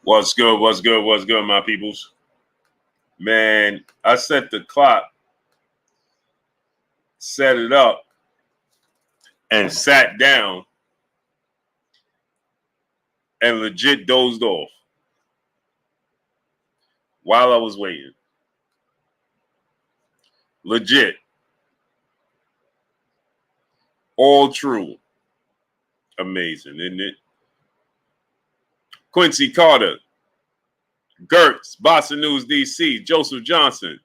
What's good? What's good? What's good, my peoples? Man, I set the clock, set it up, and sat down and legit dozed off while I was waiting. Legit. All true. Amazing, isn't it? Quincy Carter, Gertz, Boston News DC, Joseph Johnson,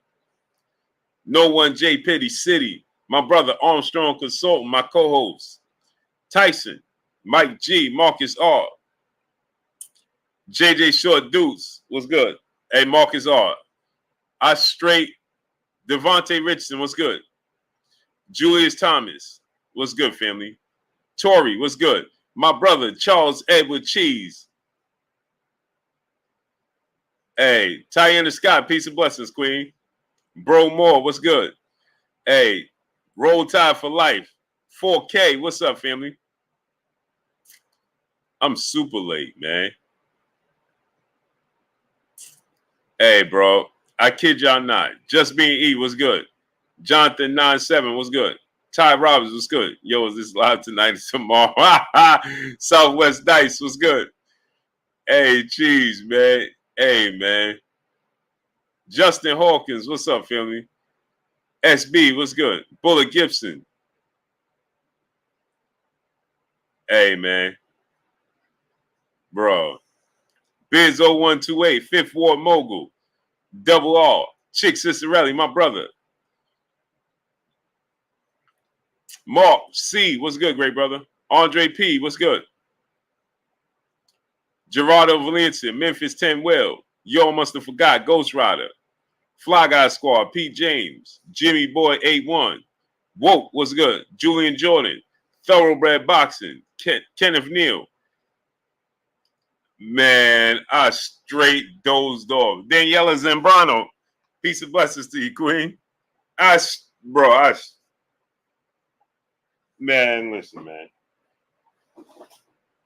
No One J Pitty City, my brother Armstrong Consultant, my co-host, Tyson, Mike G, Marcus R, JJ Short Deuce, what's good? Hey, Marcus R, I straight, Devontae Richardson, what's good? Julius Thomas, what's good, family? Tori, what's good? My brother Charles Edward Cheese. Hey, Tiana Scott, peace and blessings, Queen. Bro Moore, what's good? Hey, Roll Tide for Life. 4K, what's up, family? I'm super late, man. Hey, bro, I kid y'all not. Just Being E, what's good? Jonathan 97, what's good? Ty Robbins, what's good? Yo, is this live tonight and tomorrow? Southwest Dice, what's good? Hey, Cheese, man. Hey, man. Justin Hawkins, what's up, family? SB, what's good? Bullet Gibson. Hey, man. Bro. Biz 0128, Fifth Ward Mogul. Double R. Chick Cicerelli, my brother. Mark C, what's good, great brother? Andre P, what's good? Gerardo Valencia, Memphis 10 Well. Yo, must have forgot. Ghost Rider. Fly Guy Squad, Pete James. Jimmy Boy 81. Woke, what's good? Julian Jordan. Thoroughbred Boxing. Kenneth Neal. Man, I straight dozed off. Daniela Zambrano. Peace and blessings to you, Queen. Man, listen, man.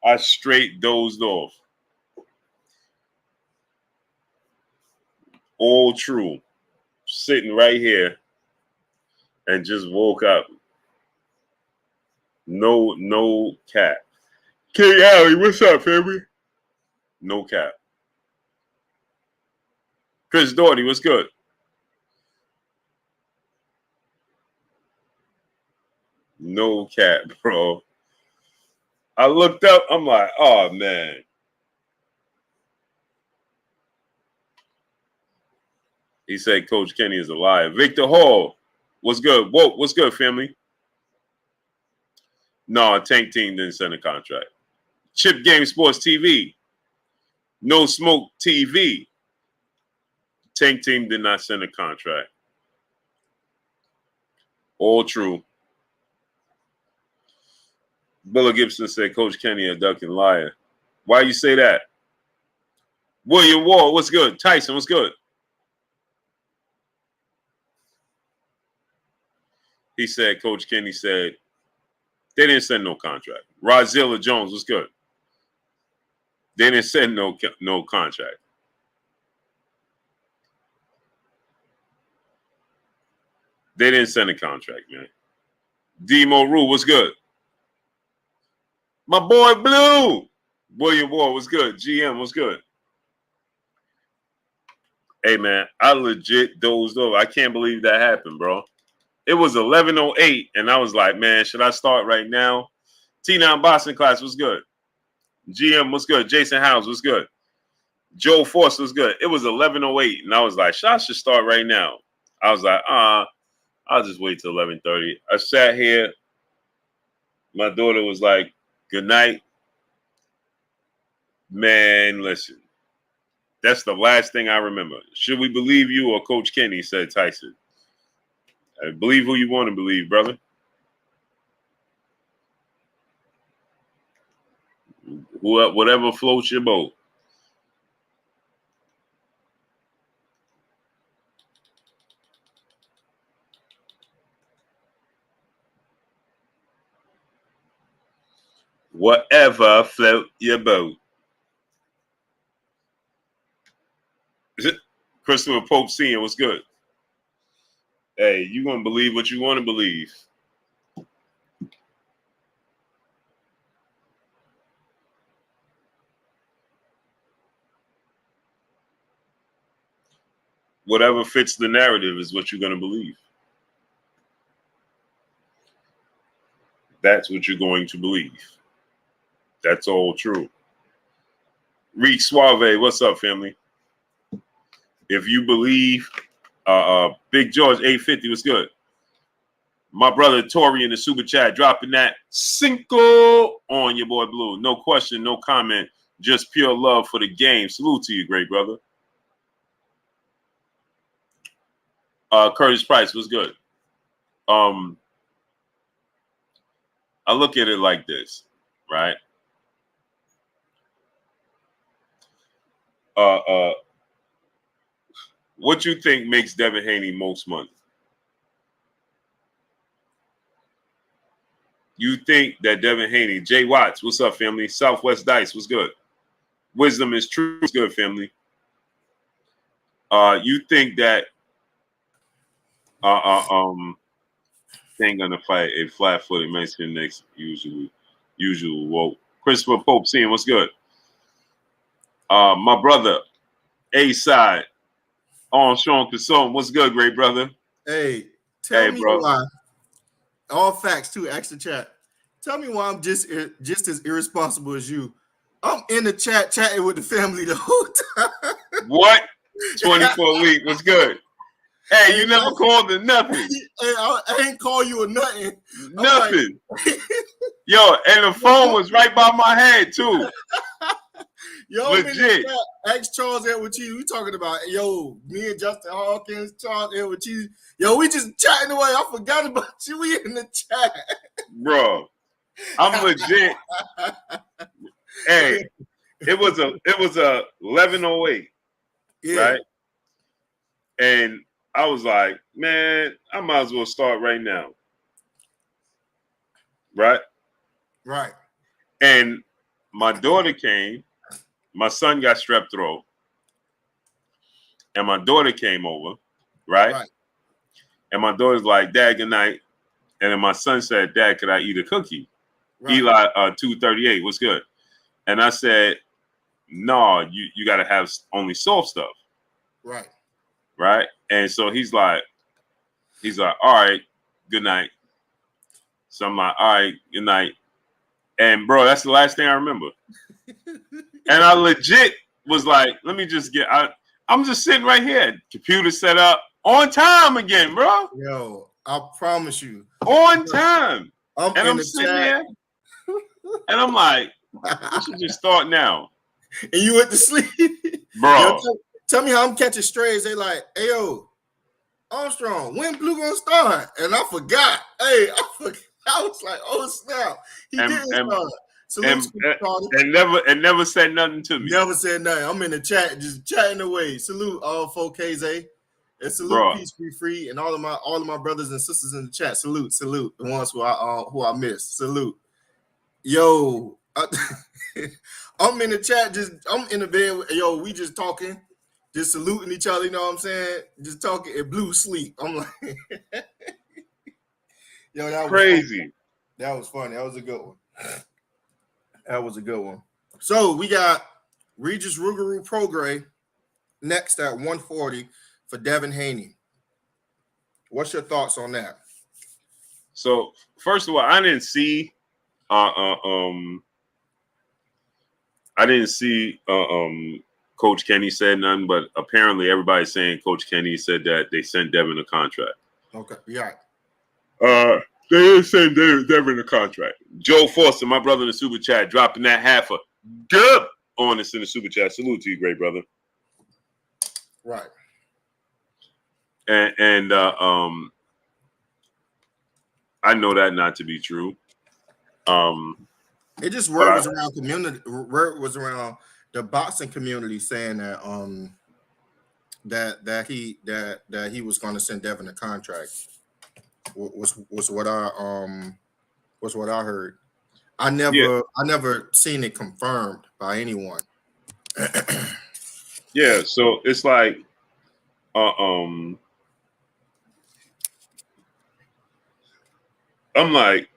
I straight dozed off. All true. Sitting right here and just woke up. No cap. King Alley, what's up, family? No cap. Chris Doherty, what's good? No cap, bro. I looked up, I'm like, oh, man. He said Coach Kenny is a liar. Victor Hall, what's good? Whoa, what's good, family? No, Tank Team didn't send a contract. Chip Game Sports TV. No Smoke TV. Tank Team did not send a contract. All true. Billa Gibson said Coach Kenny a duck and liar. Why you say that? William Wall, what's good? Tyson, what's good? He said Coach Kenny said they didn't send no contract. Rozilla Jones, what's good? They didn't send no contract. They didn't send a contract, man. Demo Rule, what's good? My boy Blue. William Ward, what's good? GM, what's good? Hey, man, I legit dozed off. I can't believe that happened, bro. It was 11:08, and I was like, man, should I start right now? T9 Boston class, what's good? GM, what's good? Jason Howes, what's good? Joe Force, what's good? It was 11:08, and I was like, I should start right now. I was like, I'll just wait till 11:30. I sat here. My daughter was like, good night. Man, listen. That's the last thing I remember. Should we believe you or Coach Kenny, said Tyson. Believe who you want to believe, brother. Whatever floats your boat. Whatever float your boat. Christopher Pope Sr., what's good? Hey, you gonna believe what you want to believe. Whatever fits the narrative is what you're gonna believe. That's what you're going to believe. That's all true. Reek Suave, what's up, family? If you believe, Big George 850 was good. My brother Tori in the super chat dropping that Cinco on your boy Blue. No question, no comment, just pure love for the game. Salute to you, great brother. Curtis Price was good. I look at it like this, right? What you think makes Devin Haney most money? You think that Devin Haney, Jay Watts, what's up, family? Southwest Dice, what's good? Wisdom is true, what's good, family? You think that they ain't gonna fight a flat-footed Mexican next usual. Whoa. Christopher Pope seeing what's good. My brother, A-Side, Sean Casson, what's good, great brother? Hey, tell me why. All facts too. Ask the chat. Tell me why I'm just as irresponsible as you. I'm in the chat chatting with the family the whole time. What? 24 week. What's good? Hey, you never called it nothing. Hey, I ain't call you or nothing. Nothing. Like, yo, and the phone was right by my head too. Yo, legit. Ask Charles Edward Cheese. We talking about me and Justin Hawkins, Charles Edward Cheese. Yo, we just chatting away. I forgot about you. We in the chat, bro. I'm legit. Hey, it was a 11:08, right? And I was like, man, I might as well start right now, right? Right. And my daughter came. My son got strep throat, and my daughter came over, right? And my daughter's like, Dad, good night. And then my son said, Dad, could I eat a cookie? Right. Eli 238, what's good? And I said, no, you got to have only soft stuff. Right. Right. And so he's like, all right, good night. So I'm like, all right, good night. And bro, that's the last thing I remember. And I legit was like, let me just I'm just sitting right here. Computer set up on time again, bro. Yo, I promise you. On time. I'm sitting there. And I'm like, I should just start now. And you went to sleep. Bro. Yo, tell me how I'm catching strays. They like, hey, yo, Armstrong, when Blue gonna start? And I forgot. Hey, I was like, oh, snap. He didn't start. And never said nothing to me. Never said nothing. I'm in the chat, just chatting away. Salute all 4Ks, and salute Peace Be Free, and all of my brothers and sisters in the chat. Salute the ones who I missed. Salute. Yo, I'm in the chat, I'm in the bed. Yo, we just talking, just saluting each other. You know what I'm saying? Just talking. And Blue sleep. I'm like, yo, that was crazy. Funny. That was funny. That was a good one. So we got Regis Prograis next at 140 for Devin Haney. What's your thoughts on that? So first of all, I didn't see Coach Kenny said nothing, but apparently everybody's saying Coach Kenny said that they sent Devin a contract. Okay, yeah. They didn't send Devin a contract. Joe Foster, my brother in the super chat, dropping that half a dub on us in the super chat. Salute to you, great brother. Right. And I know that not to be true. It just word was around community. Word was around the boxing community saying that that he was going to send Devin a contract. Was what I heard. I never seen it confirmed by anyone. Yeah, so it's like I'm like,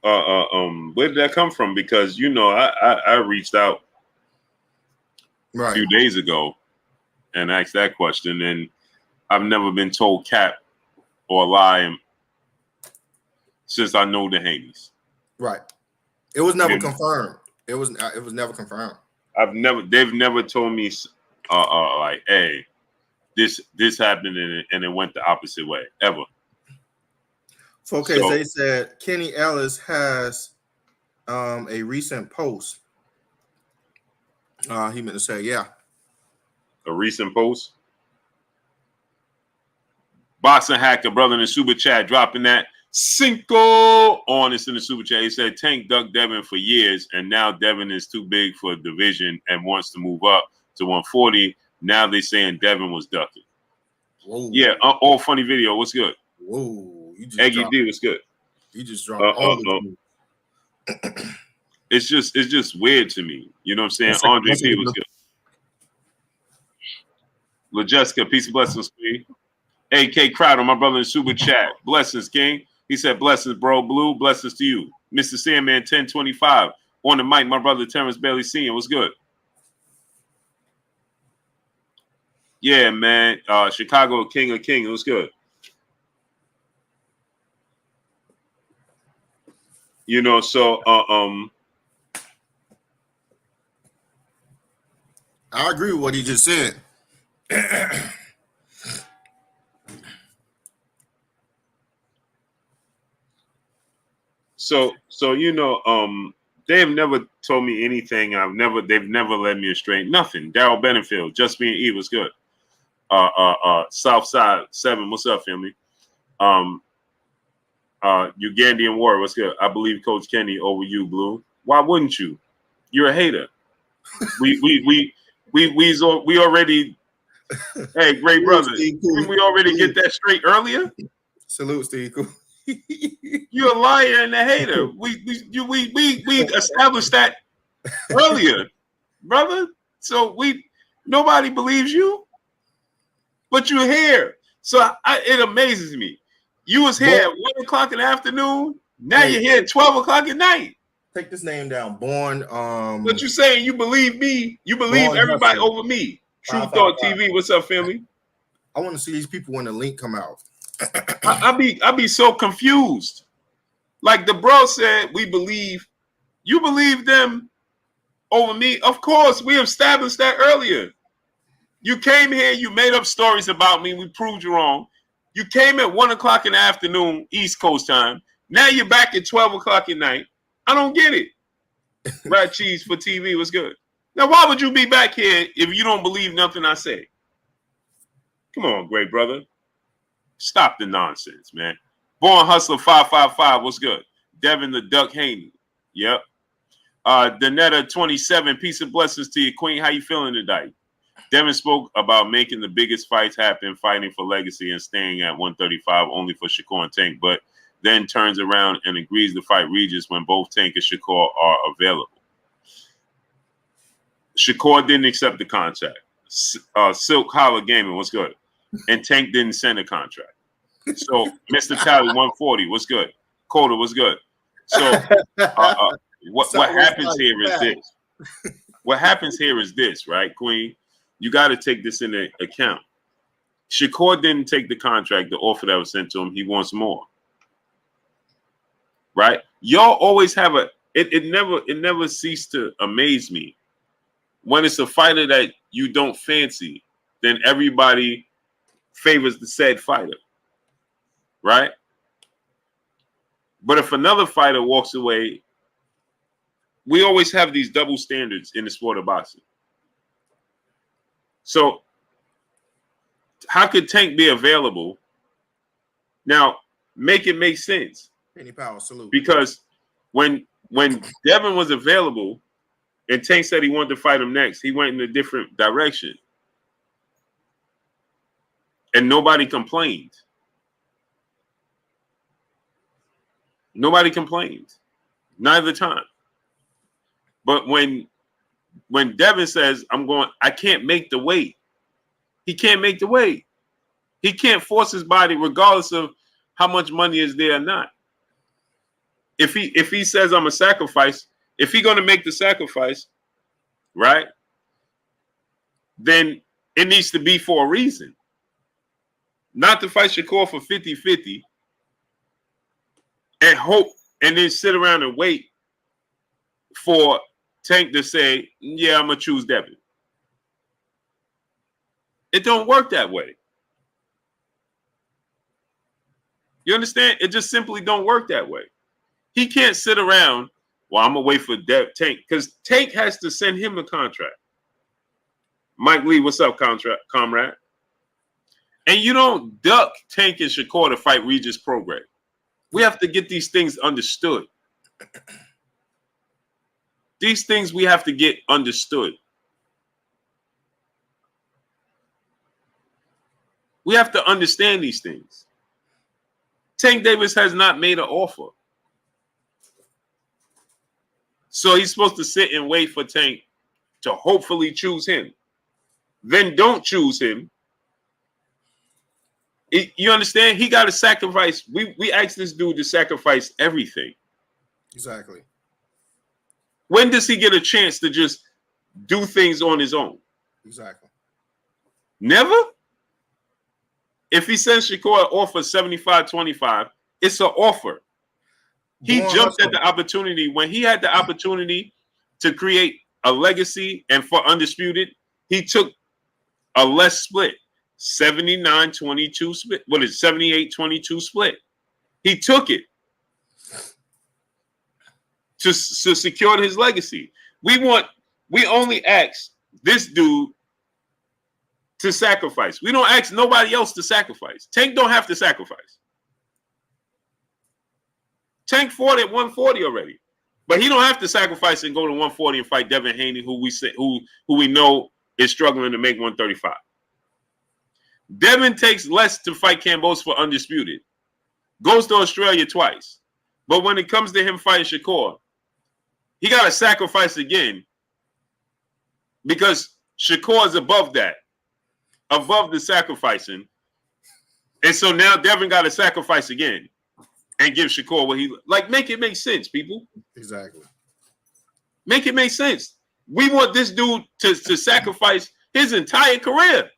where did that come from? Because I reached out a few days ago and asked that question, and I've never been told cap or lie since I know the Haneys. Right. It was never confirmed. It was never confirmed. They've never told me like, hey, this happened and it went the opposite way ever. Okay, so they said Kenny Ellis has a recent post. He meant to say, yeah. A recent post. Boxing Hacker, brother in the super chat, dropping that Cinco on us in the super chat. He said Tank ducked Devin for years, and now Devin is too big for a division and wants to move up to 140. Now they're saying Devin was ducking. Whoa. Yeah, all funny video. What's good? Whoa. Eggy D, what's good? You just dropped all the It's just weird to me. You know what I'm saying? Andre P was good. LaJessica, peace and blessings, P. AK Crowder, my brother in super chat. Blessings, King. He said, blessings, bro. Blue, blessings to you. Mr. Sandman 1025. On the mic, my brother Terrence Bailey Sr. What's good? Yeah, man. Chicago King of King. What's good? So I agree with what he just said. So they have never told me anything. They've never led me astray. Nothing. Daryl Benefield, Just Being E was good. Southside 7, what's up, family? Ugandan War, what's good? I believe Coach Kenny over you, Blue. Why wouldn't you? You're a hater. We already. Hey, great brother. Didn't we already get that straight earlier? Salute, Steve. You're a liar and a hater. We established that earlier, brother. So nobody believes you, but you're here. So it amazes me. You was here at 1 o'clock in the afternoon. Now you're here at 12 o'clock at night. Take this name down. Born. What you saying? You believe me? You believe everybody Hustle. Over me? True Thought TV. What's up, family? I want to see these people when the link come out. I be so confused. Like the bro said, we believe. You believe them over me? Of course, we established that earlier. You came here, you made up stories about me. We proved you wrong. You came at 1 o'clock in the afternoon, East Coast time. Now you're back at 12 o'clock at night. I don't get it. Rat cheese for TV was good. Now, why would you be back here if you don't believe nothing I say? Come on, great brother. Stop the nonsense, man. Born Hustler 555, what's good? Devin the Duck Haney. Yep. Danetta 27, peace and blessings to you, Queen. How you feeling tonight? Devin spoke about making the biggest fights happen, fighting for legacy and staying at 135 only for Shakur and Tank, but then turns around and agrees to fight Regis when both Tank and Shakur are available. Shakur didn't accept the contract. Silk Holler Gaming, what's good? And Tank didn't send a contract. So Mr. Tally 140, what's good? Coda, what's good? So what happens here is this. What happens here is this, right, Queen? You got to take this into account. Shakur didn't take the contract, the offer that was sent to him. He wants more. Right? Y'all always have it never ceased to amaze me. When it's a fighter that you don't fancy, then everybody favors the said fighter. Right? But if another fighter walks away, we always have these double standards in the sport of boxing. So how could Tank be available? Now, make it make sense. Penny Power, salute. Because when Devin was available and Tank said he wanted to fight him next, he went in a different direction. And nobody complained. Nobody complained. Neither time. But when Devin says, I can't make the weight, He can't make the weight. He can't force his body, regardless of how much money is there or not. If he says I'm a sacrifice, if he's gonna make the sacrifice, right, then it needs to be for a reason. Not to fight Shakur for 50-50 and hope and then sit around and wait for Tank to say, yeah, I'm gonna choose Devin. It don't work that way. You understand? It just simply don't work that way. He can't sit around, well, I'm going to wait for Tank, because Tank has to send him a contract. Mike Lee, what's up, comrade? And you don't duck Tank and Shakur to fight Regis Prograis. We have to get these things understood. These things we have to get understood. We have to understand these things. Tank Davis has not made an offer. So he's supposed to sit and wait for Tank to hopefully choose him. Then don't choose him. You understand? He got to sacrifice. We asked this dude to sacrifice everything. Exactly. When does he get a chance to just do things on his own? Exactly. Never? If he sends Shakur an offer 75-25, it's an offer. He jumped at the opportunity when he had the opportunity to create a legacy and for Undisputed, he took a less split. 79-22 split. What is 78-22 split? He took it to secure his legacy. We only ask this dude to sacrifice. We don't ask nobody else to sacrifice. Tank don't have to sacrifice. Tank fought at 140 already, but he don't have to sacrifice and go to 140 and fight Devin Haney, who we know is struggling to make 135. Devin takes less to fight Kambosos for Undisputed. Goes to Australia twice, but when it comes to him fighting Shakur, he got to sacrifice again because Shakur is above that. Above the sacrificing. And so now Devin got to sacrifice again and give Shakur what he like. Make it make sense, people. Exactly. Make it make sense. We want this dude to sacrifice his entire career.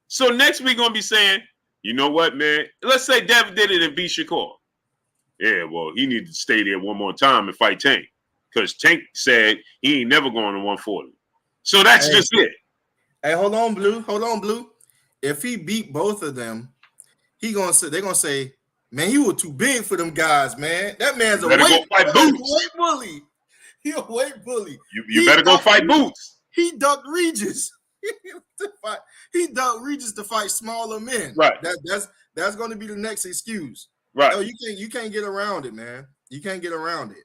So next we're going to be saying, you know what, man? Let's say Devin did it and beat Shakur. Yeah, well, he needed to stay there one more time and fight Tank because Tank said he ain't never going to 140. So that's just it. Hey, hold on, Blue. If he beat both of them, they're gonna say, man, he was too big for them guys, man. That man's a weight bully. He a weight bully. You better go fight Boots. He ducked Regis. He ducked Regis to fight smaller men. Right. That's going to be the next excuse. Right. No, you can't get around it, man. You can't get around it.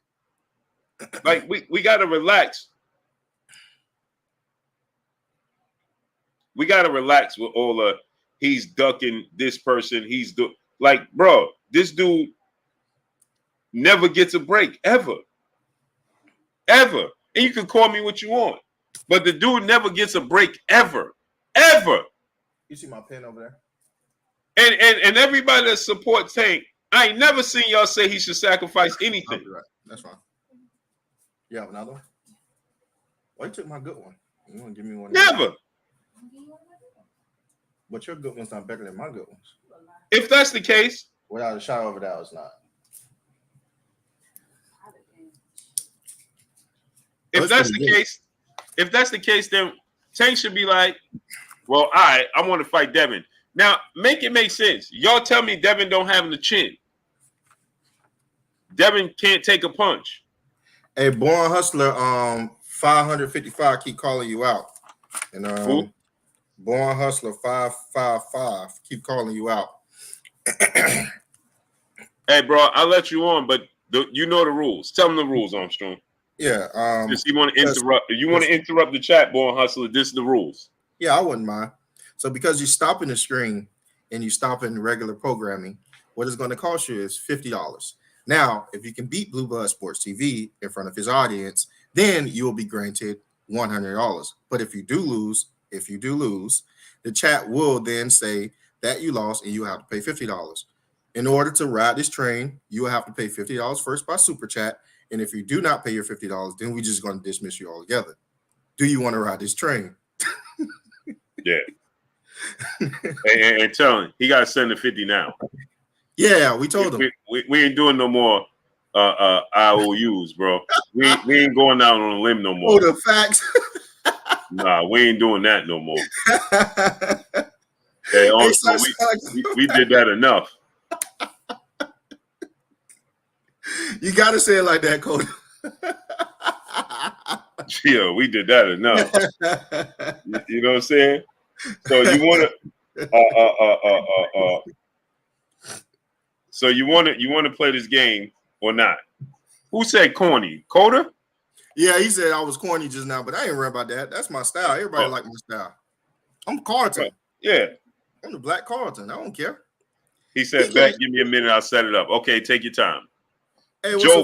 Like we got to relax. We got to relax with all the he's ducking this person. Like, bro, this dude never gets a break ever. Ever. And you can call me what you want. But the dude never gets a break ever. Ever. You see my pen over there? And everybody that supports Tank, I ain't never seen y'all say he should sacrifice anything. Right. That's fine. You have another one? Well, you took my good one. You want to give me one? Never. But your good one's not better than my good ones. If that's the case. Without a shadow of a doubt, it's not. If that's the case, then Tank should be like, well, I want to fight Devin. Now, make it make sense. Y'all tell me Devin don't have the chin. Devin can't take a punch. Hey, Born Hustler, 555 keep calling you out. And Born Hustler 555 keep calling you out. Hey, bro, I'll let you on, but you know the rules. Tell them the rules, Armstrong. Yeah. Just you want to interrupt. If you want to interrupt the chat, Born Hustler, this is the rules. Yeah, I wouldn't mind. So because you're stopping the stream and you stop in regular programming, what it's going to cost you is $50. Now, if you can beat Blue Blood Sports TV in front of his audience, then you will be granted $100. But if you do lose, if you do lose, the chat will then say that you lost and you have to pay $50. In order to ride this train, you will have to pay $50 first by super chat. And if you do not pay your $50, then we're just going to dismiss you altogether. Do you want to ride this train? Yeah. and tell him he got to send the 50 now. Yeah, we told him. We ain't doing no more IOUs, bro. We ain't going out on a limb no more. Oh, the facts. Nah, we ain't doing that no more. Hey, also, we did that enough. You got to say it like that, Cody. Yeah, we did that enough. You know what I'm saying? So you want to so you want to play this game or not? Who said corny? Coda? Yeah, he said I was corny just now, but I ain't worried about that. That's my style. Everybody like my style. I'm Carlton. Yeah. I'm the Black Carlton. I don't care. He said, "Back, give me a minute. I'll set it up." Okay, take your time. Hey, Joe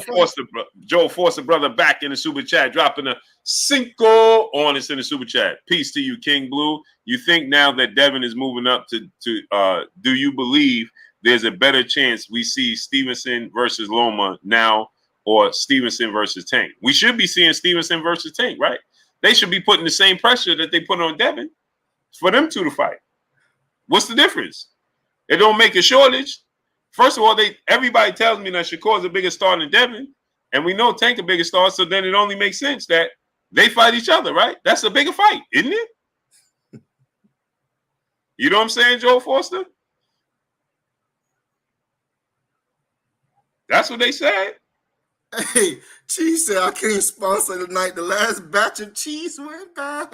Forster, brother, back in the super chat, dropping a cinco on us in the super chat. Peace to you, King Blue. You think now that Devin is moving up to do you believe there's a better chance we see Stevenson versus Loma now or Stevenson versus Tank? We should be seeing Stevenson versus Tank, right? They should be putting the same pressure that they put on Devin for them two to fight. What's the difference? It don't make a shortage. First of all, everybody tells me that Shakur is a bigger star than Devin, and we know Tank a bigger star, so then it only makes sense that they fight each other, right? That's a bigger fight, isn't it? You know what I'm saying, Joe Forster? That's what they said. Hey, Cheese said I can't sponsor tonight. The last batch of cheese went bad.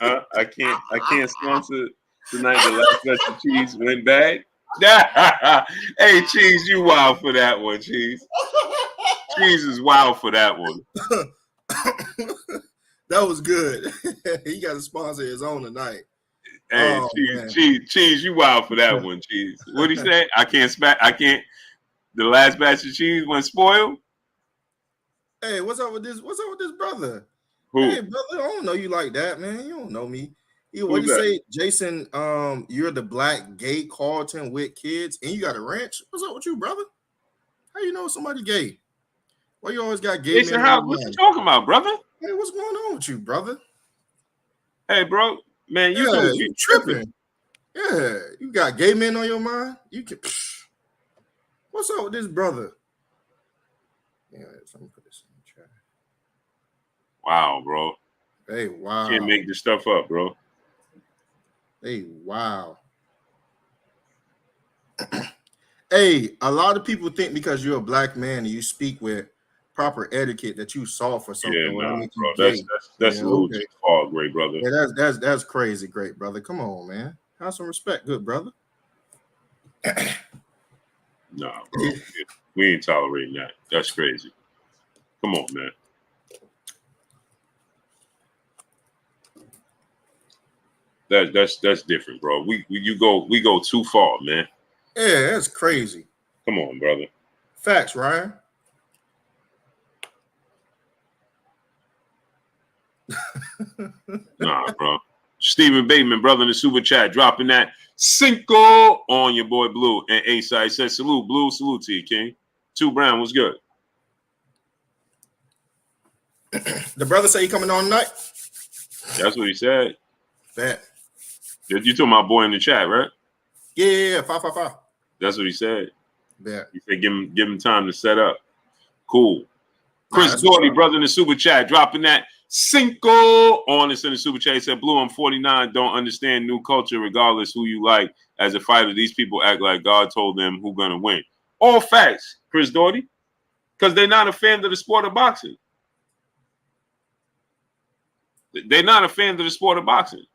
I can't sponsor tonight. The last batch of cheese went bad. Hey, Cheese, you wild for that one, Cheese. Cheese is wild for that one. That was good. He got to sponsor his own tonight. Hey, Cheese, you wild for that one, Cheese. What'd he say? I can't. The last batch of cheese went spoiled. Hey, what's up with this? What's up with this brother? Who? Hey, brother, I don't know you like that, man. You don't know me. What do you say, Jason? You're the black gay Carlton with kids, and you got a ranch. What's up with you, brother? How you know somebody gay? Why you always got gay Jason, men? what you talking about, brother? Hey, what's going on with you, brother? Hey, bro, man, you tripping? Yeah, you got gay men on your mind. You can. What's up with this brother? Yeah, let me put this in the chat. Wow, bro. Hey, wow. Can't make this stuff up, bro. Hey, wow. Hey, a lot of people think because you're a black man and you speak with proper etiquette that you soft for something. Yeah, nah, bro. That's a little too far, great brother. Yeah, that's crazy, great brother. Come on, man. Have some respect, good brother. Nah, bro. We ain't tolerating that. That's crazy. Come on, man. That's different, bro. We go too far, man. Yeah, that's crazy. Come on, brother. Facts, Ryan. Nah, bro. Stephen Bateman, brother in the super chat, dropping that cinco on your boy Blue. And A-Side says, salute, Blue. Salute to you, King. 2 Brown was good. The brother say he coming on tonight? That's what he said. Bet. You talking about boy in the chat, right? Yeah, 555. That's what he said. Bet. He said give him time to set up. Cool. Chris Doherty, brother in the super chat, dropping that cinco on us in the super chat. He said, Blue, I'm 49, don't understand new culture regardless who you like. As a fighter, these people act like God told them who's going to win. All facts, Chris Doherty, because they're not a fan of the sport of boxing. They're not a fan of the sport of boxing.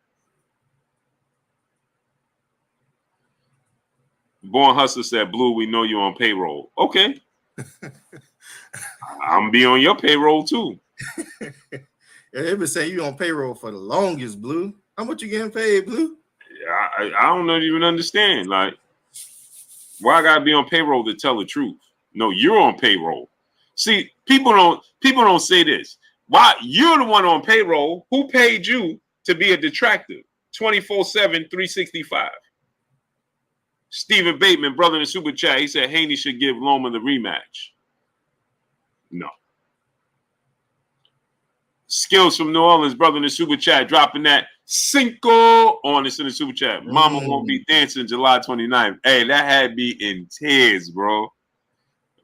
Born Hustler said, Blue, we know you're on payroll. Okay. I'm be on your payroll too. They've been saying you on payroll for the longest, Blue. How much you getting paid, Blue? I don't even understand. Like, why I gotta be on payroll to tell the truth? No, you're on payroll. See, people don't say this. Why you're the one on payroll? Who paid you to be a detractor? 24/7, 365. Stephen Bateman, brother in the super chat, he said Haney should give Loma the rematch. No. Skills from New Orleans, brother in the super chat, dropping that Cinco on us in the super chat. Mama won't be dancing July 29th. Hey, that had me in tears, bro.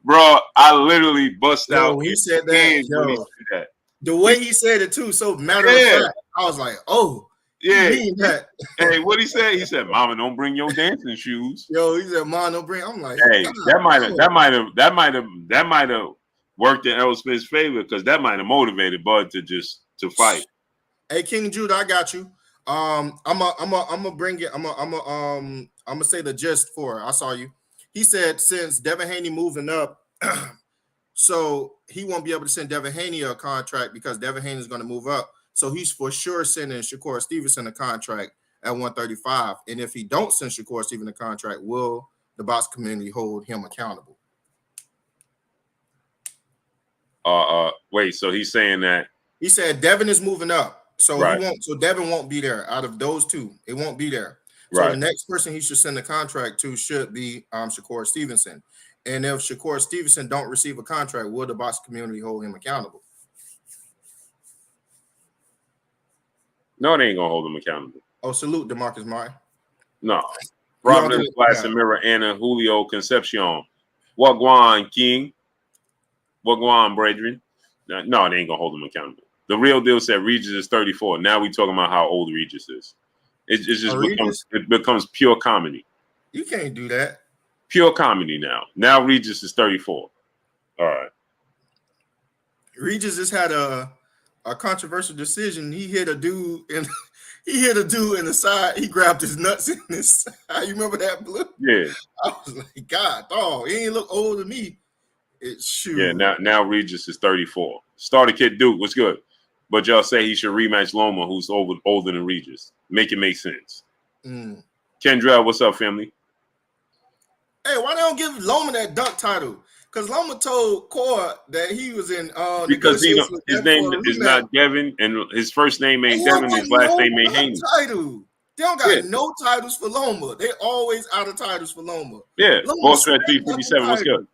Bro, I literally bust out. He said that. When he said that. The way he said it too, so matter of fact, I was like, oh, yeah. You mean that. Hey, what he said? He said, "Mama, don't bring your dancing shoes." He said, "Mom, don't bring." I'm like, hey, that might have worked in Errol Smith's favor because that might have motivated Bud to fight. Hey, King Judah, I got you. I'm gonna bring it. I'm gonna say the gist for it. I saw you. He said since Devin Haney moving up, so he won't be able to send Devin Haney a contract because Devin Haney is going to move up. So he's for sure sending Shakur Stevenson a contract at 135. And if he don't send Shakur Stevenson a contract, will the box community hold him accountable? Wait, so he's saying that he said Devin is moving up. So right. he won't. So Devin won't be there. Out of those two, it won't be there. So right. the next person he should send a contract to should be Shakur Stevenson. And if Shakur Stevenson don't receive a contract, will the box community hold him accountable? No, they ain't gonna hold him accountable. Oh, salute DeMarcus Murray. No. Providence, Glass, Mirror, Anna, Julio, Concepcion. Wagwan, King. Wagwan, brethren. No, they ain't gonna hold him accountable. The real deal said Regis is 34. Now we talking about how old Regis is. It becomes pure comedy. You can't do that. Pure comedy now. Now Regis is 34. All right. Regis just had a controversial decision. He hit a dude in the side. He grabbed his nuts in his side. You remember that, Blue? Yeah. I was like, God, dog, he ain't look old to me. Yeah, now Regis is 34. Starter Kid Duke, what's good? But y'all say he should rematch Loma, who's older than Regis. Make it make sense. Kendrell, what's up, family? Hey, why they don't give Loma that dunk title? Because Loma told Core that he was in because his name is not Devin, and his first name ain't Devin, his last name ain't Haney. Title. They don't got no titles for Loma. They always out of titles for Loma. Yeah, Boston at 357. What's good?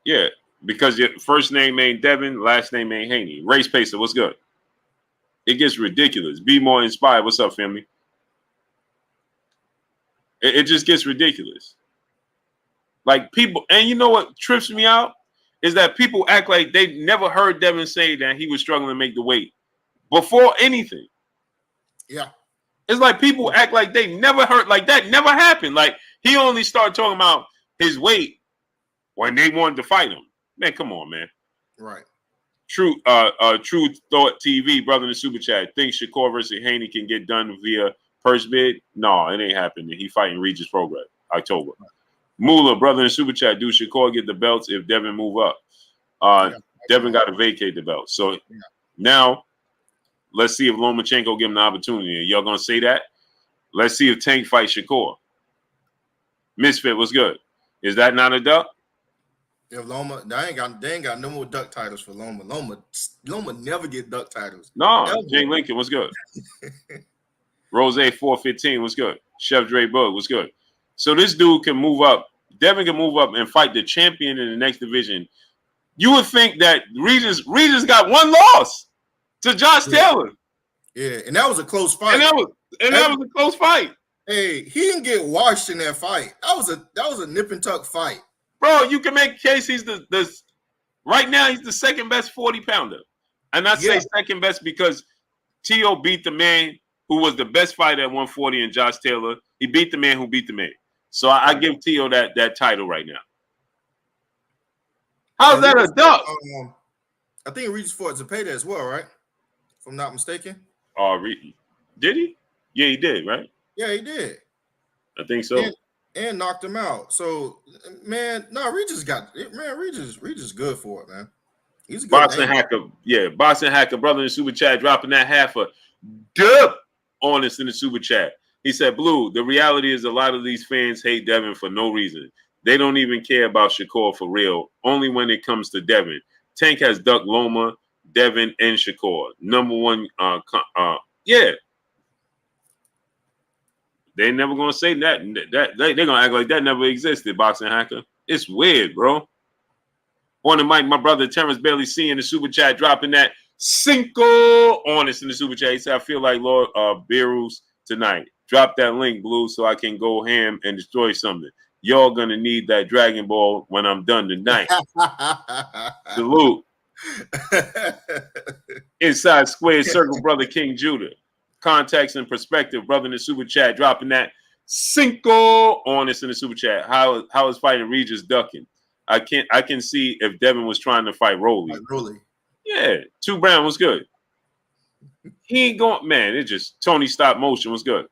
Yeah, because your first name ain't Devin, last name ain't Haney. Race Pacer, what's good? It gets ridiculous. Be more inspired. What's up, family? It just gets ridiculous. Like people, and you know what trips me out is that people act like they never heard Devin say that he was struggling to make the weight before anything. Yeah. It's like people act like they never heard, like that never happened. Like he only started talking about his weight when they wanted to fight him. Man, come on, man. Right. True Thought TV, brother in the super chat. Think Shakur versus Haney can get done via purse bid? No, it ain't happening. He fighting Regis Prograis, October. Right. Moolah, brother in the super chat. Do Shakur get the belts if Devin move up? Devin got to vacate the belt. So now let's see if Lomachenko give him the opportunity. Y'all gonna say that? Let's see if Tank fights Shakur. Misfit, what's good? Is that not a duck? If Loma, they ain't got no more duck titles for Loma. Loma never get duck titles. No, Jay Lincoln, what's good? Rose 415, what's good? Chef Dre Bug, what's good? So this dude can move up. Devin can move up and fight the champion in the next division. You would think that Regis got one loss to Josh Taylor. Yeah, and that was a close fight. And that was a close fight. Hey, he didn't get washed in that fight. That was a nip and tuck fight. Bro, you can make a case he's right now he's the second best 40-pounder. And I say second best because T.O. beat the man who was the best fighter at 140 and Josh Taylor. He beat the man who beat the man. So I give T.O. that title right now. How's that a duck? I think Regis fought Zepeda as well, right? If I'm not mistaken. Oh, did he? Yeah, he did, right? Yeah, he did. I think so. And knocked him out. So, man, no, Regis good for it, man. He's a good Boxing Hacker. Yeah, Boxing Hacker, brother in the super chat, dropping that half a dub on us in the super chat. He said, Blue, the reality is a lot of these fans hate Devin for no reason. They don't even care about Shakur for real, only when it comes to Devin. Tank has ducked Loma, Devin and Shakur. Number one. Yeah. They never gonna say that. They're gonna act like that never existed. Boxing Hacker. It's weird, bro. On the mic, my brother Terrence Bailey seeing the super chat dropping that Cinco on us in the super chat. He said, I feel like Lord Beerus tonight. Drop that link, Blue, so I can go ham and destroy something. Y'all gonna need that Dragon Ball when I'm done tonight. Salute. Inside Square Circle, brother King Judah. Context and perspective, brother in the super chat, dropping that Cinco on us in the super chat. How is fighting Regis ducking? I can see if Devin was trying to fight Rolly. Yeah, 2 Brown was good. He ain't going, man. It just Tony stop motion was good.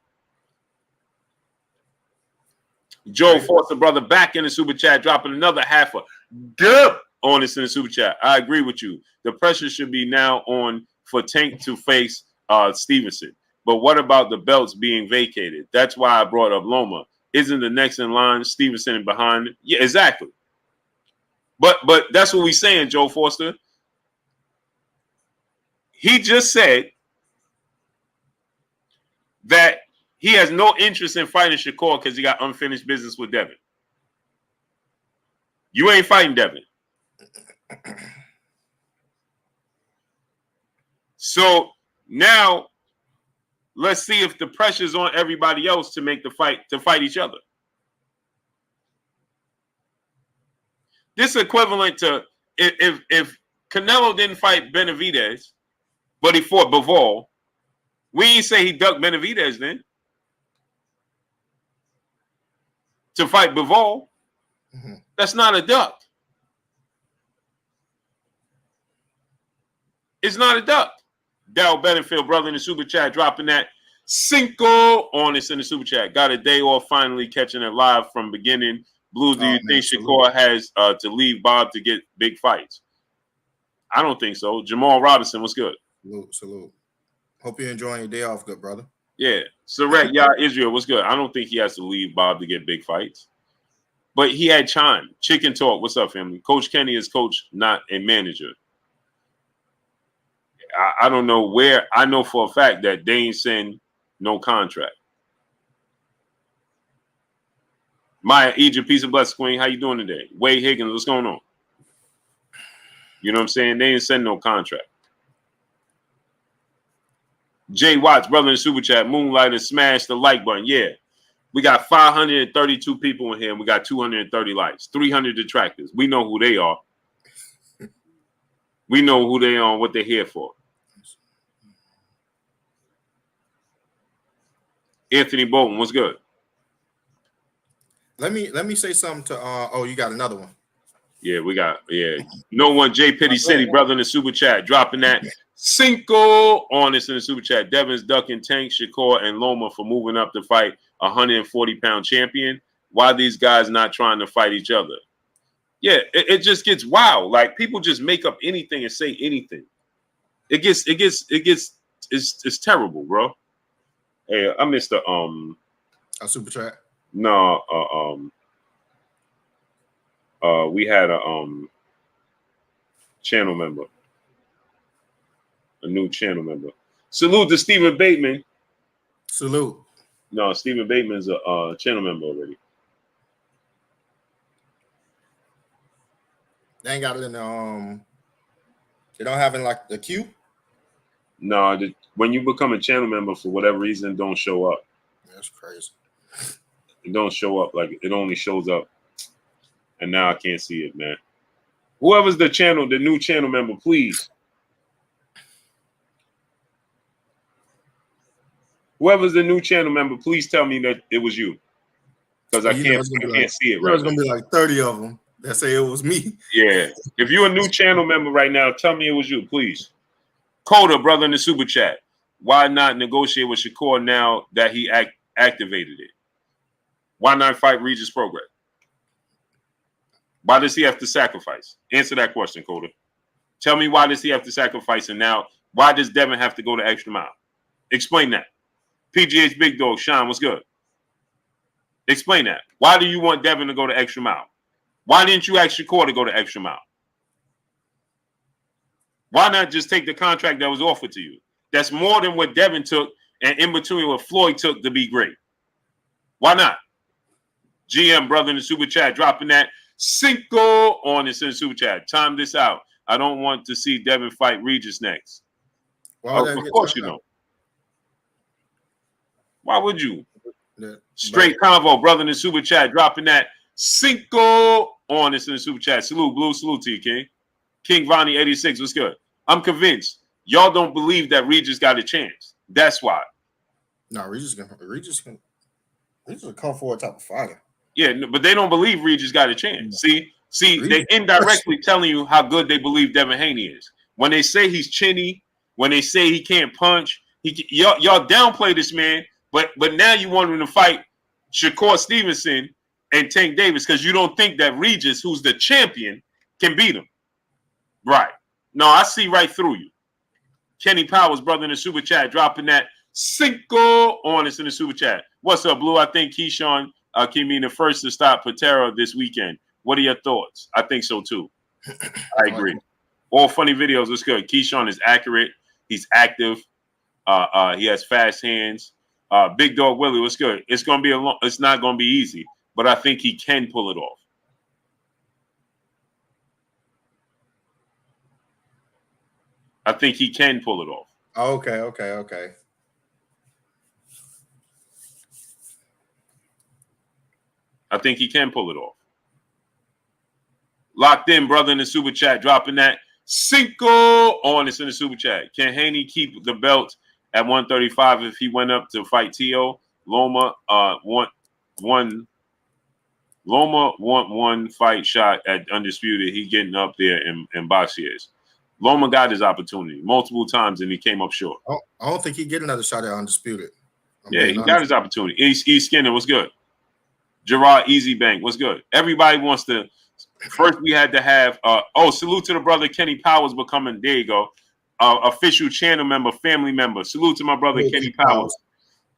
Joe Foster, brother, back in the super chat, dropping another half a dub on us in the super chat. I agree with you. The pressure should be now on for Tank to face Stevenson. But what about the belts being vacated? That's why I brought up Loma. Isn't the next in line Stevenson behind? Yeah, exactly. But that's what we're saying, Joe Foster. He just said that he has no interest in fighting Shakur because he got unfinished business with Devin. You ain't fighting Devin. So now let's see if the pressure's on everybody else to make the fight, to fight each other. This is equivalent to if Canelo didn't fight Benavidez, but he fought Bivol, we ain't say he ducked Benavidez then to fight Bivol. Mm-hmm. That's not a duck. It's not a duck. Dal Bedingfield, brother in the super chat, dropping that Cinco on us in the super chat. Got a day off, finally catching it live from beginning. Blue, do you think Shakur has to leave Bob to get big fights? I don't think so. Jamal Robinson, what's good? Salute. Hope you're enjoying your day off, good brother. Yeah. Saret Yah Israel, what's good? I don't think he has to leave Bob to get big fights. But he had chime. Chicken Talk, what's up, family? Coach Kenny is coach, not a manager. I don't know where. I know for a fact that they ain't send no contract. Maya Egypt, peace and blessings, Queen. How you doing today? Wade Higgins, what's going on? You know what I'm saying? They ain't send no contract. Jay Watts, brother in the super chat, Moonlight and smash the like button. Yeah. We got 532 people in here, and we got 230 likes, 300 detractors. We know who they are. We know who they are and what they're here for. Anthony Bolton, what's good? Let me say something to you got another one. Yeah, we got No One J Pitty City, brother in the super chat, dropping that Cinco on us in the super chat. Devin's ducking Tank, Shakur, and Loma for moving up to fight a 140-pound champion. Why these guys not trying to fight each other? Yeah, it just gets wild. Like people just make up anything and say anything. It's terrible, bro. Hey, I missed the a super chat. No, we had a channel member, a new channel member. Salute to Stephen Bateman. Salute. No, Stephen Bateman's a channel member already. They ain't got it in they don't have it in like the queue. No, when you become a channel member for whatever reason, it don't show up. That's crazy. It don't show up, like it only shows up, and now I can't see it, man. Whoever's the new channel member, please. Whoever's the new channel member, please tell me that it was you, because I can't see it. There's gonna be like 30 of them that say it was me. Yeah, if you're a new channel member right now, tell me it was you, please. Coda, brother in the super chat. Why not negotiate with Shakur now that he activated it? Why not fight Regis Prograis? Why does he have to sacrifice? Answer that question, Coda. Tell me, why does he have to sacrifice, and now why does Devin have to go the extra mile? Explain that. PGH Big Dog, Sean, what's good? Explain that. Why do you want Devin to go the extra mile? Why didn't you ask Shakur to go the extra mile? Why not just take the contract that was offered to you? That's more than what Devin took and in between what Floyd took to be great. Why not? GM brother in the super chat dropping that Cinco on this in the super chat. Time this out. I don't want to see Devin fight Regis next. Of course you don't. Why would you? Yeah, straight convo, brother in the super chat dropping that Cinco on this in the super chat. Salute, Blue. Salute to you, King. King Vonnie 86. What's good? I'm convinced y'all don't believe that Regis got a chance. That's why. No, Regis can come forward type of fighter. Yeah, but they don't believe Regis got a chance. See, they indirectly telling you how good they believe Devin Haney is. When they say he's chinny, when they say he can't punch, y'all downplay this man. But now you want him to fight Shakur Stevenson and Tank Davis because you don't think that Regis, who's the champion, can beat him. Right. No, I see right through you. Kenny Powers, brother in the super chat, dropping that Cinco on us in the super chat. What's up, Blue? I think Keyshawn can be the first to stop Patera this weekend. What are your thoughts? I think so, too. I agree. All funny videos. What's good? Keyshawn is accurate. He's active. He has fast hands. Big Dog Willie, what's good? It's going to be it's not going to be easy, but I think he can pull it off. I think he can pull it off. Okay. I think he can pull it off. Locked in, brother in the super chat, dropping that Cinco on us in the super chat. Can Haney keep the belt at 135 if he went up to fight T.O.? Loma want one fight shot at Undisputed. He getting up there in boxiers. Loma got his opportunity multiple times and he came up short. I don't think he get another shot at Undisputed. He got his opportunity. East Skinner, what's good? Gerard Easy Bank, what's good? Everybody wants to. First, we had to have. Salute to the brother Kenny Powers becoming. There you go. Official channel member, family member. Salute to my brother Kenny Powers.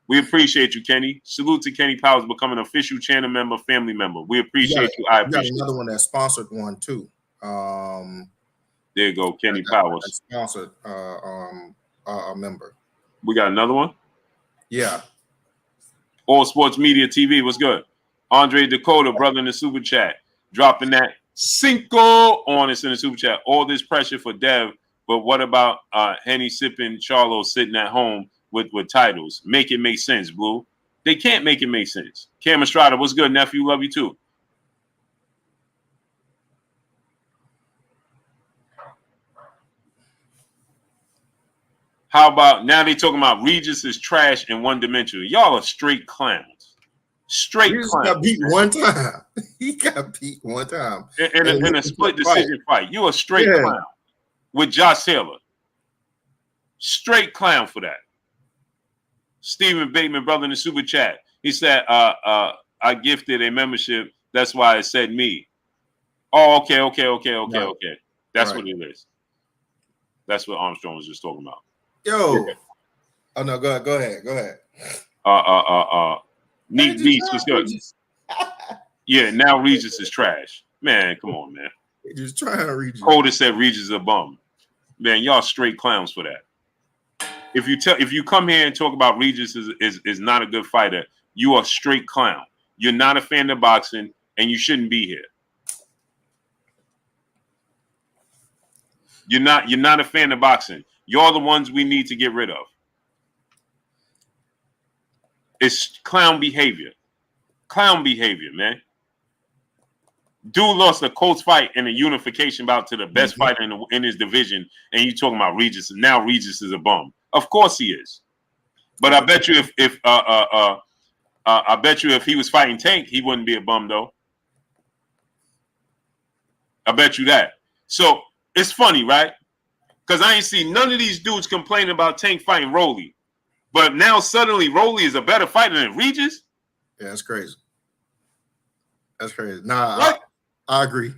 We appreciate you, Kenny. Salute to Kenny Powers becoming an official channel member, family member. We appreciate you. I appreciate another one that sponsored one too. There you go, Kenny Powers. Sponsored a member. We got another one? Yeah. All Sports Media TV, what's good? Andre Dakota, brother in the super chat, dropping that Cinco on us in the super chat. All this pressure for Dev, but what about Henny sipping Charlo sitting at home with titles? Make it make sense, Blue. They can't make it make sense. Cam Estrada, what's good, nephew? Love you too. How about now they talking about Regis is trash and one-dimensional. Y'all are straight clowns. Straight clowns. Got beat one time. He got beat one time. In a split decision fight. You a straight clown with Josh Taylor. Straight clown for that. Stephen Bateman, brother in the super chat. He said, I gifted a membership. That's why it said me. Oh, okay. That's what it is. That's what Armstrong was just talking about. Yo. Oh no, go ahead. Neat Beast was good. Yeah, now Regis is trash. Man, come on, man. They just trying to Regis. Coda said Regis is a bum. Man, y'all straight clowns for that. If you come here and talk about Regis is not a good fighter, you are straight clown. You're not a fan of boxing, and you shouldn't be here. You're not a fan of boxing. You're the ones we need to get rid of. It's clown behavior. Clown behavior, man. Dude lost a close fight in a unification bout to the best fighter in his division, and you talking about Regis, and now Regis is a bum. Of course he is. But I bet you if he was fighting Tank, he wouldn't be a bum though. I bet you that. So it's funny, right? Because I ain't seen none of these dudes complaining about Tank fighting Rolly. But now suddenly Rolly is a better fighter than Regis? Yeah, that's crazy. That's crazy. Nah, I agree.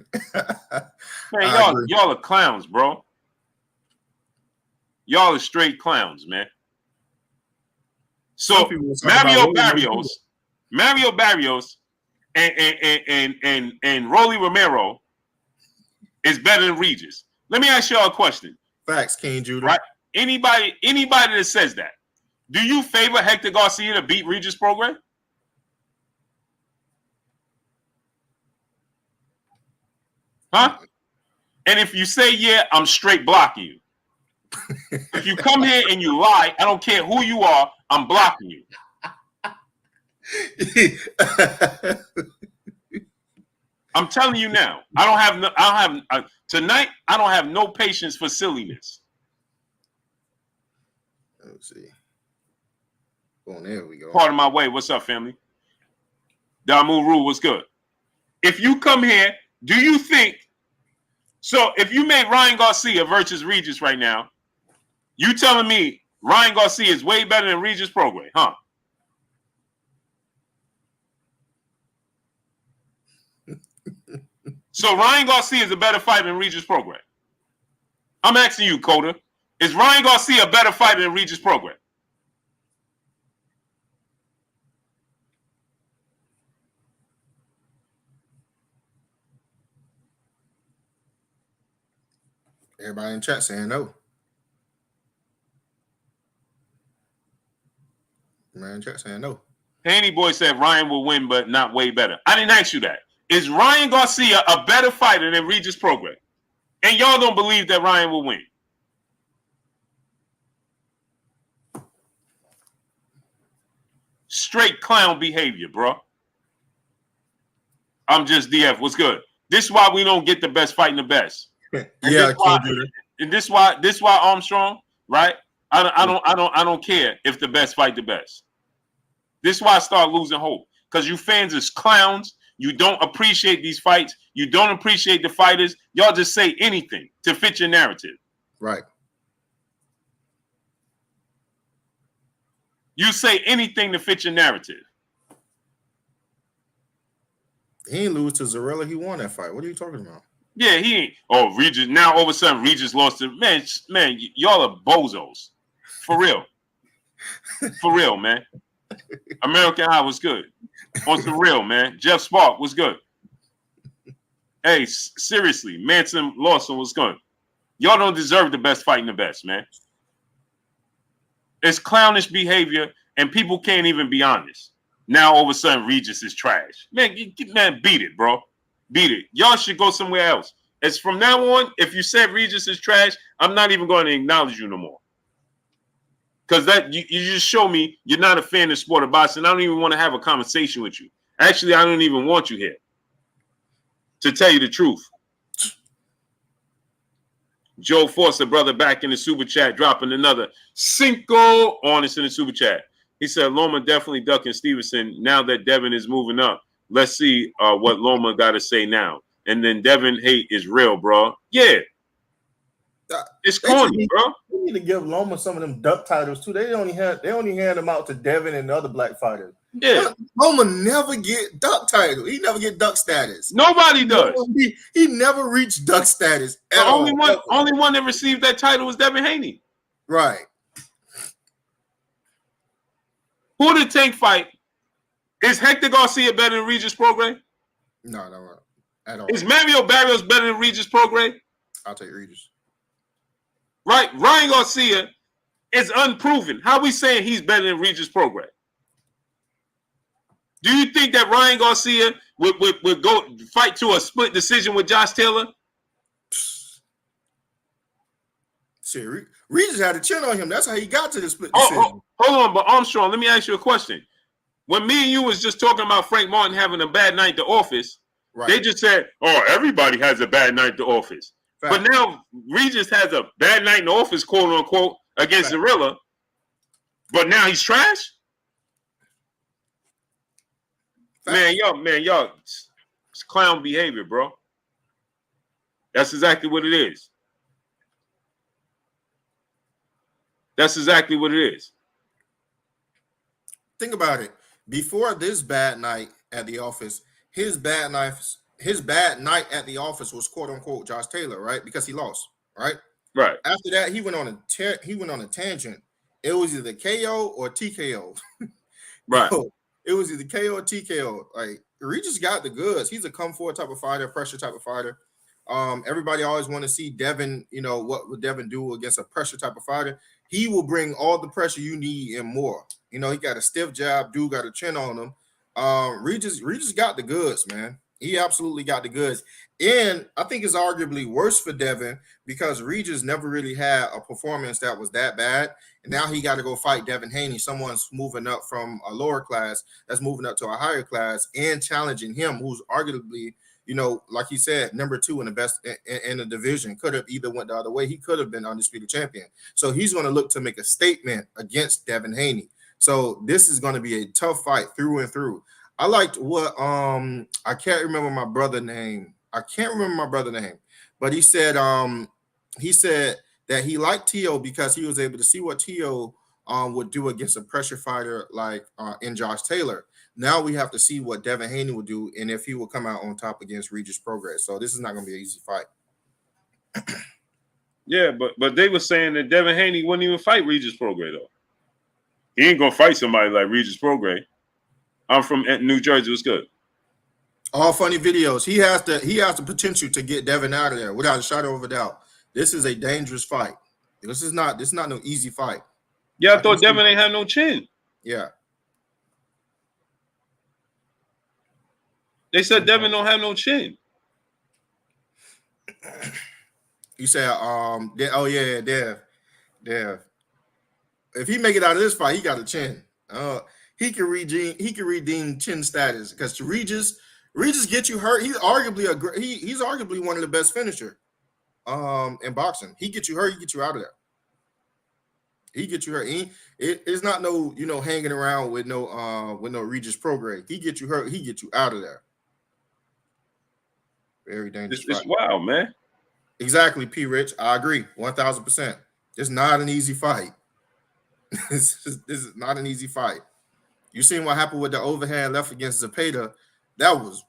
Man, y'all are clowns, bro. Y'all are straight clowns, man. So Mario Barrios and Rolly Romero is better than Regis. Let me ask y'all a question. Facts, King Judah. Right? Anybody that says that, do you favor Hector Garcia to beat Regis Prograis? Huh? And if you say yeah, I'm straight blocking you. If you come here and you lie, I don't care who you are, I'm blocking you. I'm telling you now. Tonight. I don't have no patience for silliness. Let's see. Oh, there we go. Part of my way. What's up, family? Damu Rule, what's good? If you come here, do you think so? If you made Ryan Garcia versus Regis right now, you telling me Ryan Garcia is way better than Regis Prograis, huh? So Ryan Garcia is a better fighter than Regis Prograis. I'm asking you, Coda. Is Ryan Garcia a better fighter than Regis Prograis? Everybody in chat saying no. Man, chat saying no. Haney boy said Ryan will win, but not way better. I didn't ask you that. Is Ryan Garcia a better fighter than Regis Prograis? And y'all don't believe that Ryan will win. Straight clown behavior, bro. I'm just DF. What's good? This is why we don't get the best fighting the best. Yeah, this why Armstrong, right? I don't care if the best fight the best. This is why I start losing hope. Because you fans is clowns. You don't appreciate these fights. You don't appreciate the fighters. Y'all just say anything to fit your narrative. Right. You say anything to fit your narrative. He ain't lose to Zarella. He won that fight. What are you talking about? Yeah, he ain't. Oh, Regis. Now all of a sudden, Regis lost to man. Y'all are bozos. For real. For real, man. American High was good. On some real, man. Jeff Spark was good. Hey, seriously, Manson Lawson was good. Y'all don't deserve the best fighting the best, man. It's clownish behavior, and people can't even be honest. Now all of a sudden, Regis is trash. Man, beat it, bro. Beat it. Y'all should go somewhere else. As from now on, if you said Regis is trash, I'm not even going to acknowledge you no more. Because that you just show me you're not a fan of sport of boxing. I don't even want to have a conversation with you. Actually, I don't even want you here. To tell you the truth. Joe Forster, brother, back in the super chat, dropping another Cinco on us in the super chat. He said Loma definitely ducking Stevenson now that Devin is moving up. Let's see what Loma got to say now. And then Devin hate is real, bro. Yeah. It's corny, bro. We need to give Loma some of them duck titles too. They only hand them out to Devin and the other black fighters. Yeah. Loma never get duck title. He never get duck status. Nobody does. He never reached duck status. The only one that received that title was Devin Haney. Right. Who did Tank fight? Is Hector Garcia better than Regis Prograis? No, at all. Is Mario Barrios better than Regis Prograis? I'll take Regis. Right, Ryan Garcia is unproven. How we saying he's better than Regis Prograis? Do you think that Ryan Garcia would go fight to a split decision with Josh Taylor? Shit, Regis had a chin on him. That's how he got to the split decision. Hold on, but Armstrong, let me ask you a question. When me and you was just talking about Frank Martin having a bad night at the office, right. They just said, "Oh, everybody has a bad night at the office." Fact. But now Regis has a bad night in the office, quote unquote, against Zarella. But now he's trash. Fact. Man, y'all, it's clown behavior, bro. That's exactly what it is. That's exactly what it is. Think about it. Before this bad night at the office, his bad night at the office was quote unquote Josh Taylor, right? Because he lost, right? Right. After that, he went on a tangent. It was either KO or TKO. Right. It was either KO or TKO. Like Regis got the goods. He's a come forward type of fighter, pressure type of fighter. Everybody always want to see Devin. You know, what would Devin do against a pressure type of fighter? He will bring all the pressure you need and more. You know, he got a stiff jab. Dude got a chin on him. Regis got the goods, man. He absolutely got the goods. And I think it's arguably worse for Devin because Regis never really had a performance that was that bad. And now he got to go fight Devin Haney, someone's moving up from a lower class that's moving up to a higher class and challenging him, who's arguably, you know, like he said, number 2 in the best in the division. Could have either went the other way. He could have been undisputed champion. So he's going to look to make a statement against Devin Haney. So this is going to be a tough fight through and through. I liked what I can't remember my brother's name. But he said that he liked Tio because he was able to see what Tio would do against a pressure fighter like in Josh Taylor. Now we have to see what Devin Haney will do and if he will come out on top against Regis Prograis. So this is not going to be an easy fight. Yeah, but they were saying that Devin Haney wouldn't even fight Regis Prograis though. He ain't gonna fight somebody like Regis Prograis. I'm from New Jersey. What's good? All funny videos. He has the potential to get Devin out of there without a shadow of a doubt. This is a dangerous fight. This is not no easy fight. Yeah, I thought Devin ain't have no chin. Yeah. They said Devin don't have no chin. You said Dev. If he make it out of this fight, he got a chin. He can redeem chin status because Regis get you hurt. He's arguably one of the best finisher in boxing. He get you hurt, he get you out of there. He get you hurt. It's not no, you know, hanging around with no Regis Prograis. He get you hurt, he get you out of there. Very dangerous. It's wild, man. Exactly, P. Rich. I agree, 1000%. It's not an easy fight. This is not an easy fight. You seen what happened with the overhand left against Zepeda? That was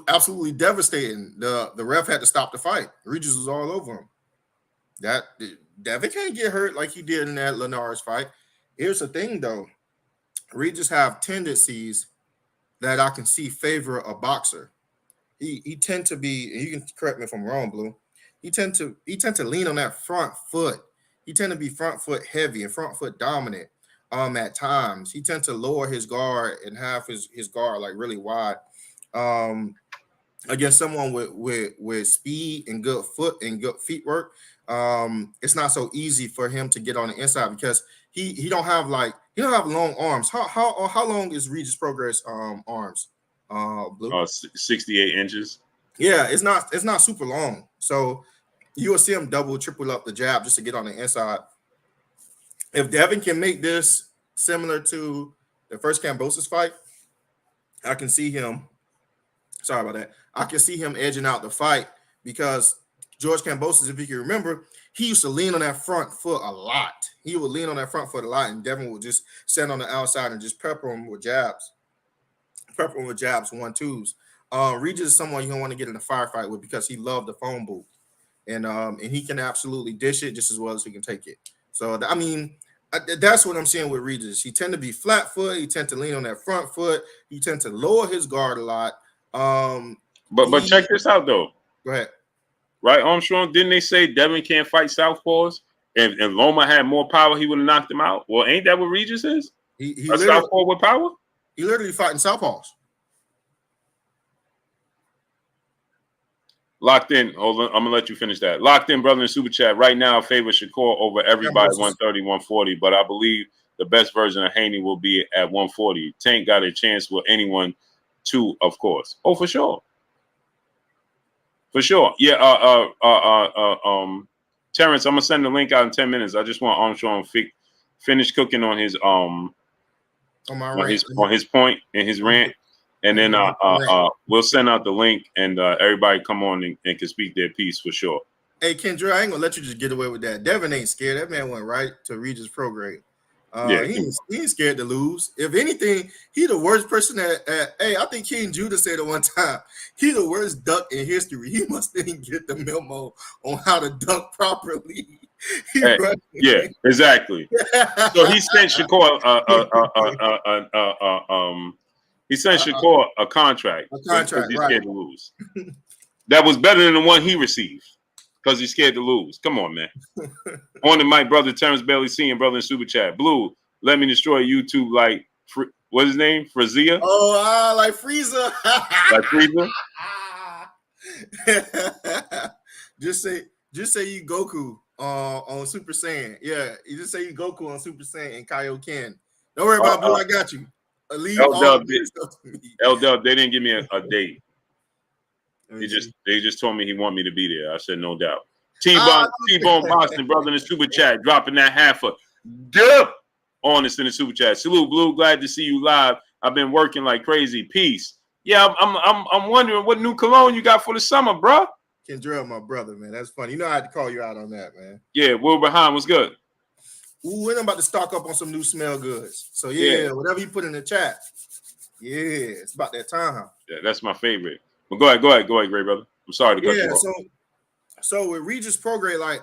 absolutely devastating. The ref had to stop the fight. Regis was all over him. Devin can't get hurt like he did in that Linares fight. Here's the thing, though. Regis have tendencies that I can see favor a boxer. He tend to be, and you can correct me if I'm wrong, Blue. He tend to lean on that front foot. He tend to be front foot heavy and front foot dominant. At times he tend to lower his guard and have his guard like really wide. Against someone with speed and good foot and good feet work, it's not so easy for him to get on the inside because he don't have long arms. How long is Regis Prograis arms? Blue? 68 inches. Yeah, it's not super long. So you will see him double, triple up the jab just to get on the inside. If Devin can make this similar to the first Kambosos fight, I can see him. Sorry about that. I can see him edging out the fight because George Kambosos, if you can remember, he used to lean on that front foot a lot. He would lean on that front foot a lot, and Devin would just stand on the outside and just pepper him with jabs. 1-2s. Regis is someone you don't want to get in a firefight with because he loved the phone booth, and he can absolutely dish it just as well as he can take it. So I mean, that's what I'm saying with Regis. He tend to be flat foot. He tend to lean on that front foot. He tend to lower his guard a lot. But check this out though. Go ahead. Right, Armstrong, didn't they say Devin can't fight southpaws? And Loma had more power, he would have knocked him out. Well, ain't that what Regis is? He a southpaw with power? He literally fighting southpaws. Locked in. Hold on, I'm gonna let you finish that. Locked in, brother, in super chat. Right now, I favor Shakur over everybody at 130, 140, but I believe the best version of Haney will be at 140. Tank got a chance with anyone too, of course. Oh, for sure. For sure. Yeah, Terrence, I'm gonna send the link out in 10 minutes. I just want Armstrong finish cooking on his on his point and his rant. And then we'll send out the link and everybody come on and can speak their piece for sure. Hey, Kendra, I ain't gonna let you just get away with that. Devin ain't scared. That man went right to Regis Prograis. He ain't scared to lose. If anything, he the worst person hey, I think King Judah said it one time. He the worst duck in history. He must didn't get the memo on how to duck properly. Yeah, exactly. So he sent Shakur he sent Shakur a contract. A contract, he's right. scared to lose. that was better than the one he received because he's scared to lose. Come on, man. On the mic, brother Terrence Bailey, seeing brother in super chat. Blue, let me destroy YouTube like what's his name? Frazia? Oh, like Frieza. Like Frieza? just say you Goku on Super Saiyan. Yeah, you just say you Goku on Super Saiyan and Kaioken. Don't worry about Blue. I got you. Leave all stuff to me. L-Dub, they didn't give me a date. They just told me he want me to be there. I said no doubt. T-Bone Boston, brother in the super chat, dropping that half a dip on us in the super chat. Salute, Blue. Glad to see you live. I've been working like crazy. Peace. Yeah, I'm wondering what new cologne you got for the summer, bro. Kendrell, my brother, man. That's funny. You know I had to call you out on that, man. Yeah, Will Behind was good. Ooh, we're about to stock up on some new smell goods. So yeah, whatever you put in the chat. Yeah, it's about that time. Yeah, that's my favorite. But go ahead, great brother. I'm sorry to cut you off. So with Regis Prograis, like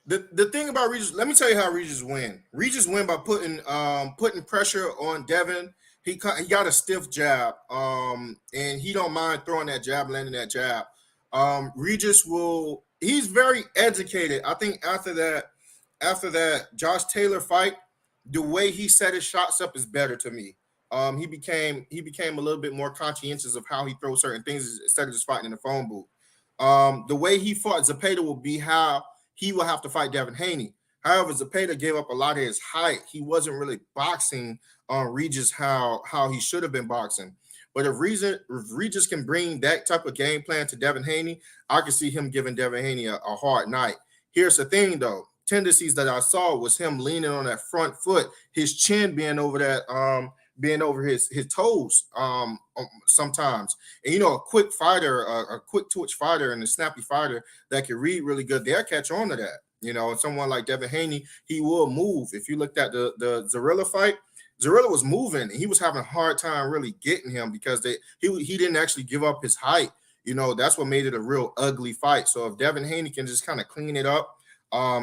the thing about Regis, let me tell you how Regis win. Regis win by putting pressure on Devin. He got a stiff jab, and he don't mind throwing that jab, landing that jab. Regis he's very educated. I think after that Josh Taylor fight, the way he set his shots up is better to me. He became a little bit more conscientious of how he throws certain things instead of just fighting in the phone booth. The way he fought Zepeda will be how he will have to fight Devin Haney. However, Zepeda gave up a lot of his height. He wasn't really boxing on Regis how he should have been boxing. But if Regis can bring that type of game plan to Devin Haney, I can see him giving Devin Haney a hard night. Here's the thing, though. Tendencies that I saw was him leaning on that front foot, his chin being over that being over his toes sometimes. And a quick fighter, a quick twitch fighter and a snappy fighter that can read really good, they'll catch on to that. And someone like Devin Haney, he will move. If you looked at the Zarilla fight, Zarilla was moving and he was having a hard time really getting him because he didn't actually give up his height. That's what made it a real ugly fight. So if Devin Haney can just kind of clean it up,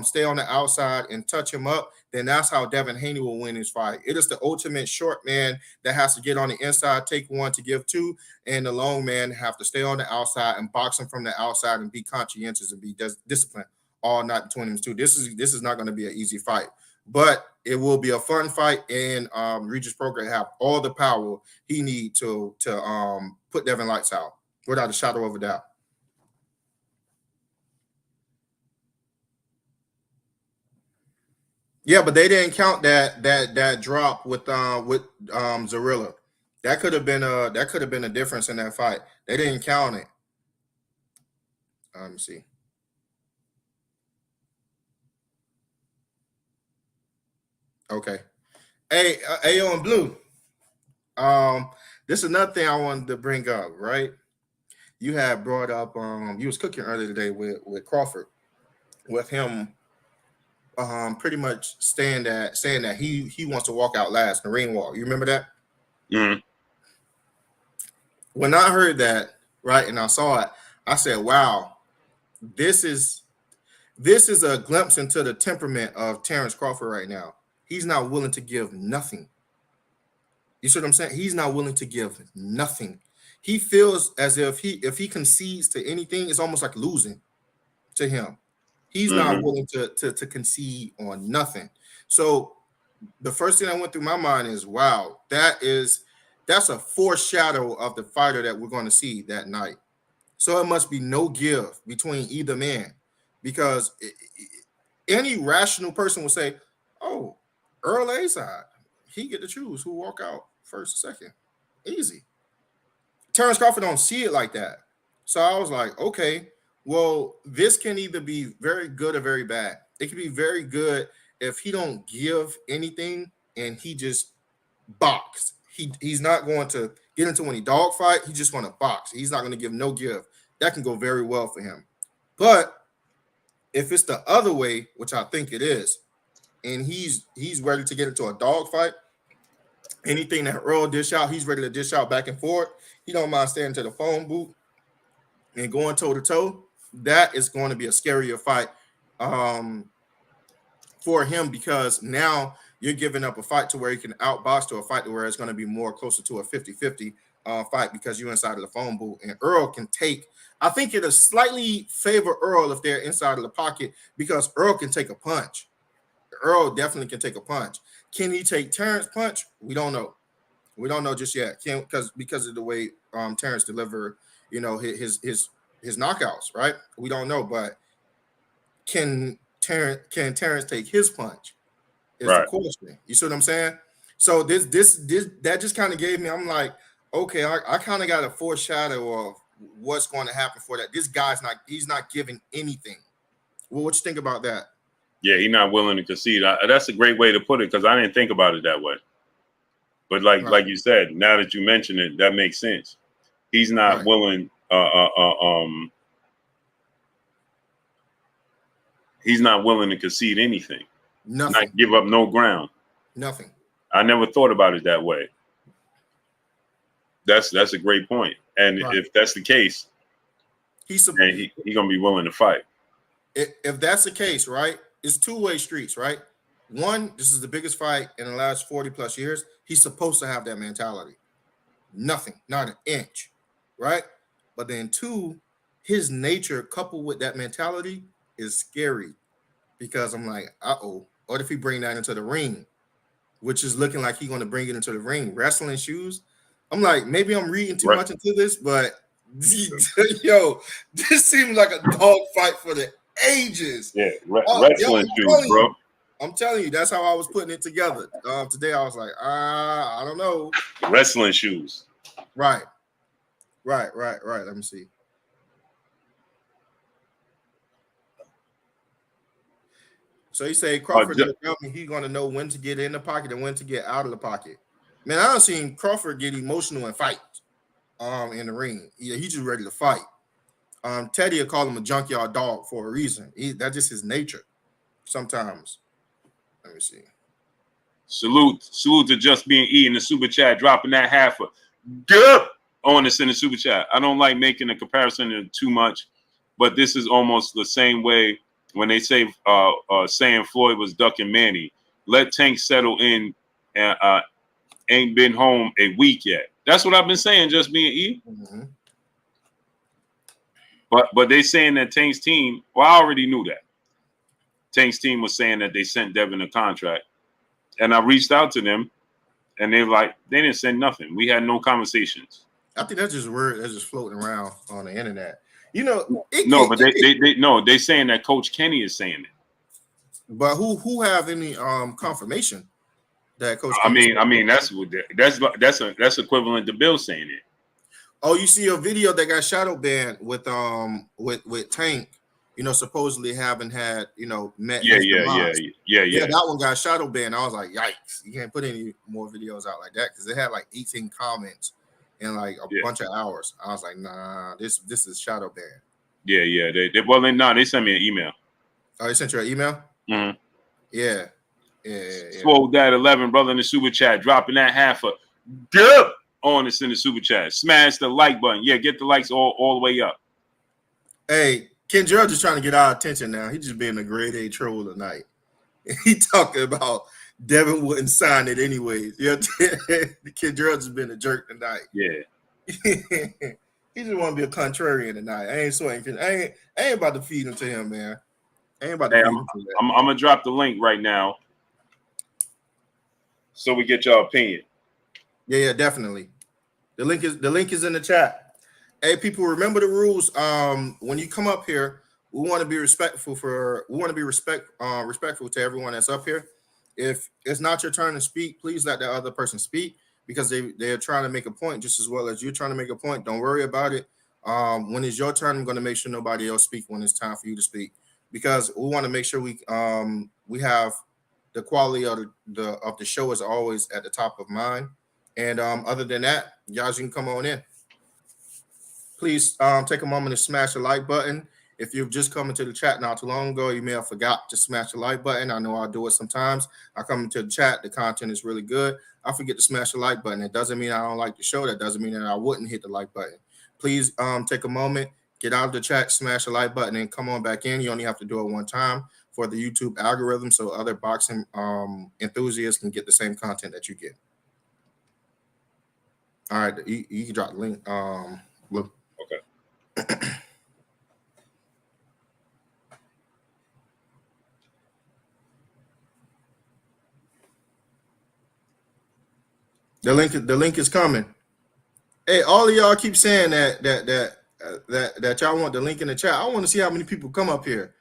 stay on the outside and touch him up, then that's how Devin Haney will win his fight. It is the ultimate short man that has to get on the inside, take one to give two, and the long man have to stay on the outside and box him from the outside and be conscientious and be disciplined all night between them two. This is not going to be an easy fight, but it will be a fun fight, and Regis Prograis have all the power he need to put Devin lights out without a shadow of a doubt. Yeah, but they didn't count that drop with Zarilla. That could have been a difference in that fight. They didn't count it. Let me see. Okay. Hey, AO and Blue. This is another thing I wanted to bring up, right? You had brought up you was cooking earlier today with Crawford, with him pretty much saying that he wants to walk out last in the ring wall. You remember that? Mm-hmm. When I heard that, right, and I saw it, I said, wow, this is a glimpse into the temperament of Terrence Crawford right now. He's not willing to give nothing. You see what I'm saying? He's not willing to give nothing. He feels as if he concedes to anything, it's almost like losing to him. He's not willing to concede on nothing. So the first thing that went through my mind is, wow, that's a foreshadow of the fighter that we're going to see that night. So it must be no give between either man, because any rational person would say, oh, Earl A side, he get to choose who walk out first, second. Easy. Terrence Crawford don't see it like that. So I was like, okay, well, this can either be very good or very bad. It can be very good if he don't give anything and he just box. He's not going to get into any dog fight. He just want to box. He's not going to give no give. That can go very well for him. But if it's the other way, which I think it is, and he's ready to get into a dog fight, anything that Earl dish out, he's ready to dish out back and forth. He don't mind staying to the phone booth and going toe to toe. That is going to be a scarier fight for him, because now you're giving up a fight to where you can outbox to a fight to where it's going to be more closer to a 50-50 fight because you're inside of the phone booth. And Earl can take, I think it'll slightly favor Earl if they're inside of the pocket because Earl can take a punch. Earl definitely can take a punch. Can he take Terrence punch? We don't know. We don't know just yet. Because of the way Terrence delivered, his knockouts, right? We don't know, but can Terrence take his punch? Is the question. You see what I'm saying? So this that just kind of gave me, I'm like, okay, I kind of got a foreshadow of what's going to happen for that. This guy's he's not giving anything. Well, what you think about that? Yeah, he's not willing to concede. That's a great way to put it because I didn't think about it that way. But like you said, now that you mention it, that makes sense. He's not willing. He's not willing to concede anything. Nothing. Not give up no ground. Nothing. I never thought about it that way. That's a great point. And if that's the case, he's gonna be willing to fight. If that's the case, right? It's two-way streets, right? One, this is the biggest fight in the last 40 plus years. He's supposed to have that mentality. Nothing, not an inch, right? But then two, his nature coupled with that mentality is scary because I'm like, what if he bring that into the ring, which is looking like he's going to bring it into the ring, wrestling shoes. I'm like, maybe I'm reading too much into this, but yo, this seems like a dog fight for the ages. Yeah, wrestling shoes, bro. I'm telling you, that's how I was putting it together. Today I was like, I don't know. Wrestling shoes. Right. Let me see. So he said Crawford he's going to know when to get in the pocket and when to get out of the pocket. Man, I don't seen Crawford get emotional and fight in the ring. He's just ready to fight. Teddy will call him a junkyard dog for a reason. That's just his nature sometimes. Let me see. Salute to Just Being E in the super chat, dropping that half a good on us in the super chat. I don't like making a comparison too much, but this is almost the same way when they say saying Floyd was ducking Manny. Let Tank settle in and ain't been home a week yet. That's what I've been saying, Just Being E. Mm-hmm. But they saying that Tank's team, well, I already knew that. Tank's team was saying that they sent Devin a contract. And I reached out to them, and they didn't send nothing. We had no conversations. I think that's just word that's just floating around on the internet. They saying that Coach Kenny is saying it. But who have any confirmation that Coach? I mean that's equivalent to Bill saying it. Oh, you see a video that got shadow banned with Tank, supposedly having had met. Yeah. That one got shadow banned. I was like, yikes! You can't put any more videos out like that because it had like 18 comments in like a bunch of hours. I was like, nah, this is shadow banned. Yeah. They sent me an email. Oh, they sent you an email? Mm-hmm. Yeah. Swole that 11 brother in the super chat, dropping that half a good on us in the super chat. Smash the like button. Yeah, get the likes all the way up. Hey, Ken Gerald just trying to get our attention now. He's just being a grade A troll tonight. He talking about Devin wouldn't sign it anyways. Ken Gerald just been a jerk tonight. Yeah. He just want to be a contrarian tonight. I ain't sweating. I ain't about to feed him to him, man. I ain't about to feed him to that. I'm gonna drop the link right now so we get your opinion. Yeah, definitely. The link is in the chat. Hey, people, remember the rules. When you come up here, we want to be respectful respectful to everyone that's up here. If it's not your turn to speak, please let that other person speak because they're trying to make a point just as well as you're trying to make a point. Don't worry about it. When it's your turn, I'm going to make sure nobody else speaks when it's time for you to speak because we want to make sure we have the quality of the show is always at the top of mind. And other than that, guys, you can come on in. Please take a moment to smash the like button. If you've just come into the chat not too long ago, you may have forgot to smash the like button. I know I do it sometimes. I come into the chat, the content is really good. I forget to smash the like button. It doesn't mean I don't like the show. That doesn't mean that I wouldn't hit the like button. Please take a moment, get out of the chat, smash the like button, and come on back in. You only have to do it one time. for the YouTube algorithm, so other boxing enthusiasts can get the same content that you get. All right, you can drop the link. Look. Okay. The link is coming. Hey, all of y'all keep saying that y'all want the link in the chat. I want to see how many people come up here.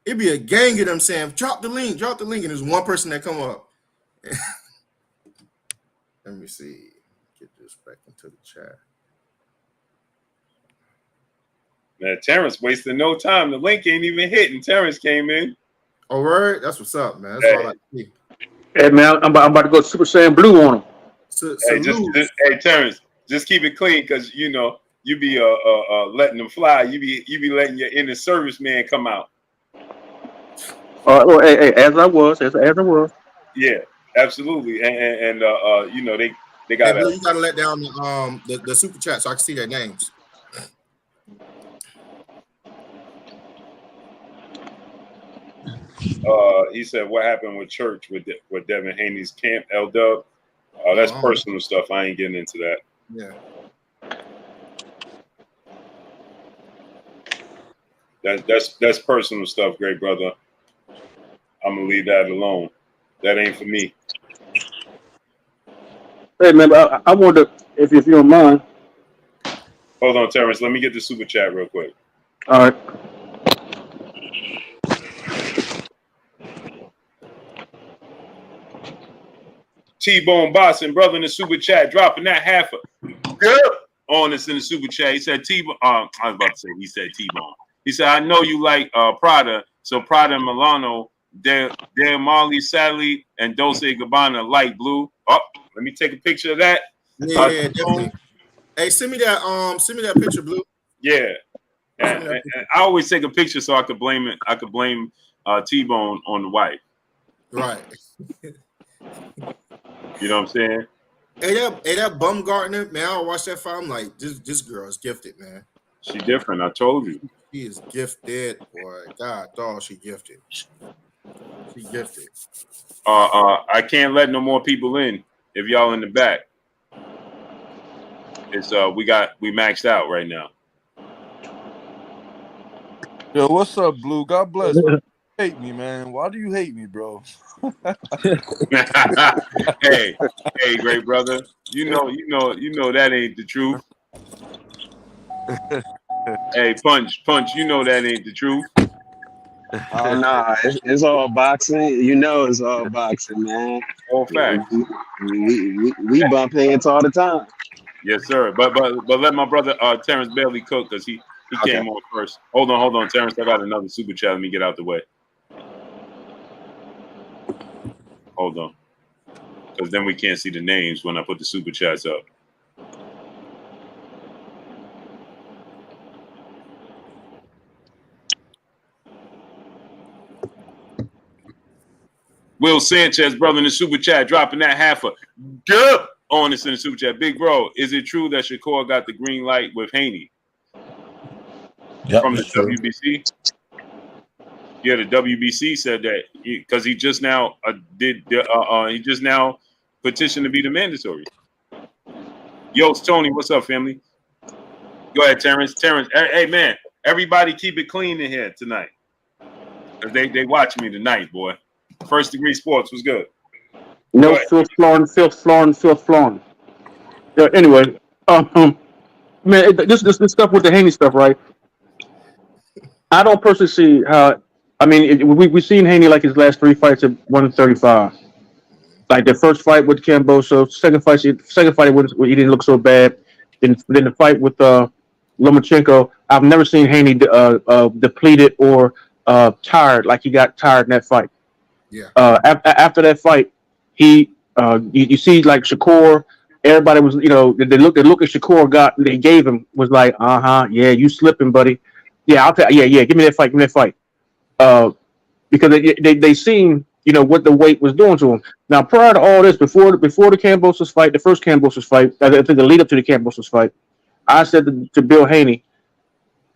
It'd be a gang of them saying, drop the link, and there's one person that come up. Let me see. Get this back into the chat. Man, Terrence wasting no time. The link ain't even hitting. Terrence came in. All right, that's what's up, man. That's all I like to see. Hey, man, I'm about to go Super Saiyan Blue on him. Hey, Terrence, just keep it clean, because you be letting them fly. You be letting your inner serviceman come out. Well, hey, as I was. Yeah, absolutely, and they got. Hey, Blue, you gotta let down the super chat so I can see their names. He said, "What happened with church with Devin Haney's camp, L-Dub? That's personal stuff. I ain't getting into that." Yeah. That's personal stuff, great brother. I'm gonna leave that alone. That ain't for me. Hey, man, I wonder if you don't mind. Hold on, Terrence. Let me get the super chat real quick. All right. T-Bone Boston, brother, in the super chat, dropping that half on us in the super chat. He said T-Bone. I was about to say he said T-Bone. He said, I know you like Prada, so Prada and Milano, they're Marley, Sally, and Dolce & Gabbana light blue. Oh, let me take a picture of that. Yeah, definitely. Hey, send me that picture, Blue. Yeah. And I always take a picture so I could blame it. I could blame T-Bone on the wife. Right. You know what I'm saying? Hey, that Bumgarner, man, I watch that fight. I'm like, this girl is gifted, man. She different. I told you. She is gifted, boy. God, dog, she gifted. She gifted. I can't let no more people in if y'all in the back. It's we maxed out right now. Yo, what's up, Blue? God bless. You hate me, man. Why do you hate me, bro? hey, great brother. You know that ain't the truth. Hey, punch. You know that ain't the truth. Oh nah, it's all boxing. You know, it's all boxing, man. All facts. We bump heads all the time. Yes, sir. But let my brother Terrence Bailey cook, because he came on first. Hold on, Terrence. I got another super chat. Let me get out the way. Hold on, because then we can't see the names when I put the super chats up. Will Sanchez, brother, in the super chat, dropping that half on us in the super chat. Big bro, is it true that Shakur got the green light with Haney from the WBC? Yeah, the WBC said that because he just now petitioned to be the mandatory. Yo, it's Tony. What's up, family? Go ahead, Terrence. Hey, man, everybody keep it clean in here tonight, because they watch me tonight, boy. First Degree Sports was good. No filth flooring. Yeah, anyway, man, this stuff with the Haney stuff, right? I don't personally see how. I mean, we've seen Haney like his last 3 fights at 135. Like the first fight with Camboso, second fight he didn't look so bad. Then the fight with Lomachenko, I've never seen Haney depleted or tired, like he got tired in that fight. Yeah. After that fight, you see like Shakur, everybody was, the look at Shakur they gave him was like, yeah, you slipping, buddy. Yeah, give me that fight. Because they seen, what the weight was doing to him. Now, prior to all this, before the Kambosos fight, the first Kambosos fight, I think the lead up to the Kambosos fight, I said to Bill Haney,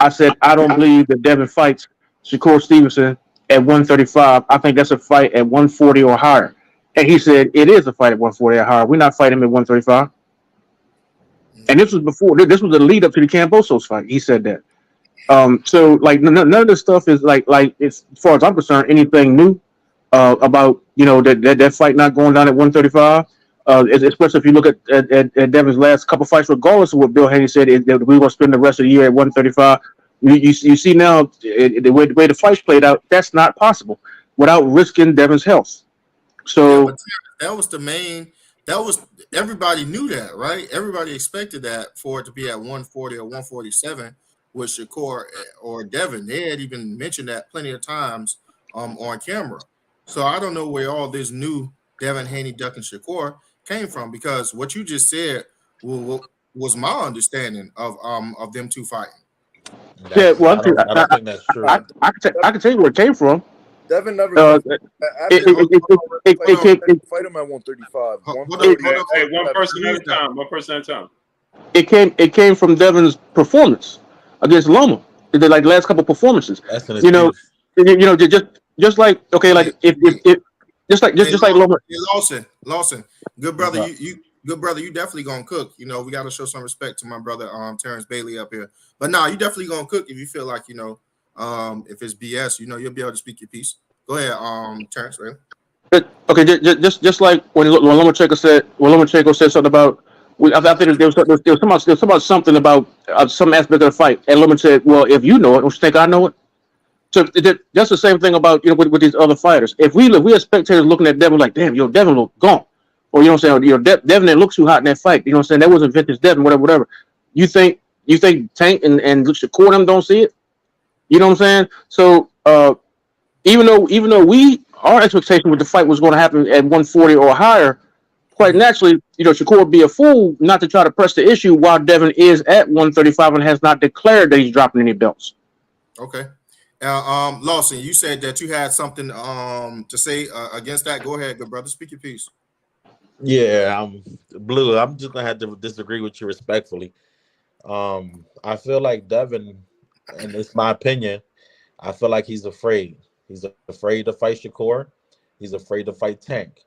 I said, I don't believe that Devin fights Shakur Stevenson at 135. I think that's a fight at 140 or higher. And he said it is a fight at 140 or higher. We're not fighting him at 135. And this was before. This was the lead up to the Cambosos fight. He said that. So like none of this stuff is like it's, as far as I'm concerned, anything new about that fight not going down at 135. Especially if you look at Devin's last couple fights, regardless of what Bill Haney said, that we were going to spend the rest of the year at 135. You see now the way the fights played out, that's not possible without risking Devin's health. So but that was the main. That was everybody knew that, right? Everybody expected that for it to be at 140 or 147 with Shakur or Devin. They had even mentioned that plenty of times on camera. So I don't know where all this new Devin Haney ducking Shakur came from, because what you just said was my understanding of them two fighting. yeah, well, I don't think that's true. I can tell you where it came from. Devin never Fight him at 135. Hey, one person at a time. One person at a time. It came from Devin's performance against Loma. The like last couple performances. That's an just like okay, like if just like Loma. Lawson, good brother, you good brother, you definitely gonna cook. We got to show some respect to my brother Terrence Bailey up here. But you definitely gonna cook if you feel like if it's BS, you'll be able to speak your piece. Go ahead, Terrence. Right? Okay, just like when Lomachenko said something about. I think there was about something about some aspect of the fight, and Lomachenko said, "Well, if you know it, don't you think I know it?" So that's the same thing about with these other fighters. If we are spectators looking at Devin like, damn, Devin look gone, or Devin didn't look too hot in that fight. That wasn't vintage Devin, whatever. You think Tank and Shakur them don't see it? You know what I'm saying? So even though our expectation with the fight was going to happen at 140 or higher, quite naturally, Shakur would be a fool not to try to press the issue while Devin is at 135 and has not declared that he's dropping any belts. Okay. Lawson, you said that you had something to say against that. Go ahead, good brother. Speak your piece. Yeah, Blue. I'm just gonna have to disagree with you respectfully. I feel like Devin, and it's my opinion, I feel like he's afraid. He's afraid to fight Shakur. He's afraid to fight Tank.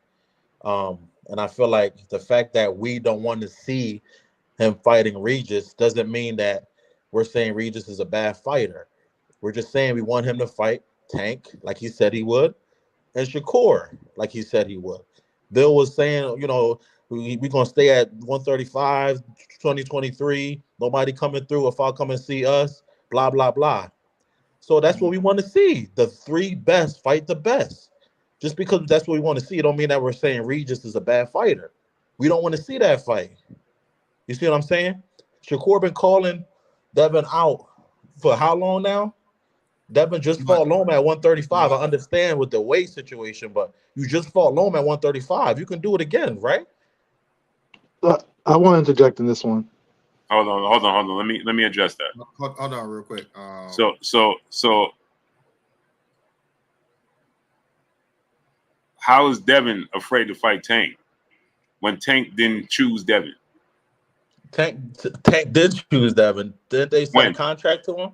And I feel like the fact that we don't want to see him fighting Regis doesn't mean that we're saying Regis is a bad fighter. We're just saying we want him to fight Tank like he said he would, and Shakur like he said he would. Bill was saying, we're going to stay at 135, 2023. Nobody coming through. If I'll come and see us, blah, blah, blah. So that's what we want to see. The three best fight the best. Just because that's what we want to see, it don't mean that we're saying Regis is a bad fighter. We don't want to see that fight. You see what I'm saying? Shakur been calling Devin out for how long now? Devin just fought Loma at 135. I understand with the weight situation, but you just fought Loma at 135. You can do it again, right? I want to interject in this one. Hold on. Let me address that. Hold on, real quick. So, how is Devin afraid to fight Tank when Tank didn't choose Devin? Tank did choose Devin. Didn't they send a contract to him?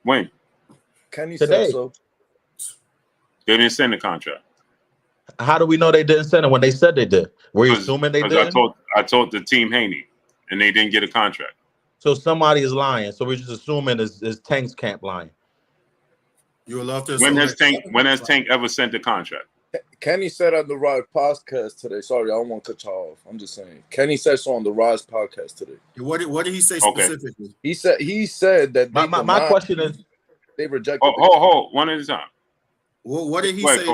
When? Kenny Today. said so. They didn't send the contract. How do we know they didn't send it when they said they did? Were you assuming they did? I told the team Haney, and they didn't get a contract. So somebody is lying. So we're just assuming is Tank's camp lying. You would love to. When has Tank ever sent a contract? Kenny said on the Rise podcast today. Sorry, I don't want to cut you off. I'm just saying. Kenny said so on the Rise podcast today. What did he say specifically? He said that my question is they rejected. Hold one at a time. Well, what did he say,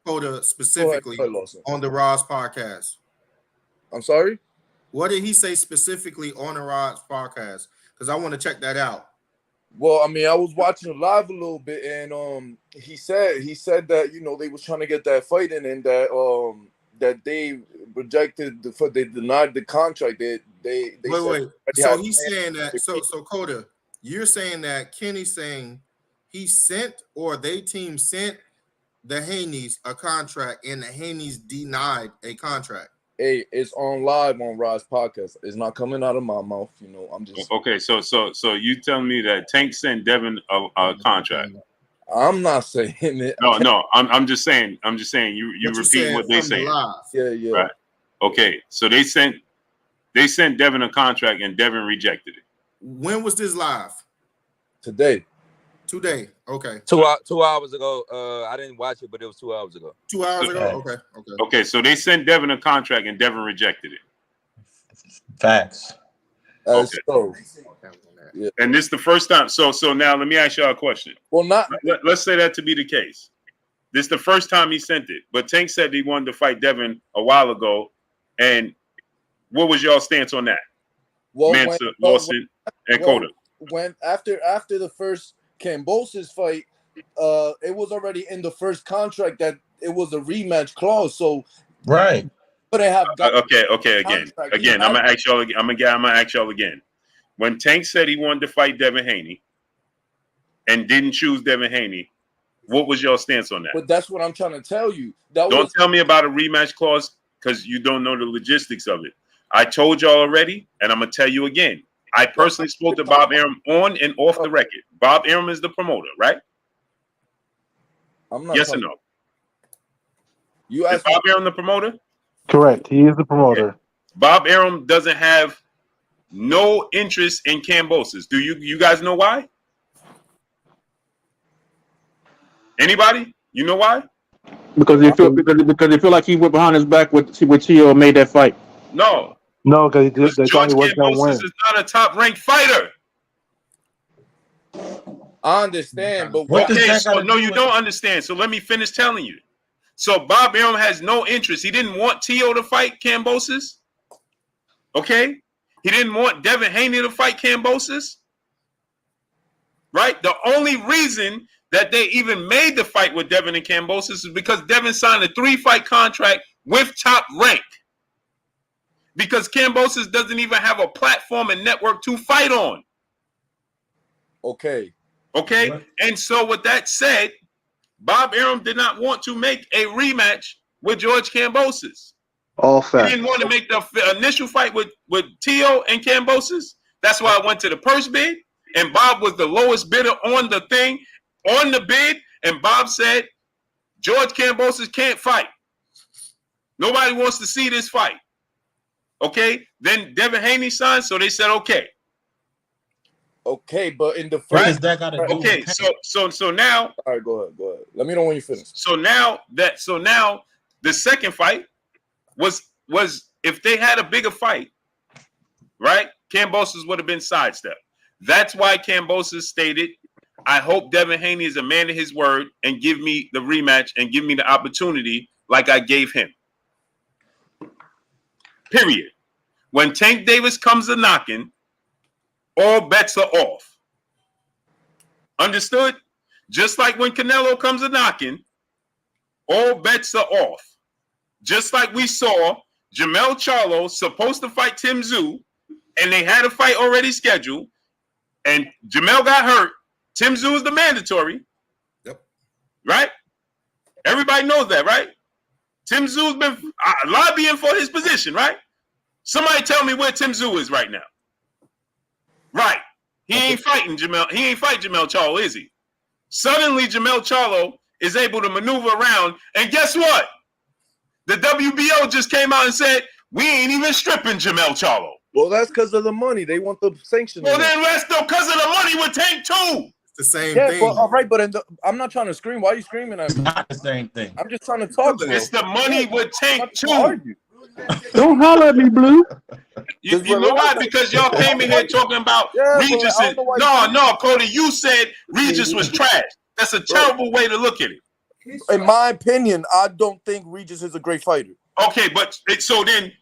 Coda, specifically on the Roz podcast? I'm sorry? What did he say specifically on the Roz podcast? Because I want to check that out. Well, I mean, I was watching it live a little bit, and he said that they was trying to get that fight in, and that they rejected they denied the contract. They wait. So he's saying that. So Coda, you're saying that Kenny's saying he sent or they team sent the Haneys a contract, and the Haneys denied a contract. Hey, it's on live on Rise podcast. It's not coming out of my mouth. I'm just okay. So you telling me that Tank sent Devin a contract? I'm not saying it. No. I'm just saying. You repeat what they say. Yeah. Right. Okay. So they sent Devin a contract and Devin rejected it. When was this live? Today. Okay. 2 hours ago. I didn't watch it, but it was 2 hours ago. 2 hours ago. Okay. Okay. So they sent Devin a contract and Devin rejected it. Facts. Okay. So, yeah. And this is the first time. So now let me ask y'all a question. Well, Let's say that to be the case. This is the first time he sent it, but Tank said he wanted to fight Devin a while ago. And what was y'all stance on that? Well, Mansa, Lawson, and Cota. When after the first Kambosos fight, it was already in the first contract that it was a rematch clause. So right. Couldn't have okay. Again, I'm gonna ask y'all again. When Tank said he wanted to fight Devin Haney and didn't choose Devin Haney, what was your stance on that? But that's what I'm trying to tell you. Don't tell me about a rematch clause because you don't know the logistics of it. I told y'all already, and I'm gonna tell you again. I personally spoke to Bob Arum on and off the record. Bob Arum is the promoter, right? I'm not. Yes or no? You is Bob Arum the promoter? Correct. He is the promoter. Okay. Bob Arum doesn't have no interest in Kambosos. Do you guys know why? Anybody? You know why? Because they feel like he went behind his back with Tio and made that fight. No, because George Kambosos is not a top-ranked fighter. I understand, but no, you don't understand. So let me finish telling you. So Bob Arum has no interest. He didn't want Tio to fight Kambosos. Okay? He didn't want Devin Haney to fight Kambosos. Right? The only reason that they even made the fight with Devin and Kambosos is because Devin signed a 3-fight contract with Top Rank. Because Kambosos doesn't even have a platform and network to fight on. Okay. What? And so with that said, Bob Arum did not want to make a rematch with George Kambosos. All facts. He didn't want to make the initial fight with Tio and Kambosos. That's why I went to the purse bid, and Bob was the lowest bidder on the thing, on the bid, and Bob said, George Kambosos can't fight. Nobody wants to see this fight. Okay? Then Devin Haney signed, so they said, okay. Okay, but in the first, what does that got to do? Okay, so now. All right, go ahead. Let me know when you finish. So now the second fight was if they had a bigger fight, right? Kambosos would have been sidestepped. That's why Kambosos stated, "I hope Devin Haney is a man of his word and give me the rematch and give me the opportunity like I gave him." Period. When Tank Davis comes a knocking, all bets are off. Understood? Just like when Canelo comes a knocking, all bets are off. Just like we saw Jamel Charlo supposed to fight Tim Tszyu, and they had a fight already scheduled, and Jamel got hurt. Tim Tszyu is the mandatory. Yep. Right? Everybody knows that, right? Tim Tszyu has been lobbying for his position, right? Somebody tell me where Tim Tszyu is right now. Right. He ain't fighting Jamel. He ain't fighting Jamel Charlo, is he? Suddenly, Jamel Charlo is able to maneuver around. And guess what? The WBO just came out and said, we ain't even stripping Jamel Charlo. Well, that's because of the money. They want the sanction. Well, then that's because of the money with Tank too. It's the same thing. But, all right, but I'm not trying to scream. Why are you screaming at me? It's not the same thing. I'm just trying to talk. It's the money with Tank too. Don't holler at me, Blue. You know why? Because y'all came in here talking about Regis. No, Cody, you said Regis was trash. That's a terrible way to look at it. In my opinion, I don't think Regis is a great fighter. Okay, but so then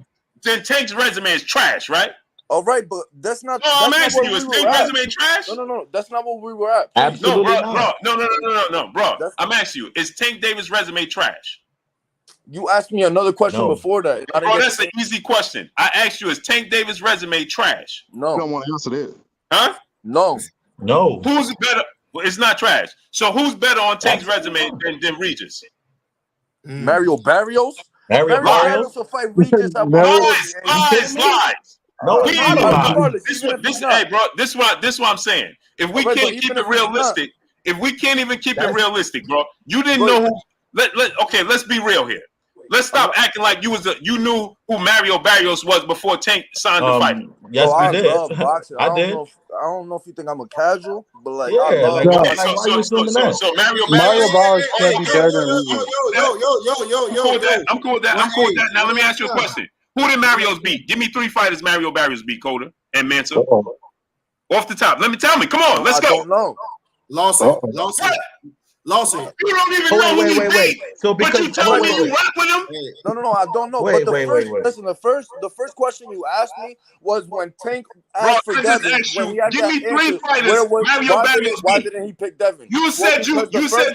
Tank's resume is trash, right? All right, but that's not. No, I'm asking you, is Tank's resume trash? No, that's not what we were at. Absolutely No, bro. I'm asking you, is Tank Davis' resume trash? You asked me another question before that. Bro, that's an easy question. I asked you, is Tank Davis' resume trash? No. You don't want to answer that. Huh? No. Who's better? Well, it's not trash. So who's better on Tank's resume than Regis? Mario Barrios? Mario Barrios will fight Regis. Lies. No, This is what I'm saying. If we can't keep it realistic, if we can't even keep it realistic, bro, you didn't know who. Okay, let's be real here. Let's stop acting like you knew who Mario Barrios was before Tank signed the fight. Yes, we did. I love boxing. I did. I don't know if you think I'm a casual, but like, yeah, I love like, boxing. So Mario Barrios can't be better than Regis. I'm cool with that. Now let me ask you a question. Who did Mario's beat? Give me 3 fighters Mario Barrios beat, Coda and Mansa. Off the top. Tell me. Come on, let's go. I don't know. Lawson. You don't even know who he beat. So but you tell me you rock with him? No, I don't know. Wait. Listen, the first question you asked me was when Tank asked for Devin. Give me 3 fighters. Mario Barrios why didn't he pick Devin? You said you're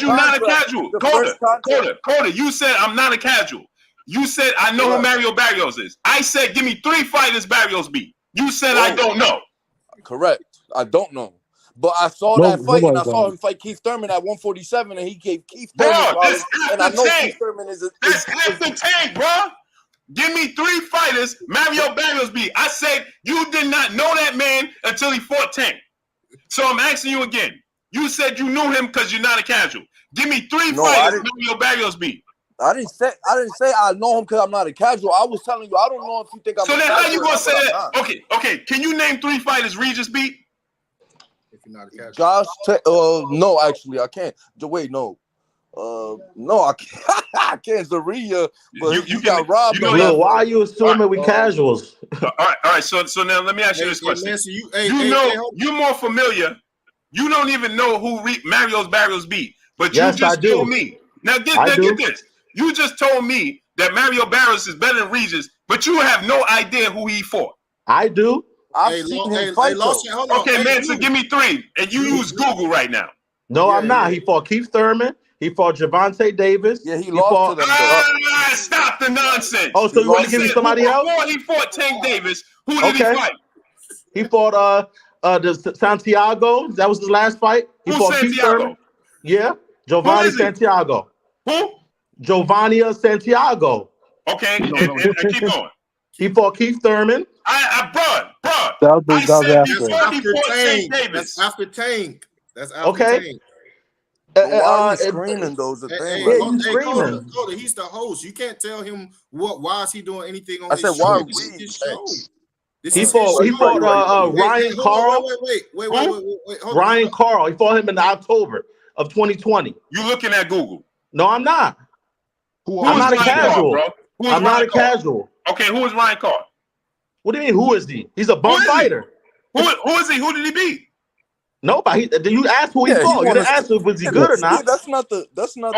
not a casual. Coda, you said I'm not a casual. You said I know who Mario Barrios is. I said give me 3 fighters Barrios beat. You said I don't know. Correct. I don't know. But I saw that fight, and I saw him fight Keith Thurman at 147, and he gave Keith Thurman that's and I know Keith Thurman is after Tank, bro. Give me 3 fighters Mario Barrios beat. I said you did not know that man until he fought Tank. So I'm asking you again. You said you knew him because you're not a casual. Give me 3 fighters Mario Barrios beat. I didn't say I know him because I'm not a casual. I was telling you I don't know if you think I'm. So then how you gonna say that? Okay. Can you name 3 fighters Regis beat? Josh, no, actually, I can't. Wait, no, I can't. I can't. Zaria, but you got robbed. Why are you assuming we casuals? All right. So now let me ask you this question. You're more familiar. You don't even know who Mario Barrios beat, but you just told me. Now get this. You just told me that Mario Barrios is better than Regis, but you have no idea who he fought. I do. I've seen him fight. Okay, man, so give me 3. And you use Google right now. No, I'm not. He fought Keith Thurman. He fought Javante Davis. Yeah, he lost to them. Stop the nonsense. Oh, so you want to give me somebody else? Before he fought Tank Davis, who did he fight? He fought the Santiago. That was his last fight. He fought Santiago? Keith Thurman. Yeah, Giovanni Santiago. Who? Giovanni Santiago. Okay, and keep going. He fought Keith Thurman. That's after Tank. Okay. Why are you screaming those things? Coda, he's the host. You can't tell him why is he doing anything on his show. Why he fought Ryan Carl. Wait. Ryan Carl. He fought him in October of 2020. You looking at Google? No, I'm not. I'm not a casual. I'm not a casual. Okay, who is Ryan Carl? What do you mean? Who is he? He's a bum fighter. Who is he? Who did he beat? Nobody. You asked who he fought. You didn't ask if was he good or not. That's not the.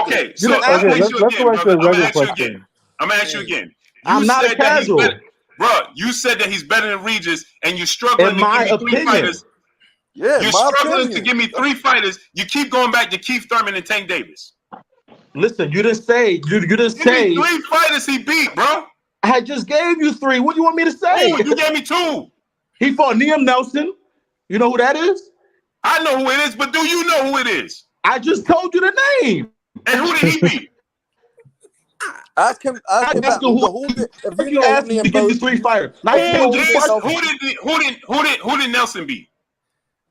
Okay, so I'm gonna ask you again. I'm not a casual, bro. You said that he's better than Regis, and you're struggling to give me 3 fighters. Yeah, you're struggling to give me 3 fighters. You keep going back to Keith Thurman and Tank Davis. Listen, you didn't say. You didn't say 3 fighters he beat, bro. I just gave you 3. What do you want me to say? Oh, you gave me 2. He fought Liam Nelson. You know who that is? I know who it is, but do you know who it is? I just told you the name. And who did he beat? Ask him. Who did you ask me to give you 3 fighters? Who did Nelson beat?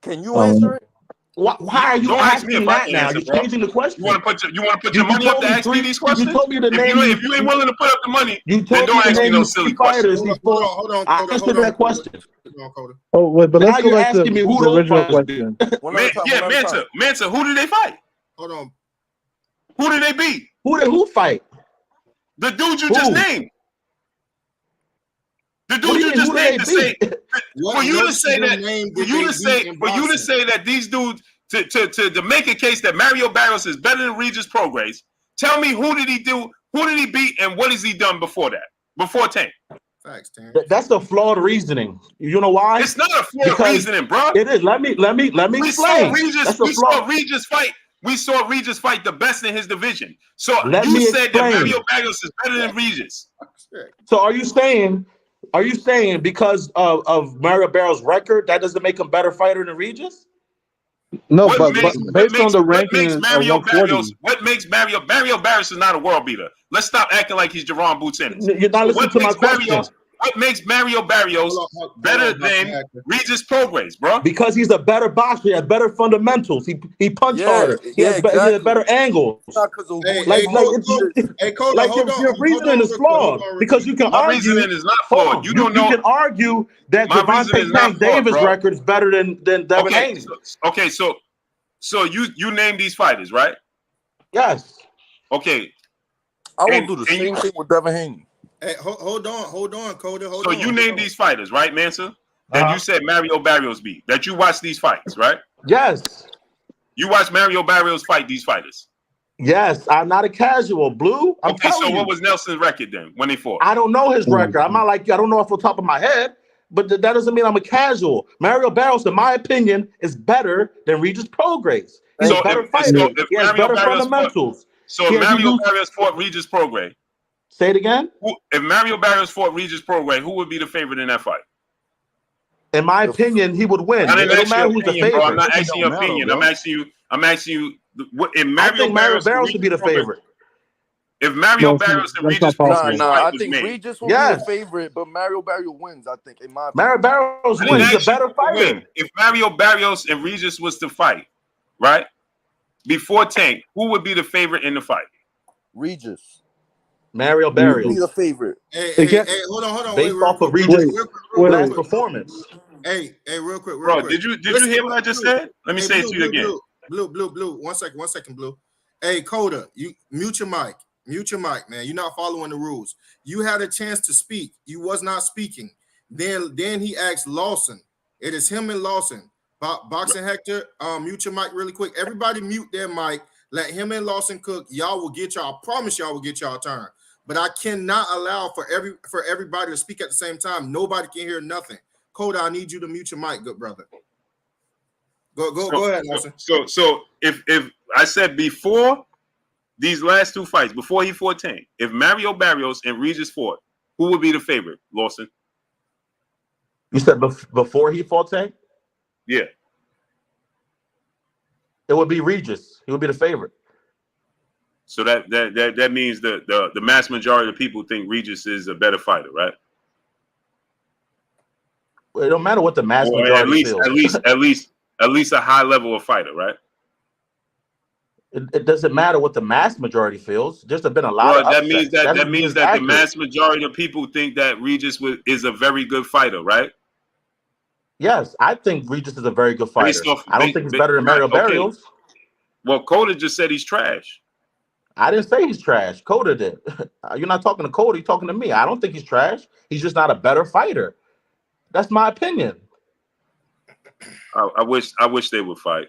Can you answer it? Why are you asking that now? You're changing the question. You want to put your money up to ask me these questions? You told me the name. If you ain't willing to put up the money, then don't ask me no silly questions. Hold on. I answered that question. Oh wait, but let's go back to me who the original question. Mansa, who did they fight? Hold on. Who did they beat? Who fight? The dude you just named. The dude you just named to say for you to say that these dudes to make a case that Mario Barrios is better than Regis Prograis. Tell me who did he beat and what has he done before that? Before Tank. Facts, Tank. That's a flawed reasoning. You know why? It's not a flawed reasoning, bro. It is. Let me explain. We saw Regis fight the best in his division. So said that Mario Barrios is better than Regis. So are you saying because of Mario Barrios' record, that doesn't make him better fighter than Regis? No, but based on the rankings, what makes Mario Barrios is not a world beater. Let's stop acting like he's Jerome Boots Ennis. You're not listening to my question. What makes Mario Barrios better than Regis Prograis, bro? Because he's a better boxer. He has better fundamentals. He punch harder. He has better angles. Hold on. Your reasoning is flawed because you can my argue. Reasoning is not flawed. You don't know. You can argue that Devontae Tank Davis' record is better than Devin Haney. Okay, so you name these fighters, right? Yes. Okay. I will do the same thing with Devin Haney. Hey, hold on, Coda. So you named these fighters, right, Mansa? Then you said Mario Barrios beat. That you watched these fights, right? Yes. You watched Mario Barrios fight these fighters. Yes, I'm not a casual, Blue. What was Nelson's record then when they fought? I don't know his record. I'm not like you. I don't know off the top of my head, but that doesn't mean I'm a casual. Mario Barrios, in my opinion, is better than Regis Prograis. He's a better fighter. He has better fundamentals. So if Mario Barrios fought Regis Prograis. Say it again. If Mario Barrios fought Regis Prograis, who would be the favorite in that fight? In my opinion, he would win. I didn't ask you who's the favorite. bro. I'm not asking your opinion. I'm asking you. I think Mario Barrios would be the favorite. If Mario Barrios and Regis Prograis, I think Regis will be the favorite, but Mario Barrios wins. I think in my opinion. Mario Barrios wins. He's a better fighter. If Mario Barrios and Regis was to fight, right before Tank, who would be the favorite in the fight? Regis. Mario Barrios. Be the favorite. Hey, hold on. Based off of Regis' last performance. Hey, real quick. Bro, did you hear what I just said? Let me say it to you again. Blue. 1 second, Blue. Hey, Coda, you mute your mic. Mute your mic, man. You're not following the rules. You had a chance to speak. You was not speaking. Then he asked Lawson. It is him and Lawson. Boxing Hector, mute your mic really quick. Everybody mute their mic. Let him and Lawson cook. Y'all will get y'all. I promise y'all will get y'all turn. But I cannot allow for everybody to speak at the same time. Nobody can hear nothing. Coda, I need you to mute your mic, good brother. Go ahead, Lawson. So if I said before these last two fights, before he fought Tank, if Mario Barrios and Regis fought, who would be the favorite, Lawson? You said before he fought Tank? Yeah. It would be Regis. He would be the favorite. So that means the mass majority of people think Regis is a better fighter, right? Well, it don't matter what the mass majority feels. At least a high level of fighter, right? It doesn't matter what the mass majority feels. There's been a lot of that means that the mass majority of people think that Regis is a very good fighter, right? Yes, I think Regis is a very good fighter. I don't think he's better than Mario Barrios. Well, Coda just said he's trash. I didn't say he's trash. Coda did. You're not talking to Coda. You're talking to me. I don't think he's trash. He's just not a better fighter. That's my opinion. I wish they would fight.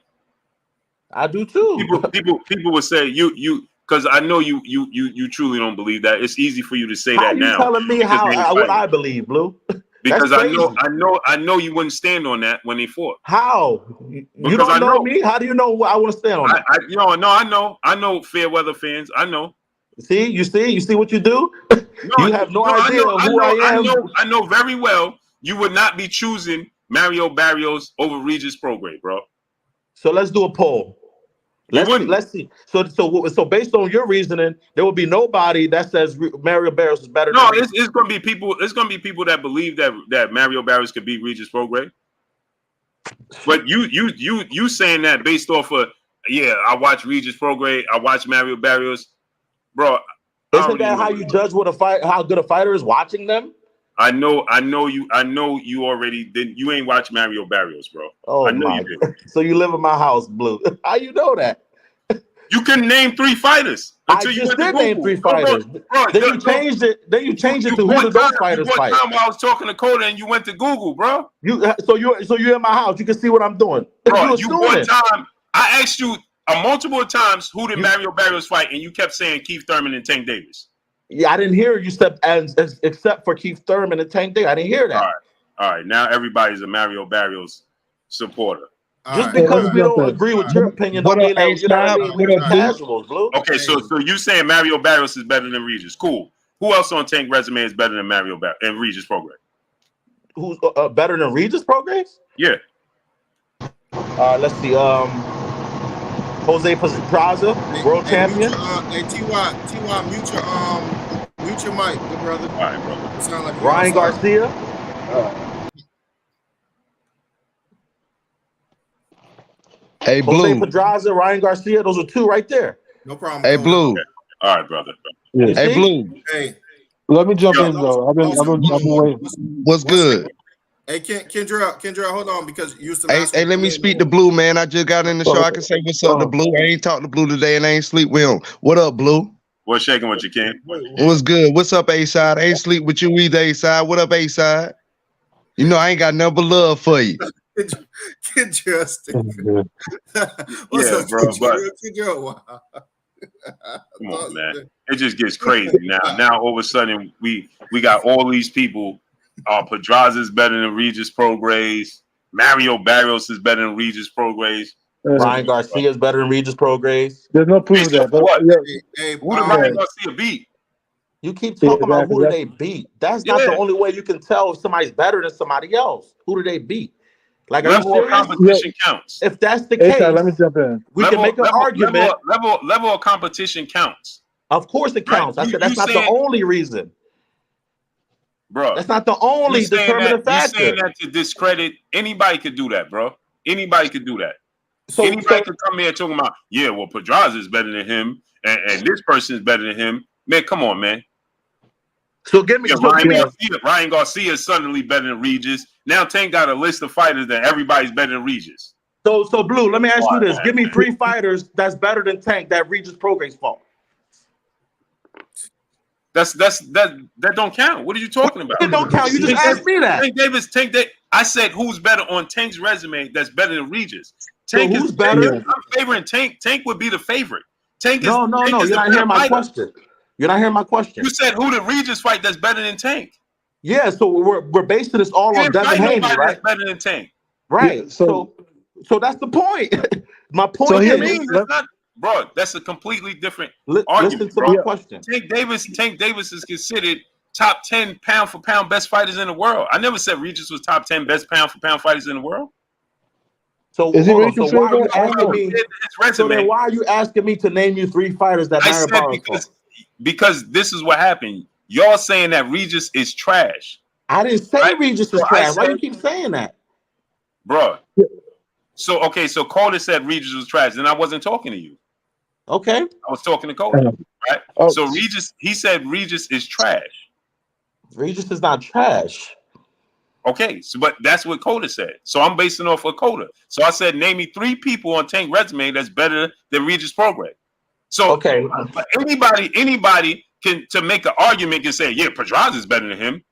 I do too. People would say you because I know you truly don't believe that. It's easy for you to say that now. Telling me what I believe, Blue. Because I know you wouldn't stand on that when they fought. How? You don't know me? How do you know I want to stand on that? I know fair weather fans. I know. You see what you do? You have no idea who I am. I know very well you would not be choosing Mario Barrios over Regis Prograis, bro. So let's do a poll. Let's see. So based on your reasoning, there will be nobody that says Mario Barrios is better. No, it's gonna be people. It's gonna be people that believe that Mario Barrios could beat Regis Prograis. But you saying that based off of I watch Regis Prograis, I watch Mario Barrios, bro. Isn't that how you judge how good a fighter is? Watching them. I know you already didn't. You ain't watch Mario Barrios, bro. Oh, I know you did. So you live in my house, Blue. How you know that? You couldn't name 3 fighters. I just did name 3 fighters. Then you changed it. Then you changed it to who did those fighters fight? Time I was talking to Coda and you went to Google, bro. So you're in my house. You can see what I'm doing. Bro, one time I asked you multiple times who did Mario Barrios fight, and you kept saying Keith Thurman and Tank Davis. Yeah, I didn't hear you except for Keith Thurman and Tank Davis. I didn't hear that. All right. Now everybody's a Mario Barrios supporter. Because we don't agree with your opinion, don't mean that we're casuals, Blue. Okay, so you saying Mario Barrios is better than Regis? Cool. Who else on Tank resume is better than Mario Barrios and Regis Prograis? Who's better than Regis Prograis? Yeah. Let's see. Jose Pedraza, world champion. T.Y. Mute your mic, good brother. All right, brother. You sound like Ryan Garcia. Hey, Jose Blue. Pedraza, Ryan Garcia. Those are two right there. No problem. Hey, Blue. Okay. All right, brother. You Hey, see? Blue. Hey, Let me jump Yo. in though. I've been waiting. What's good? Hey, Kendra, hold on, because you used to Hey, last. let me speak to Blue, man. I just got in the show. I can say what's up to Blue. I ain't talked to Blue today and I ain't sleep with him. What up, Blue? What's shaking with you, King? What's good? What's up, A-Side? I ain't sleep with you either, A-Side. What up, A-Side? You know I ain't got nothing but love for you. Kendra, what's Yeah, up, bro, but Kendra? Wow. come on, man. It just gets crazy now. Now all of a sudden we got all these people. Pedraza's better than Regis Prograis. Mario Barrios is better than Regis Prograis. Ryan Garcia is better than Regis Prograis. There's no proof of that. But What? Hey, Who did Ryan Garcia beat? You keep talking about who do they beat. That's not the only way you can tell if somebody's better than somebody else. Who do they beat? Like, level of competition counts. If that's the case, let me jump in. We can make an argument. Level of competition counts. Of course it counts. I said that's not the only reason. Bro, that's not the only determining factor. You're saying that to discredit. Anybody could do that, bro. Anybody could do that. Anybody could come here talking about, yeah, well, Pedraza is better than him, and this person is better than him. Man, come on, man. So give me Ryan Garcia is suddenly better than Regis. Now Tank got a list of fighters that everybody's better than Regis. So Blue, let me ask you this. Give me 3 fighters that's better than Tank that Regis Prograis fought. That don't count. What are you talking about? It don't count. You just asked me that. Tank Davis. I said who's better on Tank's resume that's better than Regis. Tank who's better? I'm favoring Tank. Tank would be the favorite. Tank is no. You're not hearing my question. You're not hearing my question. You said who did Regis fight that's better than Tank? Yeah, so we're basing this all on Devin Haney, right? That's better than Tank. Right. Yeah, so that's the point. My point is, bro, that's a completely different argument. Listen to my question. Tank Davis is considered top 10 pound for pound best fighters in the world. I never said Regis was top 10 best pound for pound fighters in the world. So why are you asking me? So then why are you asking me to name you 3 fighters that Mario Barrios fought? Because this is what happened. Y'all saying that Regis is trash. I didn't say Regis is trash. Why do you keep saying that? Bro. So Calder said Regis was trash, and I wasn't talking to you. Okay. I was talking to Calder, right? So he said Regis is trash. Regis is not trash. Okay, but that's what Calder said. So I'm basing off of Calder. So I said, name me 3 people on Tank resume that's better than Regis Prograis. So anybody can to make an argument can say, yeah, Pedraza is better than him.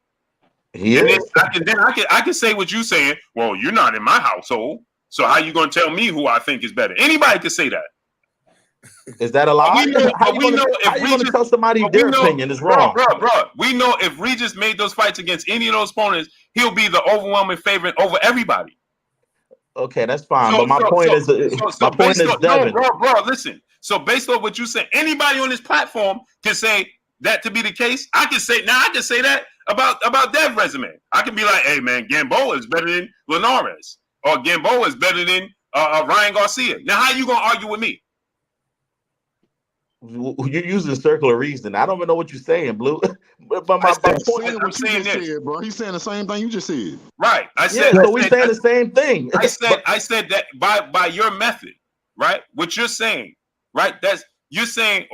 I can say what you're saying. Well, you're not in my household, so how you gonna tell me who I think is better? Anybody can say that. Is that a lie? How you gonna tell somebody their opinion is wrong? Bro. We know if Regis made those fights against any of those opponents, he'll be the overwhelming favorite over everybody. Okay, that's fine. But my point is Devin. Bro, listen. So based on what you said, anybody on this platform can say that to be the case. I can say that about Dev's resume. I can be like, hey man, Gamboa is better than Linares, or Gamboa is better than Ryan Garcia. Now, how you gonna argue with me? You're using circular reason. I don't even know what you're saying, Blue. But my point, I'm saying this. Said, bro. He's saying the same thing you just said. Right. We're saying the same thing. I said that by your method, right? What you're saying, right? You're saying,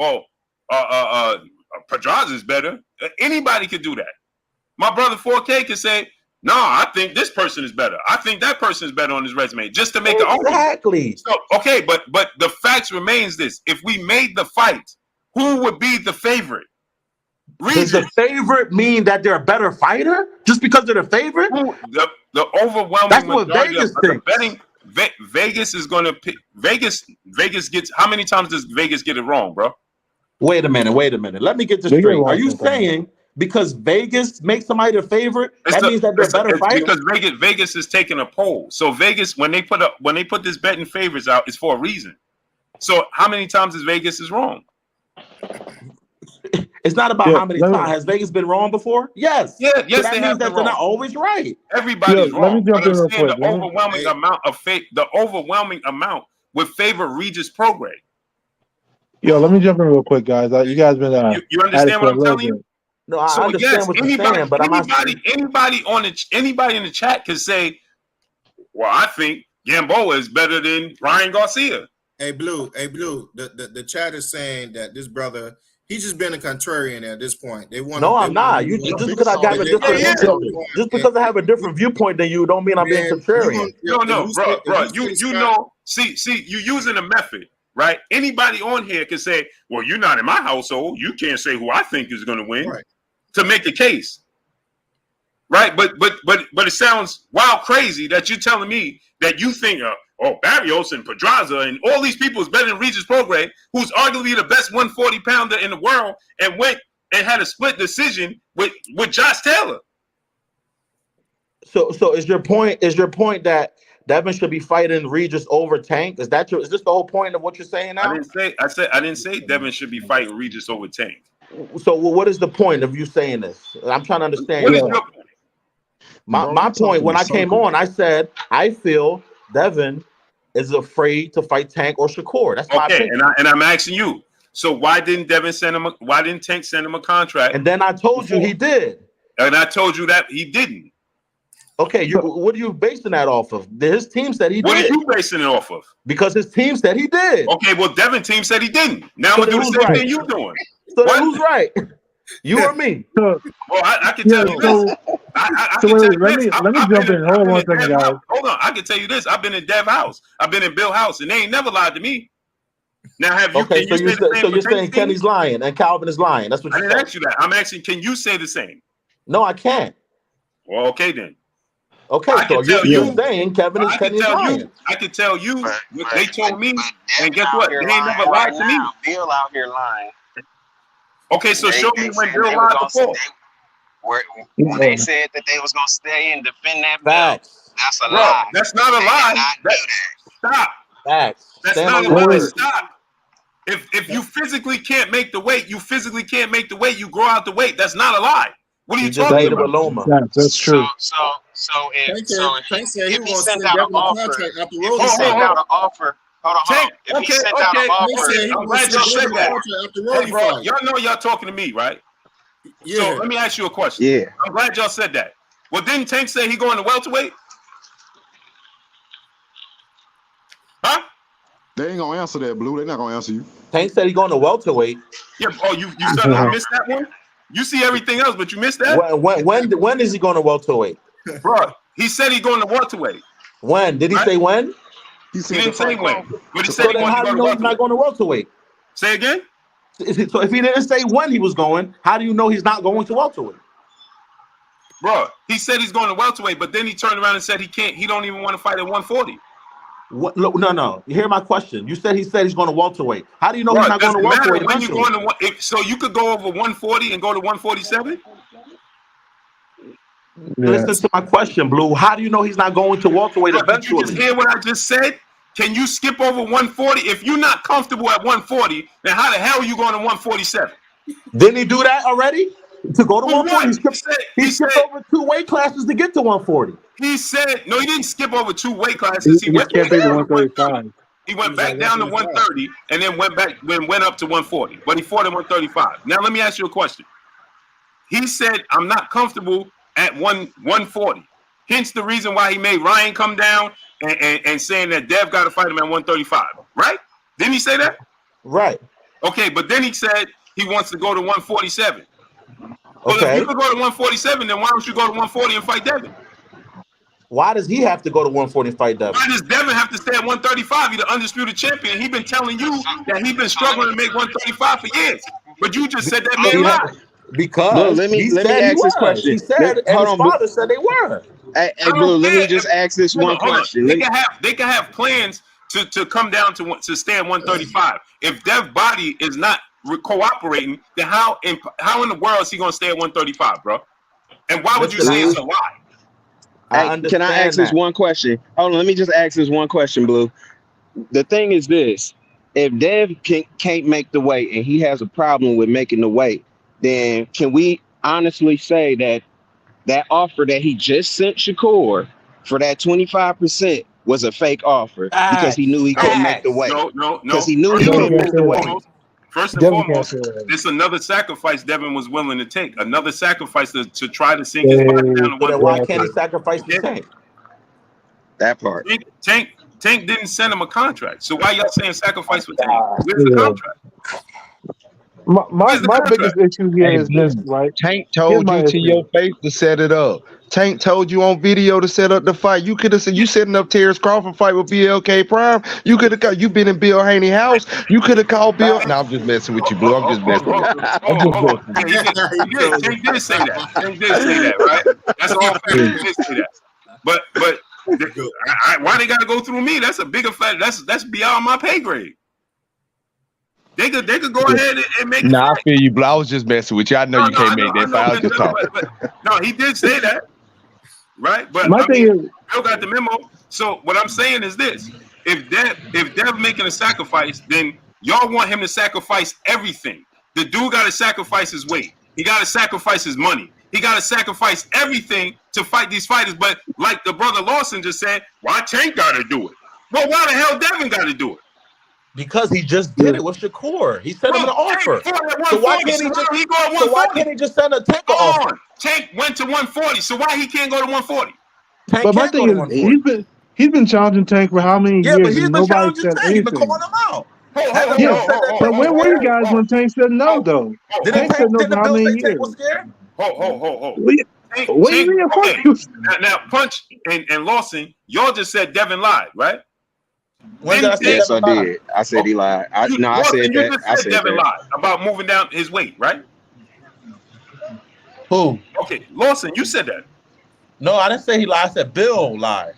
Pedraza is better. Anybody could do that. My brother 4K can say, no, I think this person is better. I think that person is better on his resume, just to make an argument. Exactly. So, okay, but the facts remains this: if we made the fight, who would be the favorite? Regis. Does the favorite mean that they're a better fighter just because they're the favorite? The overwhelming. That's what Vegas thinks. Betting, Vegas is going to pick. Vegas gets. How many times does Vegas get it wrong, bro? Wait a minute. Let me get this straight. Are you saying because Vegas makes somebody the favorite, that means that they're better fighters? Because Vegas is taking a poll. So Vegas, when they put this betting favorites out, it's for a reason. So how many times is Vegas is wrong? It's not about how many times. Has Vegas been wrong before? Yes. Yeah, yes, so that means that they're not always right. Everybody's wrong. Let me jump in real quick. The overwhelming amount would favor Regis Prograis. Yo, let me jump in real quick, guys. You guys been you understand what I'm telling you? No, I So understand yes, what you're saying, but anybody in the chat can say, well, I think Gamboa is better than Ryan Garcia. Hey Blue, the chat is saying that this brother, he's just been a contrarian at this point. They want. No, I'm not. You just because I have a different just because I have a different viewpoint than you, don't mean I'm being contrarian. No, bro. You know, see, you using a method, right? Anybody on here can say, well, you're not in my household. You can't say who I think is going to win to make a case, right? But it sounds wild crazy that you're telling me that you think, Barrios and Pedraza and all these people is better than Regis Prograis, who's arguably the best 140 pounder in the world, and went and had a split decision with Josh Taylor. So is your point that Devin should be fighting Regis over Tank? Is this the whole point of what you're saying now? I didn't say Devin should be fighting Regis over Tank. So what is the point of you saying this? I'm trying to understand. What is your point? My point when I came on, I said I feel Devin is afraid to fight Tank or Shakur. That's my opinion. And I'm asking you. So why didn't Tank send him a contract? And then I told you he did. And I told you that he didn't. Okay, what are you basing that off of? His team said he did. What are you basing it off of? Because his team said he did. Okay, well, Devin team said he didn't. Now I'm gonna do the same thing you doing. So who's right? You or me? Well, I can tell you this. Let me jump in. Hold on one second, guys. Hold on. I can tell you this. I've been in Dev's house. I've been in Bill's house, and they ain't never lied to me. Now, have you? Okay, so you're saying Kenny's lying and Calvin is lying. That's what I didn't ask you that. I'm asking, can you say the same? No, I can't. Well, okay then. Okay, so you're saying Kevin is Kenny's lying. I can tell you what they told me, and guess what? They ain't never lied to me. Bill out here lying. Okay, so show me when Bill lied before. When they said that they was gonna stay and defend that Facts. bill, that's a lie. That's not a lie. Stop. Facts. That's not a lie. Stop. If you physically can't make the weight, you physically can't make the weight. You grow out the weight. That's not a lie. What are you talking about? Yeah, that's true. So if he sent out an offer, hold on. If he sent out an offer, I'm glad y'all said that. Hey, bro, y'all know y'all talking to me, right? Yeah. So let me ask you a question. Yeah. I'm glad y'all said that. Well, didn't Tank say he going to welterweight? Huh? They ain't gonna answer that, Blue. They're not gonna answer you. Tank said he going to welterweight. Yeah. Oh, you suddenly missed that one? You see everything else, but you missed that? When is he going to welterweight? Bro, he said he going to welterweight. When? Did he say when? He didn't say when. But he So said he then how do you know he's not going to welterweight? Say again? So if he didn't say when he was going, how do you know he's not going to welterweight? Bro, he said he's going to welterweight, but then he turned around and said he don't even want to fight at 140. What? Look, no. You hear my question. You said he's going to welterweight. How do you know he's not going to welterweight? When you going to, so you could go over 140 and go to 147? Listen to my question, Blue. How do you know he's not going to welterweight eventually? Did you just hear what I just said? Can you skip over 140? If you're not comfortable at 140, then how the hell are you going to 147? Didn't he do that already? To go to 140, he skipped over 2 weight classes to get to 140. He said, no, he didn't skip over 2 weight classes. He went back down to 135. He went back down to 130 and then went up to 140. But he fought at 135. Now let me ask you a question. He said, I'm not comfortable at 140. Hence the reason why he made Ryan come down and saying that Dev got to fight him at 135. Right? Didn't he say that? Right. Okay, but then he said he wants to go to 147. Well, okay. If you could go to 147, then why don't you go to 140 and fight Devin? Why does he have to go to 140 and fight Devin? Why does Devin have to stay at 135? He's the undisputed champion. He's been telling you that he's been struggling to make 135 for years. But you just said that man lied. Because let me ask this question. He said, and his father said they were. Hey, Blue, let me just ask this one question. They can have plans to come down to stay at 135. If Dev's body is not cooperating, then how in the world is he going to stay at 135, bro? And why would you say it's a lie? Can I ask this one question? Hold on, let me just ask this one question, Blue. The thing is this: if Dev can't make the weight and he has a problem with making the weight, then can we honestly say that offer that he just sent Shakur for that 25% was a fake offer because he knew he couldn't make the weight? No. Because he knew he couldn't make the weight. First and Devin foremost, can't say that. it's another sacrifice Devin was willing to take. Another sacrifice to try to sink his body down to But then 140. why can't he sacrifice the Tank? That part. Tank didn't send him a contract. So why y'all saying sacrifice for Tank? Where's the contract? My biggest issue here is this, right? Tank told you to your face to set it up. Tank told you on video to set up the fight. You could have said you setting up Terrence Crawford fight with BLK Prime. You could have called. You been in Bill Haney house. You could have called Bill. No, I'm just messing with you, Blue. I'm just messing with you. I'm just messing. Tank did say that. Tank did say that, right? That's all fact. He did say that. But why they got to go through me? That's a bigger fact. That's beyond my pay grade. They could go ahead and make. Nah, I feel you, Blue. I was just messing with you. I know you can't make that fight. I was just talking. No, he did say that, right? But My thing is, Bill got the memo. So what I'm saying is this: if Dev making a sacrifice, then y'all want him to sacrifice everything. The dude got to sacrifice his weight. He got to sacrifice his money. He got to sacrifice everything to fight these fighters. But like the brother Lawson just said, why Tank got to do it? Well, why the hell Devin got to do it? Because he just did it with Shakur. He sent him an offer. So why can't he just send a Tank offer? Tank went to 140. So why he can't go to 140? Tank but my thing is, he's been challenging Tank for how many years? But he's been challenging said Tank. He's been anything. calling him out. But where were you guys when Tank said no, though? Tank said no for how many years? Tank was scared? What do you mean? Okay. Now, Punch and Lawson, y'all just said Devin lied, right? Yes, I did. I said he lied. I said that. I said Devin that. lied about moving down his weight, right? Who? Okay, Lawson, you said that. No, I didn't say he lied. I said Bill lied.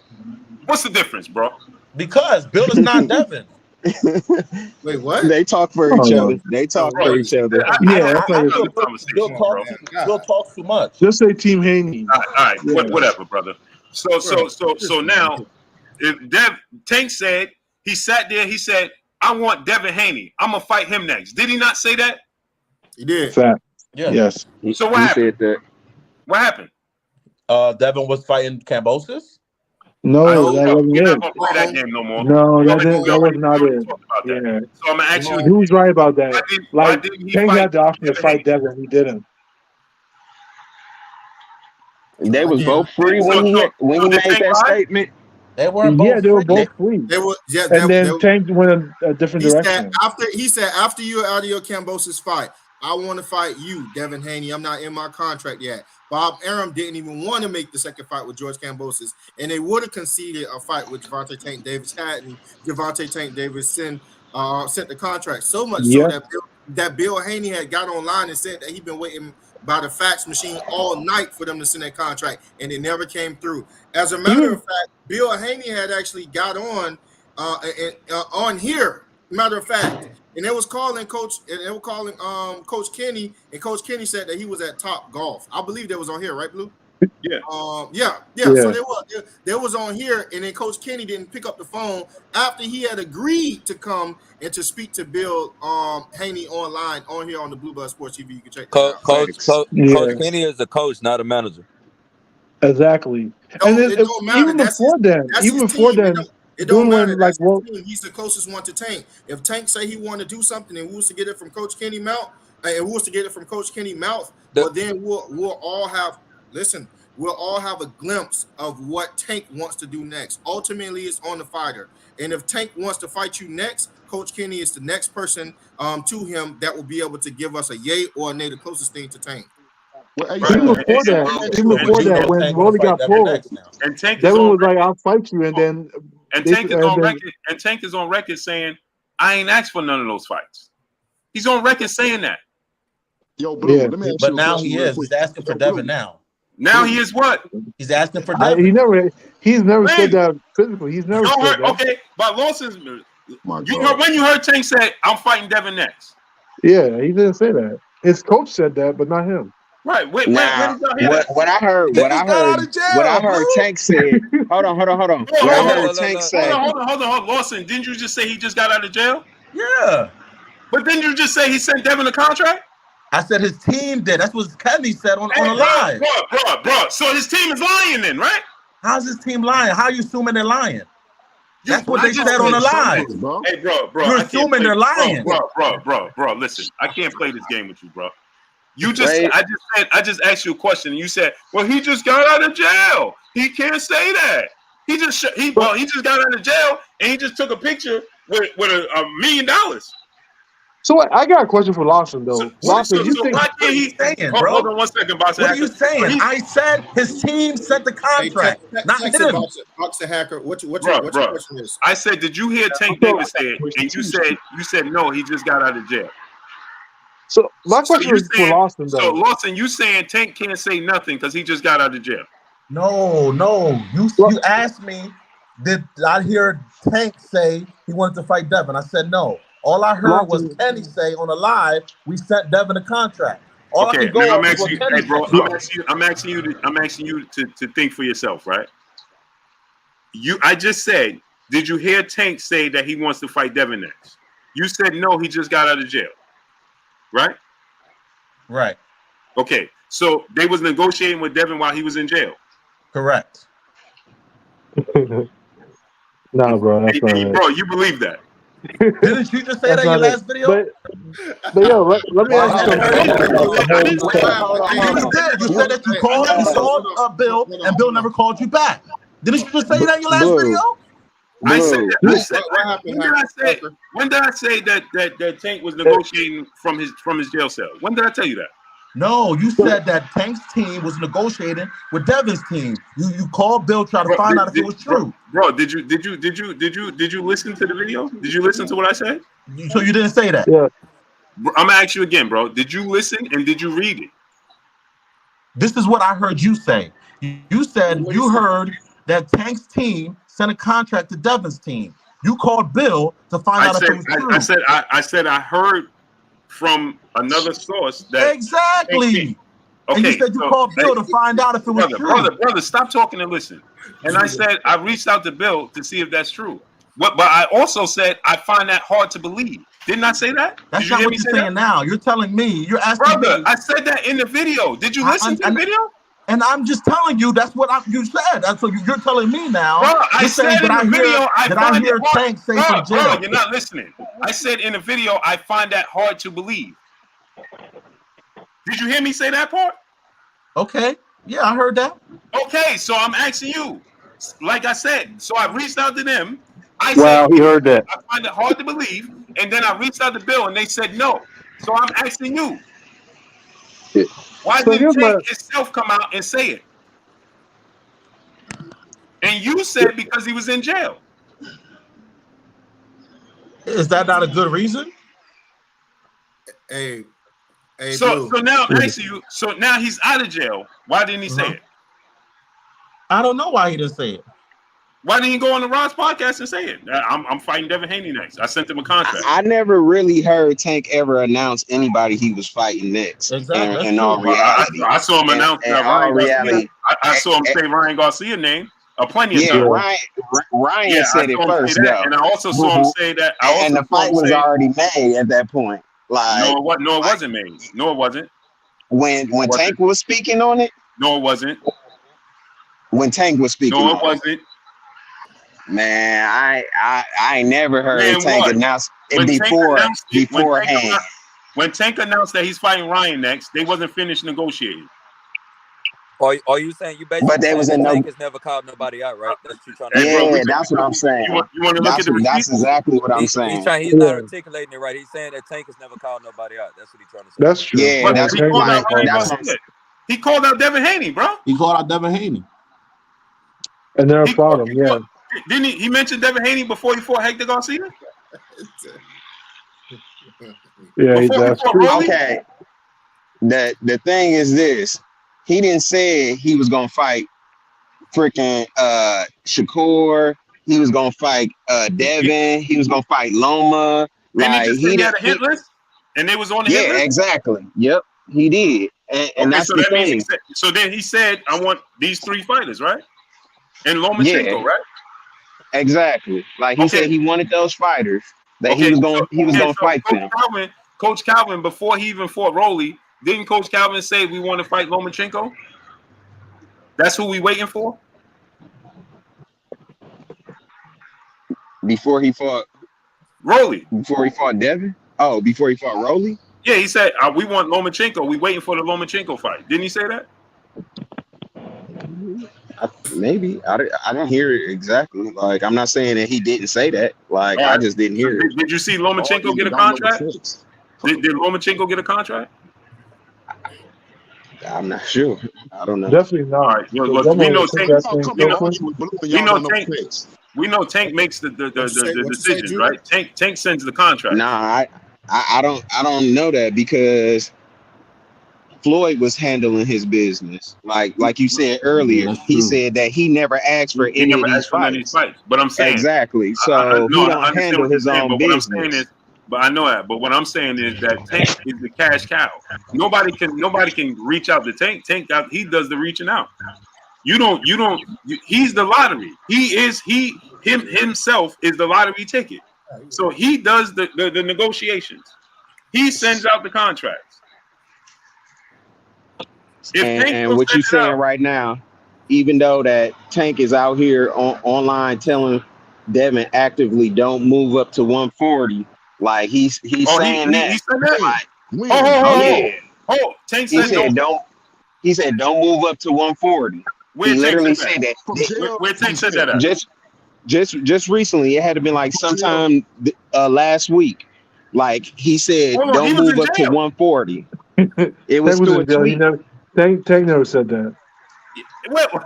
What's the difference, bro? Because Bill is not Devin. Wait, what? They talk for each other. They talk for each other. Bill talks too much. Just say Team Haney. All right, whatever, brother. So now, if Tank said, he sat there, he said, I want Devin Haney. I'm gonna fight him next. Did he not say that? He did. Fact. Yeah. Yes. So what happened? Said that. What happened? Devin was fighting Cambosis. No, that wasn't you're it. not gonna play that game no more. No, that was not it. Yeah. So I'm gonna ask you. He was right about that. Like Tank had the option to fight Haney? Devin, he didn't. They was both free when he made that statement. They weren't both. Yeah, they were both free. They were. Yeah, and then Tank went a different direction. He said after you're out of your Cambosis fight, I want to fight you, Devin Haney. I'm not in my contract yet. Bob Arum didn't even want to make the second fight with George Cambosis, and they would have conceded a fight with Gervonta Tank Davis hadn't Gervonta Tank Davis sent the contract. So much so that Bill Haney had got online and said that he'd been waiting by the fax machine all night for them to send that contract, and it never came through. As a matter of fact, Bill Haney had actually got on here. Matter of fact, and it was calling Coach, and they were calling Coach Kenny, and Coach Kenny said that he was at Top Golf. I believe that was on here, right, Blue? Yeah. Yeah. So they was on here, and then Coach Kenny didn't pick up the phone after he had agreed to come and to speak to Bill Haney online on here on the Blue Blood Sports TV. You can check Coach Kenny is a coach, not a manager. Exactly. And then, it don't matter. even before then, it don't matter. That's he's the closest one to Tank. If Tank say he want to do something and we was to get it from Coach Kenny mouth, but then we'll all have a glimpse of what Tank wants to do next. Ultimately, it's on the fighter. And if Tank wants to fight you next, Coach Kenny is the next person to him that will be able to give us a yay or a nay, the closest thing to Tank. Even before that, when Rolly got pulled, and Tank Devin was like, "I'll fight you," and then Tank is on record saying, "I ain't asked for none of those fights." He's on record saying that. Yo, Blue, let me ask but you now a he question is. He's asking for Devin now. Now he is what? He's asking for Devin. He's never said that physically. He's never said that. Okay, but Lawson's. When you heard Tank say, "I'm fighting Devin next." Yeah, he didn't say that. His coach said that, but not him. Right. What I heard Tank said. Hold on. What I heard Tank say. Hold on. Lawson, didn't you just say he just got out of jail? Yeah. But didn't you just say he sent Devin a contract? I said his team did. That's what Kenny said on the live. Bro. So his team is lying then, right? How's his team lying? How are you assuming they're lying? That's what they said on the live. Hey, bro. You're assuming they're lying. Bro. Listen, I can't play this game with you, bro. I just asked you a question, and you said, "Well, he just got out of jail. He can't say that. He just got out of jail, and he just took a picture with $1 million." So I got a question for Lawson though. Lawson, you think? Why can't he saying, bro? Hold on 1 second, boss. What are you saying? I said his team sent the contract, not him. Boxer Hacker. What your question is? I said, did you hear Tank Davis say it? And you said no. He just got out of jail. So my question is for Lawson though. So Lawson, you saying Tank can't say nothing because he just got out of jail? No. You asked me, did I hear Tank say he wanted to fight Devin? I said no. All I heard was Kenny say on the live, we sent Devin a contract. All I can go off is what Kenny said. I'm asking you to think for yourself, right? I just said, did you hear Tank say that he wants to fight Devin next? You said no, he just got out of jail. Right? Right. Okay. So they was negotiating with Devin while he was in jail. Correct. No, bro. That's not bro, you believe that? Didn't you just say that in your last video? But yo, let me ask you something. You said that you called and saw Bill, and Bill never called you back. Didn't you just say that in your last video? I said when did I say that Tank was negotiating from his jail cell? When did I tell you that? No, you said that Tank's team was negotiating with Devin's team. You called Bill trying to find out if it was true. Bro, did you listen to the video? Did you listen to what I said? So you didn't say that? Yeah. I'm gonna ask you again, bro. Did you listen and did you read it? This is what I heard you say. You said you heard that Tank's team sent a contract to Devin's team. You called Bill to find out if it was true. I said I heard from another source that exactly. Okay, and you said you called Bill to find out if it was true. Brother, stop talking and listen. And I said I reached out to Bill to see if that's true. But I also said I find that hard to believe. Didn't I say that? That's not what you're saying now. You're telling me. You're asking me. I said that in the video. Did you listen to the video? And I'm just telling you that's what you said. So you're telling me now. Bro, I said in the video I hear Tank say from jail. Bro, you're not listening. I said in the video I find that hard to believe. Did you hear me say that part? Okay. Yeah, I heard that. Okay, so I'm asking you. Like I said, so I reached out to them. He heard that. I find it hard to believe. And then I reached out to Bill and they said no. So I'm asking you. Why didn't Tank himself come out and say it? And you said because he was in jail. Is that not a good reason? Hey, so now I'm asking you. So now he's out of jail. Why didn't he say it? I don't know why he didn't say it. Why didn't he go on the Rod's podcast and say it? I'm fighting Devin Haney next. I sent him a contract. I never really heard Tank ever announce anybody he was fighting next. Exactly. In all reality, I saw him announce that Ryan Garcia. I saw him say Ryan Garcia name plenty of times. Ryan said it first, though. And I also saw him say that. And the fight was already made at that point. Like no, it wasn't made. No, it wasn't. When Tank was speaking on it. No, it wasn't. When Tank was speaking. No, it wasn't. Man, I ain't never heard Tank announce it beforehand. When Tank announced that he's fighting Ryan next, they wasn't finished negotiating. Are you saying you basically? But they was in Tank has never called nobody out, right? That's what you're trying to say. Yeah, that's what I'm saying. You want to look at the That's exactly what I'm saying. He's not articulating it right. He's saying that Tank has never called nobody out. That's what he's trying to say. That's true. Yeah, he called out Devin Haney, bro. He called out Devin Haney. And they're a problem, yeah. Didn't he mention Devin Haney before he fought Hector Garcia? Yeah, that's true. Okay. The thing is this. He didn't say he was gonna fight freaking Shakur. He was gonna fight Devin. He was gonna fight Loma. Like he had a hit list, and they was on the hit list? Exactly. Yep, he did. And that's the thing. So then he said, "I want these 3 fighters, right?" And Lomachenko, right? Exactly. Like he said, he wanted those fighters that he was gonna fight them. Coach Calvin, before he even fought Rolly, didn't Coach Calvin say we want to fight Lomachenko? That's who we waiting for. Before he fought Rolly. Before he fought Devin? Oh, before he fought Rolly? Yeah, he said we want Lomachenko. We waiting for the Lomachenko fight. Didn't he say that? Maybe I didn't hear it exactly. Like, I'm not saying that he didn't say that. Like, I just didn't hear it. Did you see Lomachenko get a contract? Did Lomachenko get a contract? I'm not sure. I don't know. Definitely not. All right. We know Tank makes the decisions, right? Tank sends the contract. Nah, I don't know that, because Floyd was handling his business. Like you said earlier, he said that he never asked for any of these fights. But I'm saying exactly. So he don't handle his own business. But I know that. But what I'm saying is that Tank is the cash cow. Nobody can reach out to Tank. He does the reaching out. You don't. He's the lottery. Himself is the lottery ticket. So he does the negotiations. He sends out the contracts. And what you're saying right now, even though that Tank is out here online telling Devin actively don't move up to 140, like he's saying that. He said that. Like, Tank said don't. He said don't move up to 140. He literally said that. Where Tank said that at? Just recently, it had to be like sometime last week. Like, he said, don't move up to 140. It was through a tweet. Tank never said that.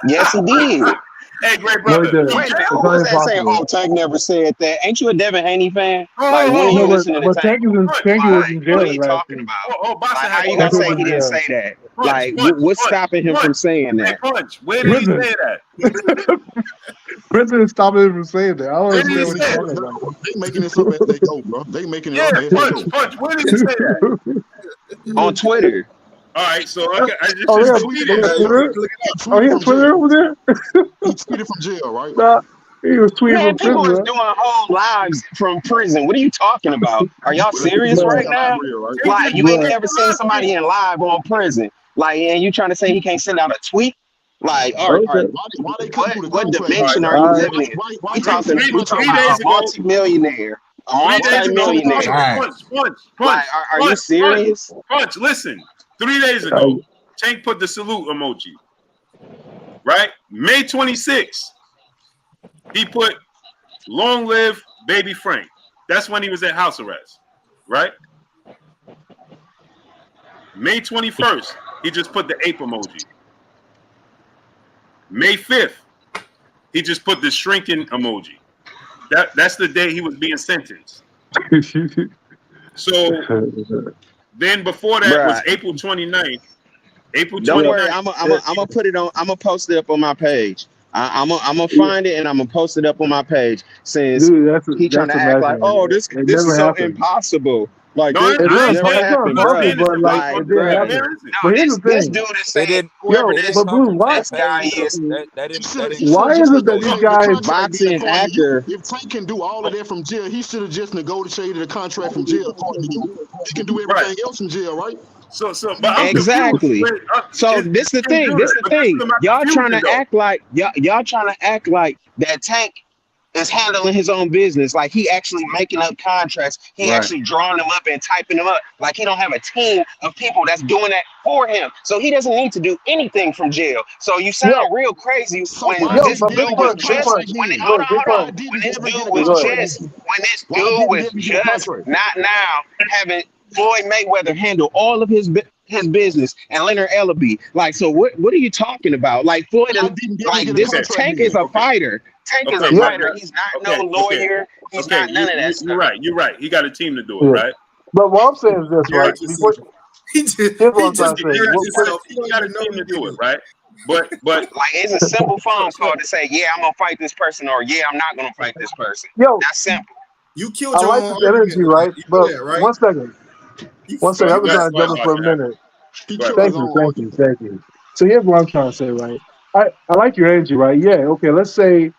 Yes, he did. Hey, great brother. Who was that saying? Oh, Tank never said that. Ain't you a Devin Haney fan? Like, when you listen to Tank was in jail. What are you talking about? How you gonna say he didn't say that? Like, what's stopping him from saying that? Where did he say that? Prison is stopping him from saying that. I don't understand what he's talking about. They making it up as they go, bro. They making it up as they go. Punch. Where did he say that? On Twitter. All right, so I just tweeted. Oh, he has Twitter over there? He tweeted from jail, right? Nah, he was tweeting from prison. People is doing whole lives from prison. What are you talking about? Are y'all serious right now? Like, you ain't never seen somebody in live on prison. Like, and you trying to say he can't send out a tweet? Like, all right, what dimension are you living in? We talking about a multi-millionaire. Punch. Like, are you serious? Punch, listen. 3 days ago, Tank put the salute emoji. Right? May 26th, he put long live baby Frank. That's when he was at house arrest. Right? May 21st, he just put the ape emoji. May 5th, he just put the shrinking emoji. That's the day he was being sentenced. So then before that was April 29th. Don't worry, I'm gonna put it on. I'm gonna post it up on my page. I'm gonna find it and I'm gonna post it up on my page. Since he trying to act like, oh, this is so impossible. Like, no, this never happened, bro. But here's the thing. This dude is saying, whoever this guy is, why is it that these guys boxing actor? If Tank can do all of that from jail, he should have just negotiated a contract from jail. He can do everything else from jail, right? So, but I'm exactly. Confused. So this the thing. Y'all trying to act like y'all trying to act like that Tank is handling his own business, like he actually making up contracts, he actually drawing them up and typing them up, like he don't have a team of people that's doing that for him, so he doesn't need to do anything from jail. So you sound real crazy when this dude was just not now having Floyd Mayweather handle all of his business and Leonard Ellaby. Like, so what are you talking about? Like, Floyd is like this. Tank is a fighter. Tank is a fighter. He's not no lawyer. He's not none of that stuff. You're right. He got a team to do it, right? But what I'm saying is this, right? He got a team to do it, right? But like, it's a simple phone call to say, yeah, I'm gonna fight this person, or yeah, I'm not gonna fight this person. Yo, that's simple. You killed your own energy, right? But one second. I've been trying to jump in for a minute. Thank you. So here's what I'm trying to say, right? I like your energy, right? Yeah, okay. Let's say,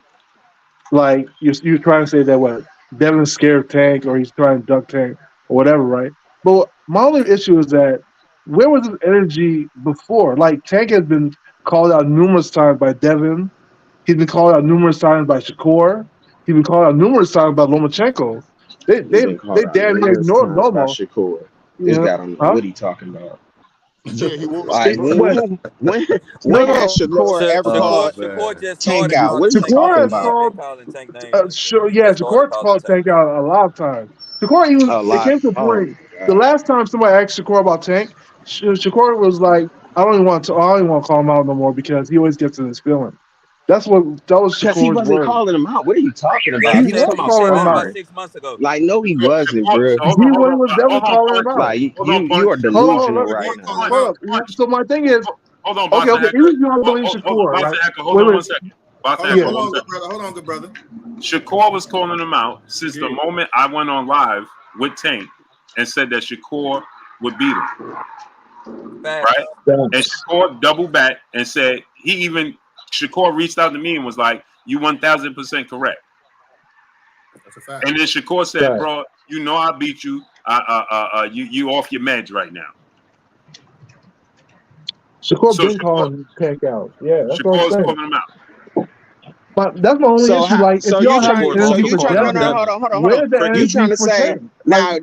like, you're trying to say that what Devin's scared Tank, or he's trying to duck Tank, or whatever, right? But my only issue is that where was his energy before? Like, Tank has been called out numerous times by Devin. He's been called out numerous times by Shakur. He been called out numerous times by Lomachenko. They called out damn near numerous ignored times by Lomo. Shakur. This Yeah. guy don't know what he talking about. Yeah, he was. Like when has Shakur ever called Shakur just Tank started out? calling What are you Tank talking Shakur has names. He about? ain't been called. calling Tank names or anything. Sure, He yeah, just started Shakur's calling called Tank. Tank out a lot of times. Shakur even A it lot. came to a Oh point. my The God. last time somebody asked Shakur about Tank, Shakur was like, I don't even want to call him out no more because he always gets in his feelings. That was Because he Shakur's wasn't word. calling him out. What are you talking Yeah, about? He He was was talking about calling him that about out. sparring. 6 months ago. Like, no, he So, wasn't, bro. hold He on, hold on, was definitely hold on, calling him Punch. out. Like Hold on, you are Punch. delusional Hold right Punch, now. Punch, on. Hold up. Punch. So my thing is, Hold on, okay, Boston even Hacker. if you don't believe Hold on, Shakur, right? Boston Hacker. Hold on Wait. one second. Boston Yeah. Hacker, Hold one on, good second. brother. Hold on, good brother. Shakur was calling him out since the moment I went on live with Tank and said that Shakur would beat him. Facts. Right? And Shakur doubled back and said Shakur reached out to me and was like, "You 1000% correct." That's a fact. And then Shakur said, "Bro, you know I beat you. You off your meds right now." Shakur been calling Tank out. Yeah, that's what I'm Shakur's saying. calling him out. But that's my only issue. Like, if y'all have Shakur's energy also for calling no, out Devin, Devin. hold on. where's the You energy trying to for say Tank? Like,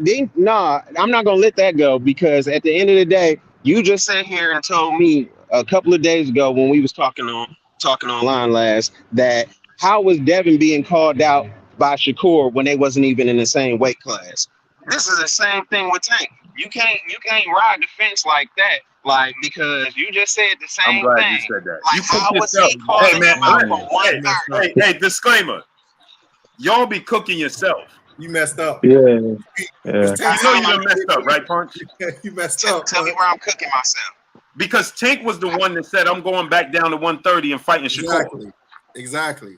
I'm not gonna let that go because at the end of the day, you just sat here and told me a couple of days ago when we was talking online last that how was Devin being called out by Shakur when they wasn't even in the same weight class? This is the same thing with Tank. You can't ride the fence like that, like because you just said the same I'm glad thing. you said that. Like You cook how was yourself. he calling Hey man, him out from 130? hey, disclaimer. Y'all be cooking yourself. You messed up. yeah. You know you done messed up, right, Punch? You messed up. Tell me where I'm cooking myself. Because Tank was the one that said I'm going back down to 130 and fighting Shakur. Exactly.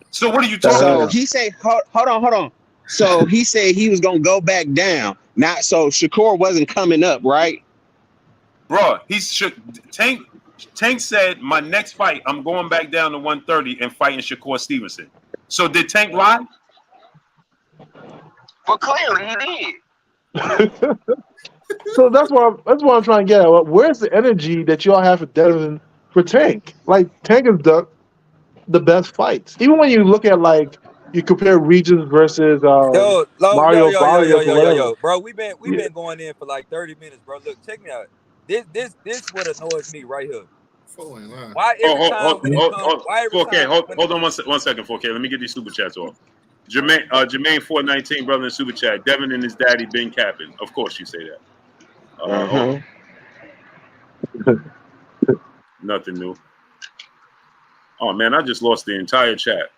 So what are you talking about? So he said, hold on. So he said he was gonna go back down. Not so Shakur wasn't coming up, right? Bro, Tank said my next fight, I'm going back down to 130 and fighting Shakur Stevenson. So did Tank lie? Well, clearly he did. So that's what I'm trying to get at. Where's the energy that y'all have for Devin for Tank? Like, Tank has done the best fights. Even when you look at, like, you compare Regis versus Mario Barrios or whatever. Bro, we've been going in for like 30 minutes, bro. Look, check me out. This what annoys me right here. Why every time when it comes, why every 4K, time hold on 1 second, 4K. Let me get these super chats off. Jermaine 419, brother in super chat. Devin and his daddy been capping. Of course you say that. Nothing new. Oh man, I just lost the entire chat.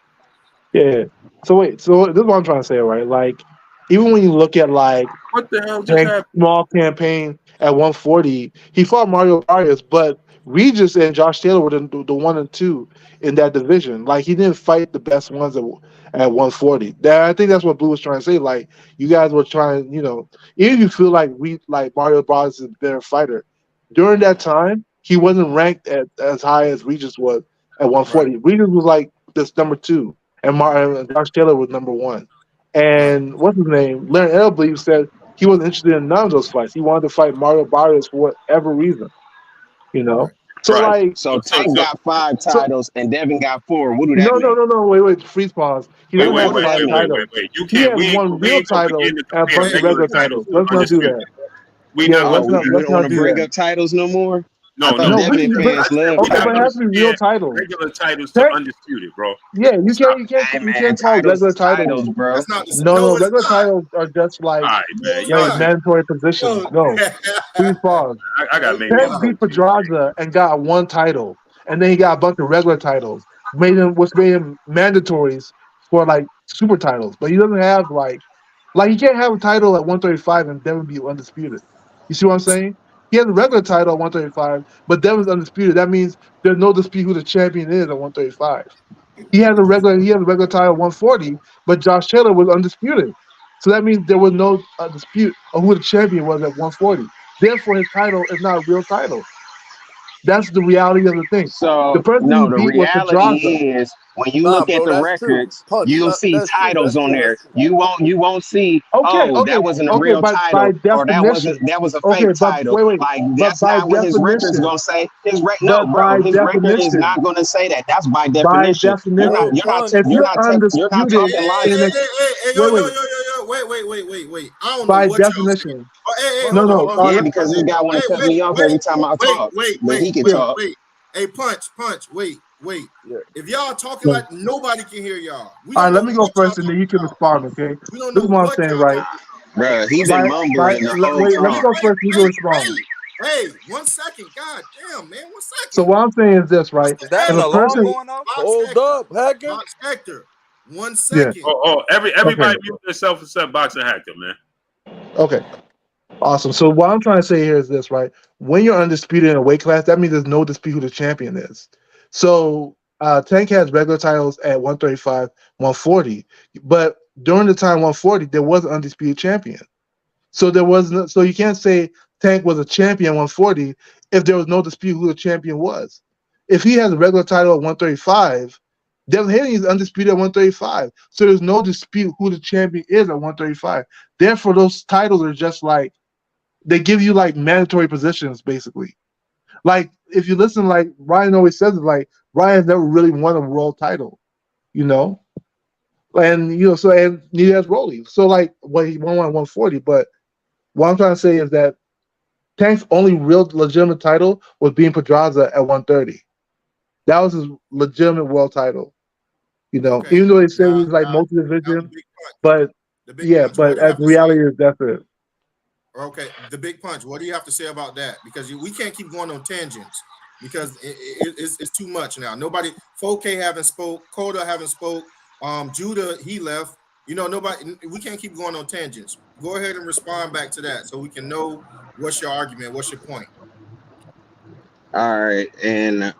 Yeah. So wait, so this is what I'm trying to say, right? Like, even when you look at, like, what the hell just happened? Small campaign at 140, he fought Mario Barrios, but Regis and Josh Taylor were the 1 and 2 in that division. Like, he didn't fight the best ones at 140. I think that's what Blue was trying to say. Like, you guys were trying, even if you feel like Mario Barrios is a better fighter, during that time he wasn't ranked at as high as Regis was at 140. Right. Regis was like this number 2, and Josh Taylor was number 1. And what's his name? Larry Elbley said he wasn't interested in none of those fights. He wanted to fight Mario Barrios for whatever reason, So like, so Tank got 5 titles and Devin got 4. What do that mean? No. Wait. Freeze pause. He doesn't have 5 titles. You he has 1 real title and a bunch of regular titles. Let's not do that. We don't want to bring up titles no more. No. Devin fans love okay, but it has to be real titles. Regular titles to undisputed, bro. Yeah, you can't call regular titles, bro. No, regular titles are just like mandatory positions. No, please pause. I got maybe. Tank beat Pedraza and got 1 title, and then he got a bunch of regular titles, which made him mandatories for like super titles. But he doesn't have like he can't have a title at 135 and Devin be undisputed. You see what I'm saying? He has a regular title at 135, but Devin's undisputed. That means there's no dispute who the champion is at 135. He has a regular title at 140, but Josh Taylor was undisputed. So that means there was no dispute of who the champion was at 140. Therefore, his title is not a real title. That's the reality of the thing. So the person the reality is when you look at the records, you'll see titles on there. You won't see, that wasn't a real title, or that was a fake title. Wait, like but that's by not what his record's definition, gonna say. No, but bro, by his record is definition, not gonna say that. That's by by definition. definition, if You're you're not undisputed talking like. in a Wait. I don't know by what y'all saying. definition, Hold on. Yeah, because this guy want to cut me off every time I talk. But he can talk. Hey, punch. Wait. Yeah. If y'all talking like nobody can hear y'all, we all right, don't know let me go what first, y'all and then you can talking respond. Okay, about. We don't look know what I'm what saying, y'all right? Bro, he been mumbling the whole Wait, time. let me go first. You can respond. Hey, 1 second. God damn, man, 1 second. So what I'm saying is this, right? Is that If an a alarm person, going off? Hold up, Hacker. Box Hector. 1 second. Everybody mute yourself except Boxer Hacker, man. Okay. Awesome. So what I'm trying to say here is this, right? When you're undisputed in a weight class, that means there's no dispute who the champion is. So Tank has regular titles at 135, 140, but during the time 140, there was an undisputed champion. So there was no, so you can't say Tank was a champion 140 if there was no dispute who the champion was. If he has a regular title at 135, Devin Haney is undisputed at 135. So there's no dispute who the champion is at 135. Therefore, those titles are just like they give you like mandatory positions, basically. Like if you listen, like Ryan always says, like Ryan's never really won a world title, you know, and so and neither has Rolly. So like, well, he won 140, but what I'm trying to say is that Tank's only real legitimate title was being Pedraza at 130. That was his legitimate world title, Okay. Even though they say he's like multi-division, but but as reality is that's it. Okay, the big punch. What do you have to say about that? Because we can't keep going on tangents because it's too much now. Nobody, 4K haven't spoke, Coda haven't spoke. Judah, he left. Nobody. We can't keep going on tangents. Go ahead and respond back to that so we can know what's your argument, what's your point. All right, and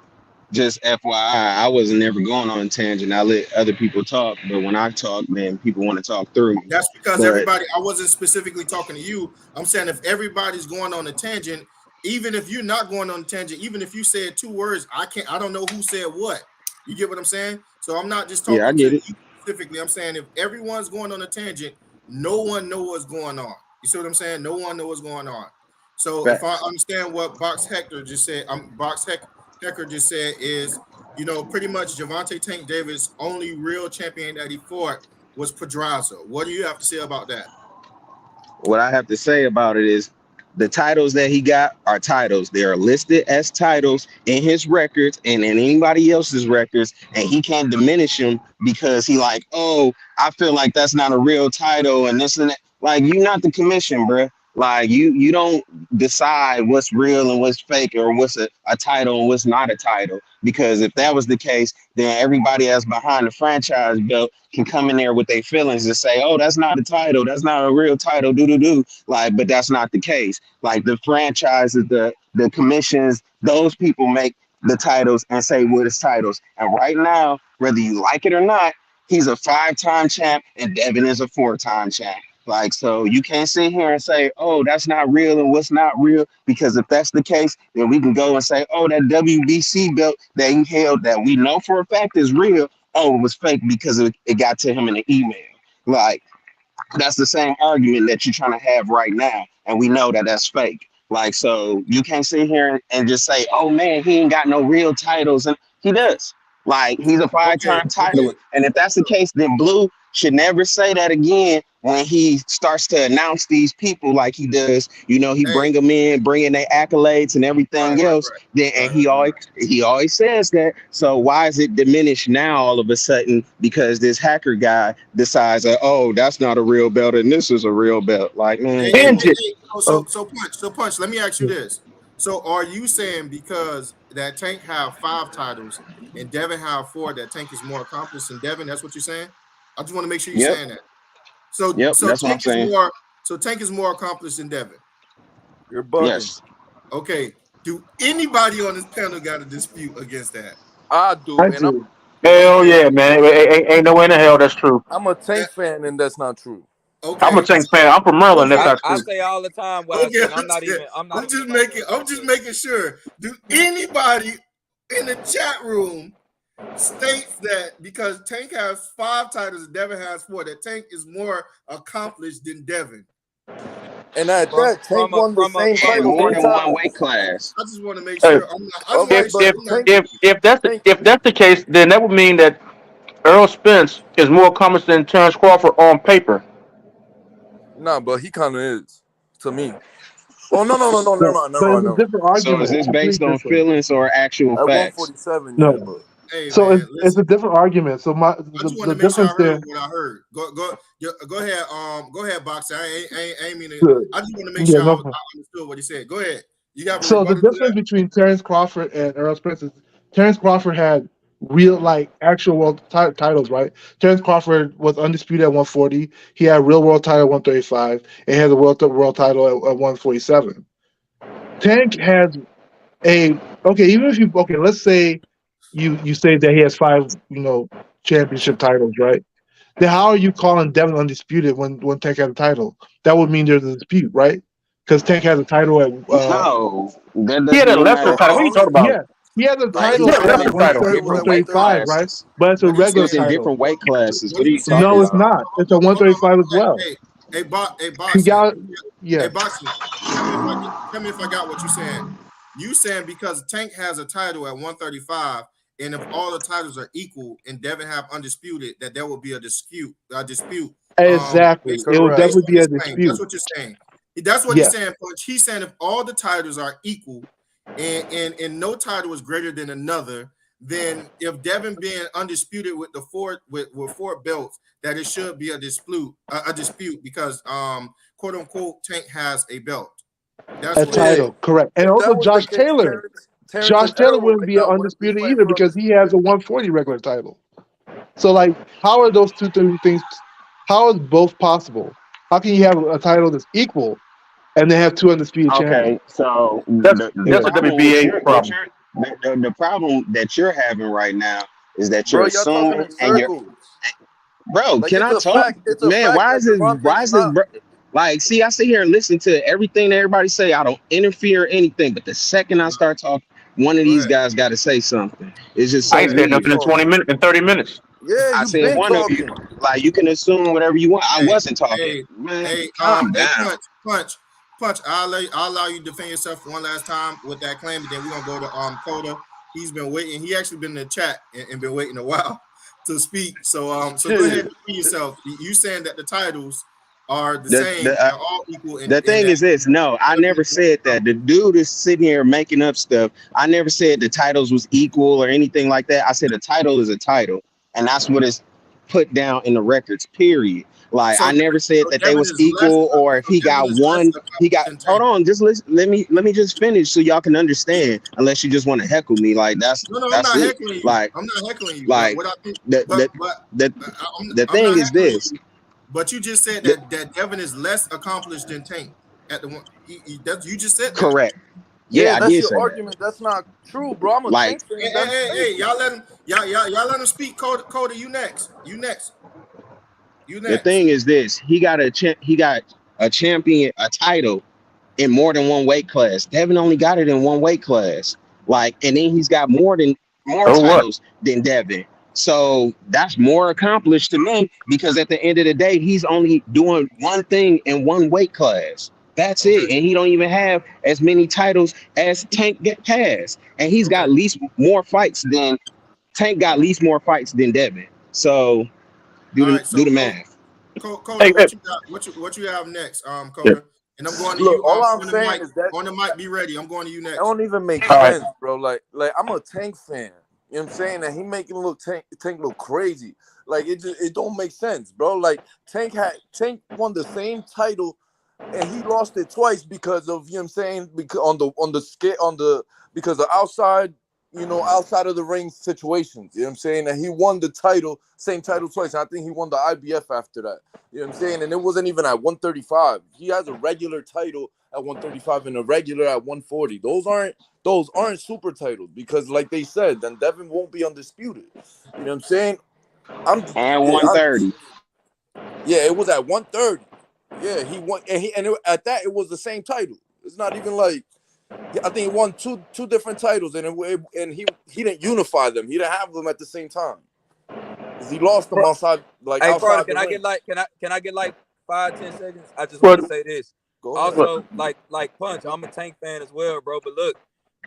just FYI, I wasn't never going on a tangent. I let other people talk, but when I talk, then people want to talk through me. That's because everybody. I wasn't specifically talking to you. I'm saying if everybody's going on a tangent, even if you're not going on a tangent, even if you said 2 words, I don't know who said what. You get what I'm saying? So I'm not just talking I get to it. you specifically. I'm saying if everyone's going on a tangent, no one knows what's going on. You see what I'm saying? No one knows what's going on. So if I understand what Box Hector just said, Hector just said is, pretty much Gervonta Tank Davis' only real champion that he fought was Pedraza. What do you have to say about that? What I have to say about it is the titles that he got are titles. They are listed as titles in his records and in anybody else's records, and he can't diminish them because he like, oh, I feel like that's not a real title and this and that. Like, you're not the commission, bro. Like, you don't decide what's real and what's fake or what's a title and what's not a title. Because if that was the case, then everybody that's behind the franchise belt can come in there with their feelings and say, oh, that's not a title. That's not a real title. Like, but that's not the case. Like, the franchises, the commissions, those people make the titles and say what is titles. And right now, whether you like it or not, he's a 5-time champ and Devin is a 4-time champ. Like, so you can't sit here and say, oh, that's not real and what's not real, because if that's the case, then we can go and say, oh, that WBC belt that he held that we know for a fact is real, oh, it was fake because it got to him in an email. Like, that's the same argument that you're trying to have right now, and we know that that's fake. Like, so you can't sit here and just say, oh, man, he ain't got no real titles, and he does. Like, he's a 5-time titler, and if that's the case, then Blue should never say that again when he starts to announce these people like he does. He bring them in, bring in their accolades and everything else. And he always says that. So why is it diminished now all of a sudden because this hacker guy decides that, oh, that's not a real belt and this is a real belt? Like, man. So punch. Let me ask you this. So are you saying because that Tank have 5 titles and Devin have 4, that Tank is more accomplished than Devin? That's what you're saying? I just want to make sure you're saying that. So that's what I'm saying. Tank is more accomplished than Devin. You're bugging. Yes. Okay. Do anybody on this panel got a dispute against that? I do. Hell yeah, man. Ain't no way in the hell that's true. I'm a Tank fan, and that's not true. Okay. I'm a Tank fan. I'm from Maryland. That's not true. I say all the time what I say. I'm just making sure. Do anybody in the chat room states that because Tank has 5 titles and Devin has 4, that Tank is more accomplished than Devin. And at that, Tank won the same title more than one weight class. I just want to make sure. If that's the case, then that would mean that Earl Spence is more accomplished than Terrence Crawford on paper. Nah, but he kind of is to me. Oh no. Different argument. So is this based on feelings or actual facts? 147. No. Yeah, but. Hey, so man, it's a different argument. So I just want to make sure I heard what I heard. Go ahead. Go ahead, Boxer. I ain't mean to. I just want to make sure I understood what he said. Go ahead. You got. So the difference between Terrence Crawford and Earl Spence is Terrence Crawford had real, actual world titles, right? Terrence Crawford was undisputed at 140. He had real world title at 135, and he has a world title at 147. Tank has even if you let's say you say that he has 5 championship titles, right? Then how are you calling Devin undisputed when Tank has a title? That would mean there's a dispute, right? Because Tank has a title at no, he had a lesser title. What are you talking about? Yeah, he has a title at 135, right? But it's a regular title. In different weight classes. What are you talking about? No, it's not. It's a 135 as well. Hey, Boxer. Yeah. Hey, Boxer. Tell me if I got what you're saying. You saying because Tank has a title at 135, and if all the titles are equal and Devin have undisputed, that there will be a dispute. Exactly. It will definitely be a dispute. That's what you're saying. That's what he's saying, Punch. He's saying if all the titles are equal and no title is greater than another, then if Devin being undisputed with the 4 belts, that it should be a dispute because quote unquote Tank has a belt. That's a title, correct. And also Josh Taylor. Josh Taylor wouldn't be undisputed either because he has a 140 regular title. So how are those two things? How is both possible? How can you have a title that's equal and then have 2 undisputed champions? Okay, so that's a WBA problem. The problem that you're having right now is that you're assuming and you're. Bro, can I talk? Man, why is this? See, I sit here and listen to everything that everybody say. I don't interfere or anything, but the second I start talking, one of these guys got to say something. It's just so I ain't said nothing in 20 minutes, in 30 minutes. Yeah, I said one of you. You can assume whatever you want. I wasn't talking. Calm down. Punch. I'll allow you to defend yourself one last time with that claim, and then we're gonna go to Coda. He's been waiting. He actually been in the chat and been waiting a while to speak. So go ahead and defend yourself. You saying that the titles are the same, they're all equal. The thing is this, no, I never said that. The dude is sitting here making up stuff. I never said the titles was equal or anything like that. I said a title is a title, and that's what is put down in the records, period. I never said that they was equal or if he got one, he got. Hold on, just listen. Let me just finish so y'all can understand. Unless you just want to heckle me, that's I'm not heckling you. I'm not heckling you. The thing is this. But you just said that Devin is less accomplished than Tank at the one. You just said that. Correct. Yeah, that's your argument. That's not true, bro. I'm a Tank fan. Hey, y'all let him speak. Coda, you next. The thing is this: he got a champion, a title in more than one weight class. Devin only got it in one weight class. And then he's got more titles than Devin. So that's more accomplished to me because at the end of the day, he's only doing one thing in one weight class. That's it. And he don't even have as many titles as Tank has. And he's got more fights than Tank got more fights than Devin. So do the math. Coda, what you have next, Coda? And I'm going to you. All I'm saying is that on the mic, be ready. I'm going to you next. It don't even make sense, bro. I'm a Tank fan. You know what I'm saying? That he making Tank look crazy. It don't make sense, bro. Tank won the same title and he lost it twice because of, you know what I'm saying, because of outside of the ring situations. You know what I'm saying? And he won the same title twice. I think he won the IBF after that. You know what I'm saying? And it wasn't even at 135. He has a regular title at 135 and a regular at 140. Those aren't super titles because, like they said, then Devin won't be undisputed. You know what I'm saying? And 130. It was at 130. Yeah, he won, and at that it was the same title. It's not even Yeah, I think he won two different titles, and he didn't unify them. He didn't have them at the same time. Because he lost them outside, like outside. Can I get like 5-10 seconds? I just want to say this. Also, like Punch, I'm a Tank fan as well, bro. But look,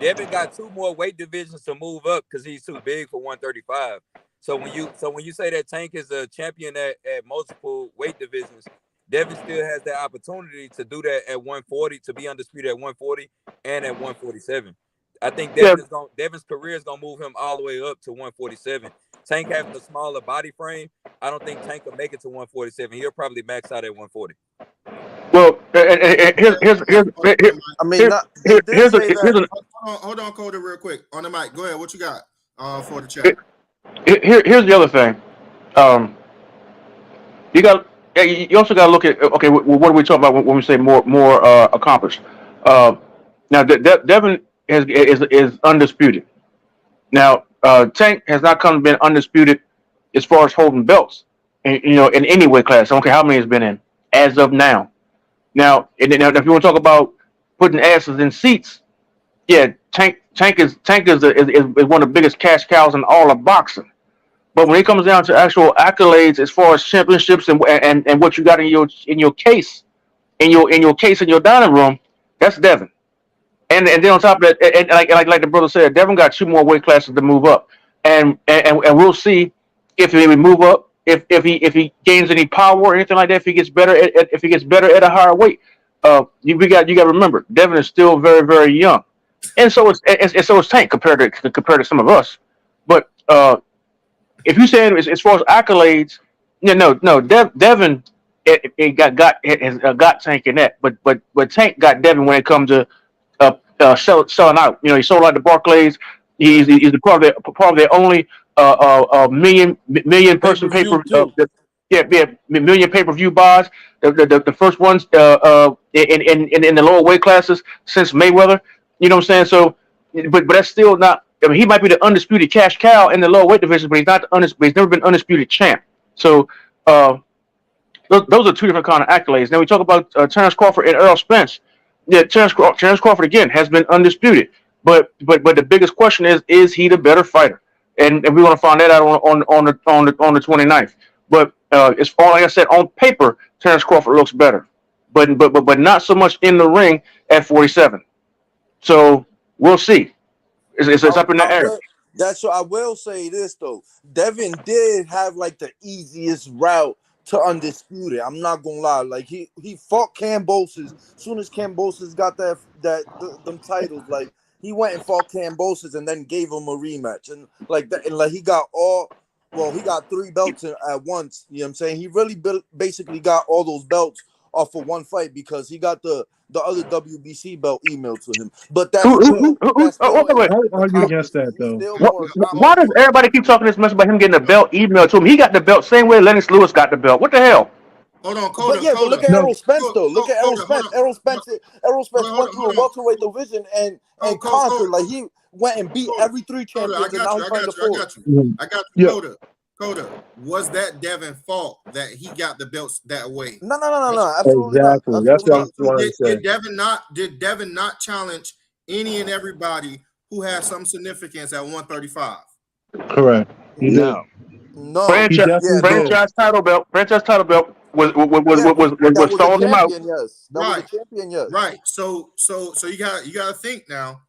Devin got 2 more weight divisions to move up because he's too big for 135. So when you say that Tank is a champion at multiple weight divisions, Devin still has that opportunity to do that at 140, to be undisputed at 140 and at 147. I think Devin's career is gonna move him all the way up to 147. Tank having a smaller body frame, I don't think Tank will make it to 147. He'll probably max out at 140. Well, hold on, Coda, real quick on the mic. Go ahead. What you got for the chat? Here's the other thing. You also got to look at, okay, what are we talking about when we say more accomplished? Now Devin is undisputed. Now Tank has not been undisputed as far as holding belts, in any weight class. I don't care how many it's been in as of now. Now, if you want to talk about putting asses in seats, yeah, Tank is one of the biggest cash cows in all of boxing. But when it comes down to actual accolades as far as championships and what you got in your case, in your dining room, that's Devin. And then on top of that, and like the brother said, Devin got 2 more weight classes to move up, and we'll see if he would move up, if he gains any power or anything like that, if he gets better at a higher weight. You got to remember, Devin is still very, very young, and so is Tank compared to some of us. But if you say as far as accolades, Devin got Tank in that, but Tank got Devin when it comes to selling out. He sold out the Barclays. He's the part of their only million person million pay-per-view buys. The first ones in the lower weight classes since Mayweather. You know what I'm saying? So, but that's still not. I mean, he might be the undisputed cash cow in the lower weight division, but he's never been undisputed champ. So, those are 2 different kind of accolades. Now we talk about Terrence Crawford and Errol Spence. Yeah, Terrence Crawford again has been undisputed, but the biggest question is he the better fighter? And we want to find that out on the 29th. But as far, like I said, on paper, Terrence Crawford looks better, but not so much in the ring at 47. So we'll see. It's up in the air. That's what I will say this though. Devin did have like the easiest route to undisputed. I'm not gonna lie. Like he fought Kambosos. As soon as Kambosos got them titles, like he went and fought Kambosos and then gave him a rematch. And like that, and like he got 3 belts at once. You know what I'm saying? He really basically got all those belts off of one fight because he got the other WBC belt emailed to him. But that's I'll argue against that though. Why does everybody keep talking this much about him getting a belt emailed to him? He got the belt same way Lennox Lewis got the belt. What the hell? Hold on, Coda. But look at Errol Spence though. Look at Errol Spence. Errol Spence went through a welterweight division and conquered. Like he went and beat every 3 champions. I got you. Coda, was that Devin's fault that he got the belts that way? No, absolutely exactly. Not. That's what I was trying to say. Did Devin not challenge any and everybody who has some significance at 135? Correct. No. Franchise title belt was stalling him out. Yes. That was the champion, yes. Right. So you got to think now.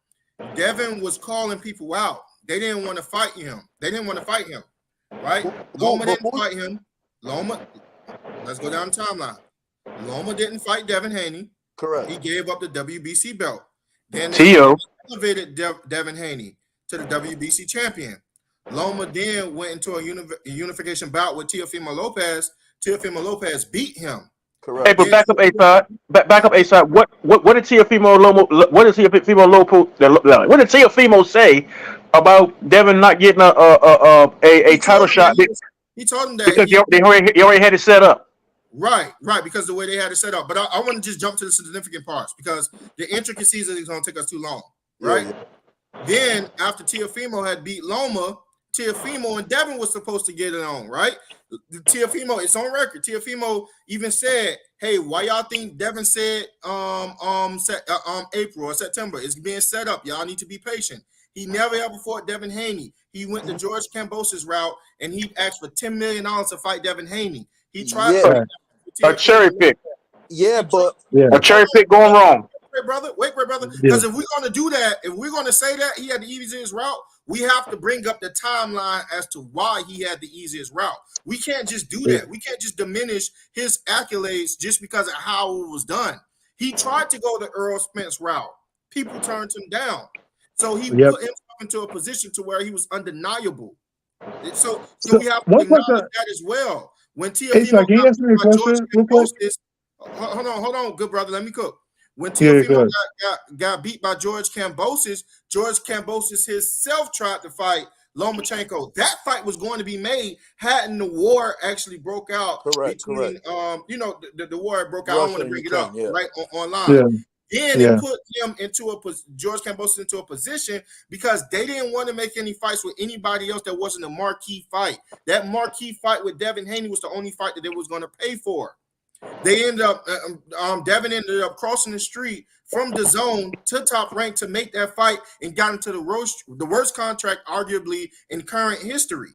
Devin was calling people out. They didn't want to fight him. Right? Loma didn't fight him. Let's go down the timeline. Loma didn't fight Devin Haney. Correct. He gave up the WBC belt. Then they elevated Devin Haney to the WBC champion. Loma then went into a unification bout with Teofimo Lopez. Teofimo Lopez beat him. Correct. Hey, but back up A side. What did Teofimo say about Devin not getting a title shot? He told him that because he already had it set up. Right, because the way they had it set up. But I want to just jump to the significant parts because the intricacies is going to take us too long. Right. Yeah. Then after Teofimo had beat Loma, Teofimo and Devin was supposed to get it on, right? Teofimo, it's on record. Teofimo even said, "Hey, why y'all think Devin said April or September? It's being set up. Y'all need to be patient." He never ever fought Devin Haney. He went the George Kambosos route and he asked for $10 million to fight Devin Haney. He tried a cherry pick. Yeah, but a cherry pick going wrong. Wait, brother. Because if we're going to do that, if we're going to say that he had the easiest route, we have to bring up the timeline as to why he had the easiest route. We can't just do that. We can't just diminish his accolades just because of how it was done. He tried to go the Earl Spence route. People turned him down. So he put himself into a position to where he was undeniable. So we have to acknowledge that as well. When Teofimo hold on, good brother, let me cook. When Teofimo got beat by George Kambosos himself tried to fight Lomachenko. That fight was going to be made hadn't the war actually broke out between the war broke out. I don't want to bring it up right online. Then it put him into George Kambosos into a position because they didn't want to make any fights with anybody else that wasn't a marquee fight. That marquee fight with Devin Haney was the only fight that they was going to pay for. They ended up Devin ended up crossing the street from the zone to Top Rank to make that fight and got into the worst contract arguably in current history.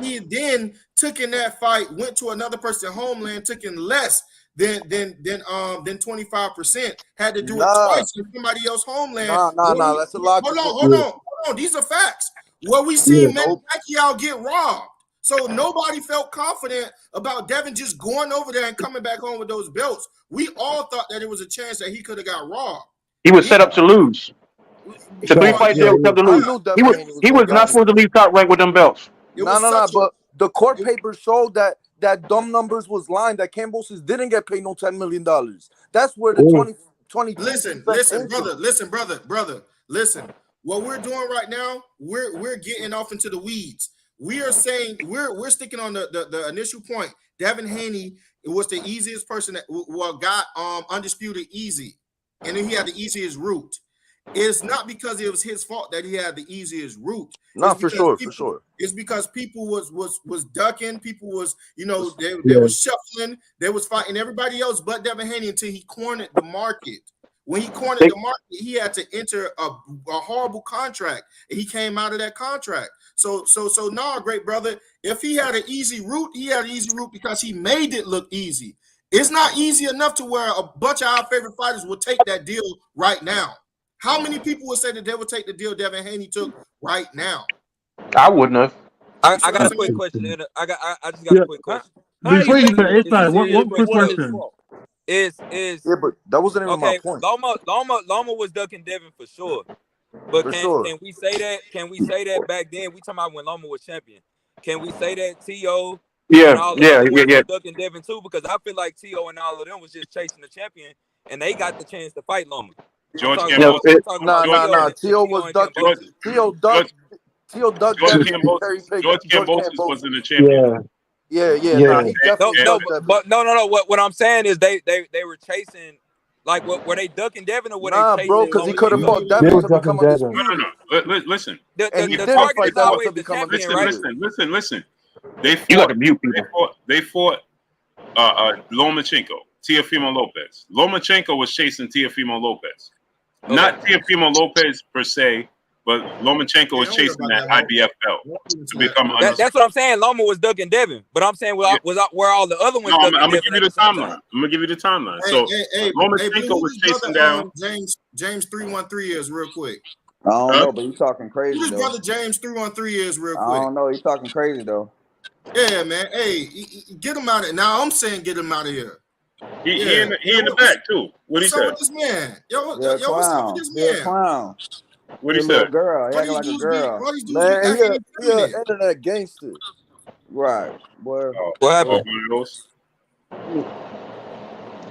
He then took in that fight, went to another person's homeland, took in less than 25%, had to do it twice in somebody else's homeland. Nah, that's a lot. Hold on. These are facts. What we see Manny Pacquiao get robbed. So nobody felt confident about Devin just going over there and coming back home with those belts. We all thought that it was a chance that he could have got robbed. He was set up to lose. The 3 fights they were set up to lose. He was not supposed to leave Top Rank with them belts. No, but the court papers showed that dumb numbers was lying, that Kambosos didn't get paid no $10 million. That's where the 20 Listen, brother. Listen. What we're doing right now, we're getting off into the weeds. We are saying we're sticking on the initial point. Devin Haney was the easiest person that got undisputed easy, and then he had the easiest route. It's not because it was his fault that he had the easiest route. No, for sure. It's because people was ducking. People was they was shuffling. They was fighting everybody else but Devin Haney until he cornered the market. When he cornered the market, he had to enter a horrible contract, and he came out of that contract. So, great brother. If he had an easy route, he had an easy route because he made it look easy. It's not easy enough to where a bunch of our favorite fighters would take that deal right now. How many people would say that they would take the deal Devin Haney took right now? I wouldn't have. I got a quick question. I just got a quick question. Before you one quick question. But that wasn't even my point. Loma was ducking Devin for sure. But can we say that? Can we say that back then? We talking about when Loma was champion. Can we say that T.O. was ducking Devin too? Because I feel like T.O. and all of them was just chasing the champion, and they got the chance to fight Loma. George Kambosos. T.O. was ducking. T.O. ducked. George Kambosos wasn't a champion. Yeah. But no. What I'm saying is they were chasing. Like, were they ducking Devin or were they chasing? Bro, because he could have fought Devin to become undisputed. No. Listen. The target is always the champion, right? Listen. They fought Lomachenko, Teofimo Lopez. Lomachenko was chasing Teofimo Lopez. Okay. Not Teofimo Lopez per se, but Lomachenko was chasing that IBF belt to become undisputed. That's what I'm saying. Loma was ducking Devin, but I'm saying where all the other ones. I'm gonna give you the timeline. So Lomachenko was chasing down James 313 is real quick. I don't know, but he's talking crazy. Who's brother James 313 is real quick. I don't know. He's talking crazy though. Yeah, man. Hey, get him out of here. Now I'm saying get him out of here. He in the back too. What he said? This man, what's up with this man? Clown. What he said? Girl, he acting like a girl. Man, he an internet gangster. Right, boy. What happened?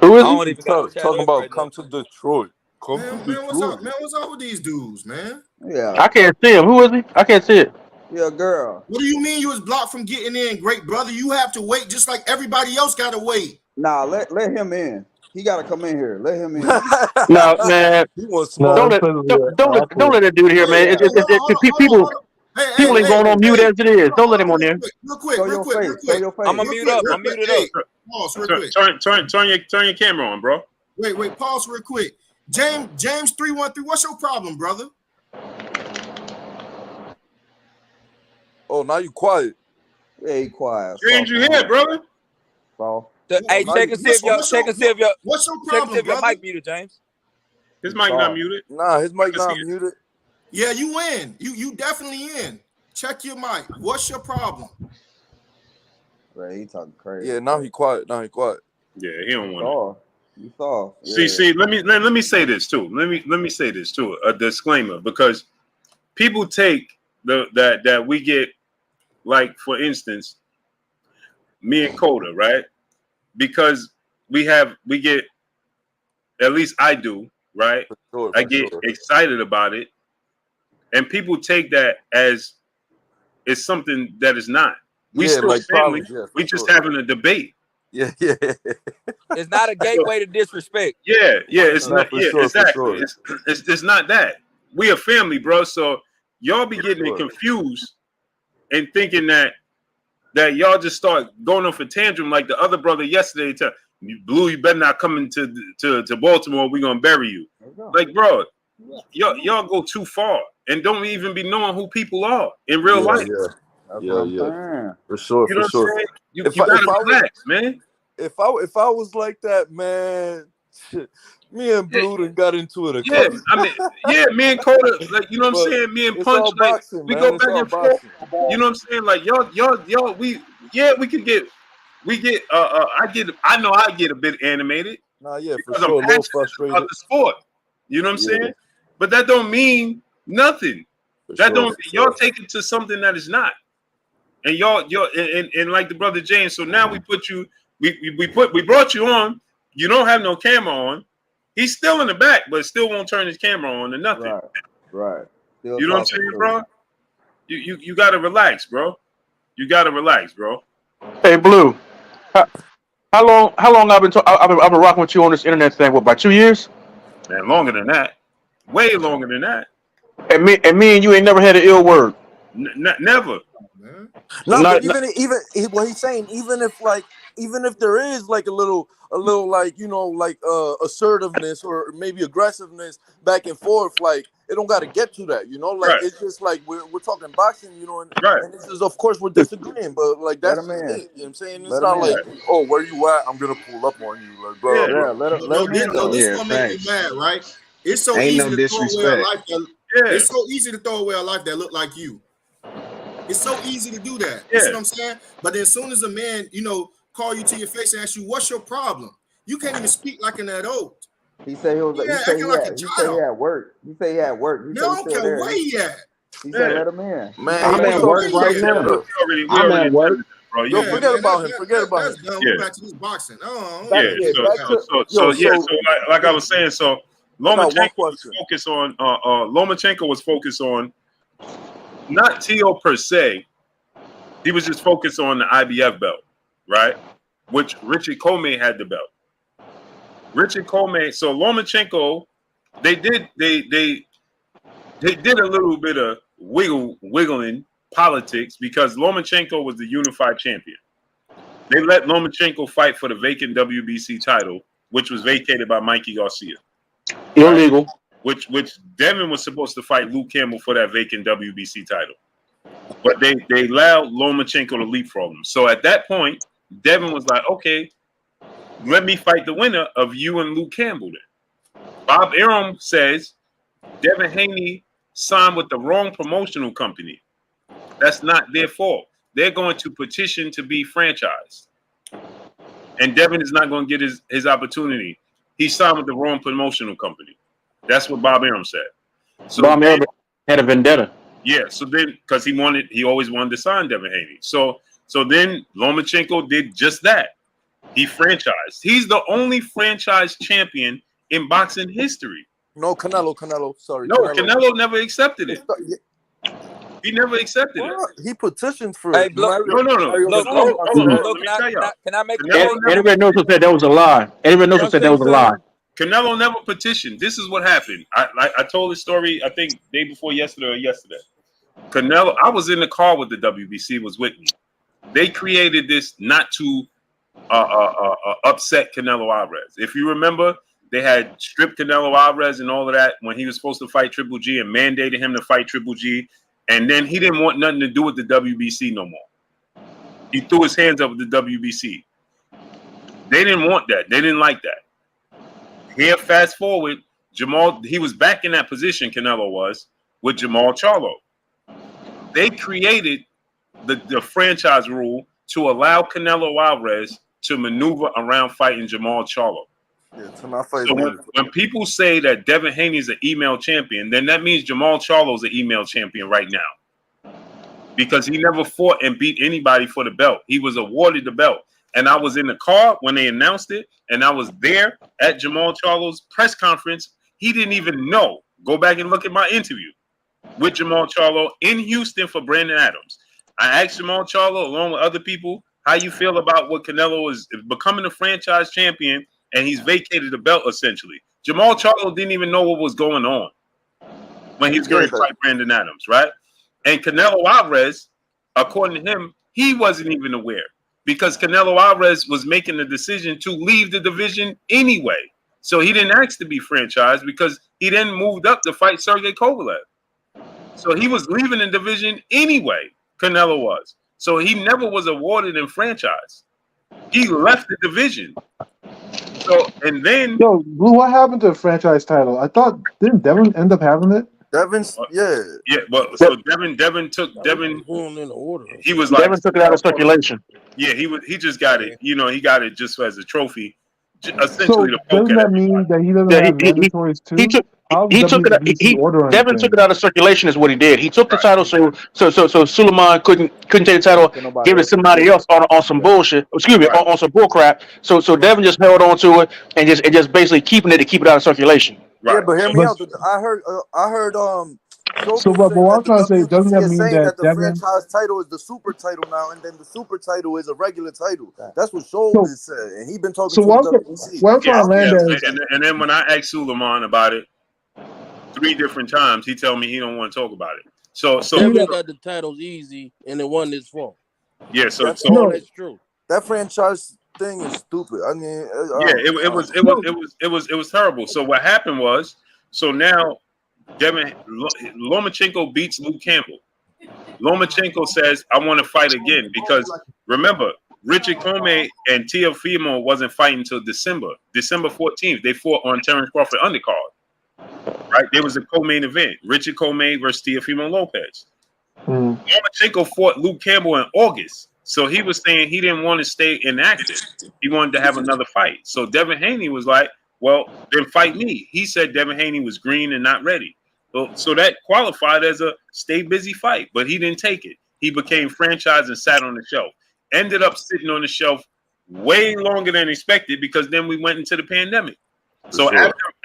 Who is he? Talking about come to Detroit. Man, what's up with these dudes, man? Yeah. I can't see him. Who is he? I can't see it. Yeah, girl. What do you mean you was blocked from getting in, great brother? You have to wait just like everybody else got to wait. Nah, let him in. He got to come in here. Let him in. No, man. Don't let that dude here, man. It's people. People ain't going on mute as it is. Don't let him on there. Real quick. I'm gonna mute up. I'm muted up. Pause real quick. Turn your camera on, bro. Wait. Pause real quick. James 313. What's your problem, brother? Oh, now you quiet. Yeah, he quiet. James, you here, brother? So, hey, check and see if your what's your problem, your mic muted, James. His mic not muted. Nah, his mic not muted. Yeah, you in. You definitely in. Check your mic. What's your problem? Right, he talking crazy. Yeah, now he quiet. Yeah, he don't want it. You saw. See. Let me say this too. Let me say this too. A disclaimer, because people take that we get, like, for instance, me and Coda, right? Because we get, at least I do, right? I get excited about it, and people take that as it's something that is not. We still like family. We just having a debate. Yeah. It's not a gateway to disrespect. Yeah. It's not. For Yeah, sure, exactly. It's not that. We a family, bro. So y'all be getting it confused and thinking that y'all just start going off a tantrum like the other brother yesterday. Blue, you better not come into Baltimore. We're gonna bury you. Like, bro, y'all go too far and don't even be knowing who people are in real life. Yeah. For sure. You know what I'm saying? You gotta relax, man. If I was like that, man, me and Blue done got into it. Me and Coda, like, you know what I'm saying? Me and Punch, like, boxing, we go back and forth. You know what I'm saying? Like, y'all, we get, I know I get a bit animated. Nah, yeah, for sure, a little frustrated about the sport. You know what I'm saying? But that don't mean nothing. Y'all take it to something that is not. And y'all, and like the brother James. So now we put you, we brought you on. You don't have no camera on. He's still in the back, but still won't turn his camera on or nothing. Right. You know what I'm saying, bro? You gotta relax, bro. You gotta relax, bro. Hey, Blue. How long I've been rocking with you on this internet thing? What, about 2 years? Man, longer than that. Way longer than that. And me and you ain't never had an ill word. Never. No, but even what he's saying, even if there is like a little like, you know, like assertiveness or maybe aggressiveness back and forth, like it don't got to get to that, you know, like it's just like we're talking boxing, you know, and this is, of course, we're disagreeing, but like that's it, you know what I'm saying? It's not like, oh, where you at? I'm gonna pull up on you, like, bro. Yeah, let him this one make you mad, right? It's so easy to throw away a life it's so easy to throw away a life that look like you. It's so easy to do that. You see what I'm saying? But then as soon as a man, you know, call you to your face and ask you, what's your problem? You can't even speak like an adult. He said he was. He said he had work. He said he had work. No, I don't care where he at. He said let him in. Man, I'm at work right now. I'm at work. Bro, yo, forget about him. Forget about him. We're back to this boxing. So like I was saying, so Lomachenko was focused on not T.O. per se. He was just focused on the IBF belt, right? Which Richard Coleman had the belt. Richard Coleman. So Lomachenko, they did a little bit of wiggling politics because Lomachenko was the unified champion. They let Lomachenko fight for the vacant WBC title, which was vacated by Mikey Garcia. Illegal. Right? Which Devin was supposed to fight Luke Campbell for that vacant WBC title. But they allowed Lomachenko to leapfrog him. So at that point, Devin was like, okay, let me fight the winner of you and Luke Campbell then. Bob Arum says Devin Haney signed with the wrong promotional company. That's not their fault. They're going to petition to be franchised. And Devin is not going to get his opportunity. He signed with the wrong promotional company. That's what Bob Arum said. So Bob Arum had a vendetta. Yeah, so then because he always wanted to sign Devin Haney. So then Lomachenko did just that. He franchised. He's the only franchise champion in boxing history. No, Canelo. Sorry. No, Canelo never accepted it. He never accepted it. He petitioned for it. No. Look, can I make everybody knows that was a lie. Everybody knows that was a lie. Canelo never petitioned. This is what happened. I told this story, I think, day before yesterday or yesterday. Canelo, I was in the car with the WBC, was with me. They created this not to upset Canelo Alvarez. If you remember, they had stripped Canelo Alvarez and all of that when he was supposed to fight Triple G and mandated him to fight Triple G. And then he didn't want nothing to do with the WBC no more. He threw his hands up with the WBC. They didn't want that. They didn't like that. Here, fast forward, Jamal, he was back in that position, Canelo was, with Jamal Charlo. They created the franchise rule to allow Canelo Alvarez to maneuver around fighting Jamal Charlo. Yeah, to not fight. So when people say that Devin Haney is an email champion, then that means Jamal Charlo is an email champion right now. Because he never fought and beat anybody for the belt. He was awarded the belt. And I was in the car when they announced it, and I was there at Jamal Charlo's press conference. He didn't even know. Go back and look at my interview with Jamal Charlo in Houston for Brandon Adams. I asked Jamal Charlo, along with other people, how you feel about what Canelo is becoming a franchise champion, and he's vacated the belt essentially. Jamal Charlo didn't even know what was going on when he was going to fight Brandon Adams, right? And Canelo Alvarez, according to him, he wasn't even aware because Canelo Alvarez was making the decision to leave the division anyway. So he didn't ask to be franchised because he then moved up to fight Sergey Kovalev. So he was leaving the division anyway, Canelo was. So he never was awarded in franchise. He left the division. So, and then... Yo, Blue, what happened to the franchise title? I thought, didn't Devin end up having it? Devin's, yeah. Yeah, but so Devin took Devin. He was like Devin took it out of circulation. Yeah, he just got it. You know, he got it just as a trophy. Essentially, So to poke doesn't that mean that he doesn't have mandatories too? Devin took it out of circulation is what he did. He took the title so Suleiman couldn't take the title, give it to somebody else on some bullshit. Excuse me, on some bull crap. So Devin just held on to it and just basically keeping it to keep it out of circulation. Right. Yeah, but hear me out. I heard So, but what I'm trying to say, doesn't that mean that the franchise title is the super title now, and then the super title is a regular title? That's what Shoulders said, and he been talking to the WBC. What I'm trying to land at and then when I asked Suleiman about it 3 different times, he told me he don't want to talk about it. So Devin got the titles easy, and it wasn't his fault. Yeah, that's true. That franchise thing is stupid. I mean, it was terrible. So what happened was, so now Devin Lomachenko beats Luke Campbell. Lomachenko says, "I want to fight again," because remember, Richard Comey and Teofimo wasn't fighting until December 14th. They fought on Terrence Crawford undercard. Right, there was a co-main event: Richard Comey versus Teofimo Lopez. Lomachenko fought Luke Campbell in August. So he was saying he didn't want to stay inactive. He wanted to have another fight. So Devin Haney was like, well, then fight me. He said Devin Haney was green and not ready. So that qualified as a stay busy fight, but he didn't take it. He became franchised and sat on the shelf. Ended up sitting on the shelf way longer than expected because then we went into the pandemic. So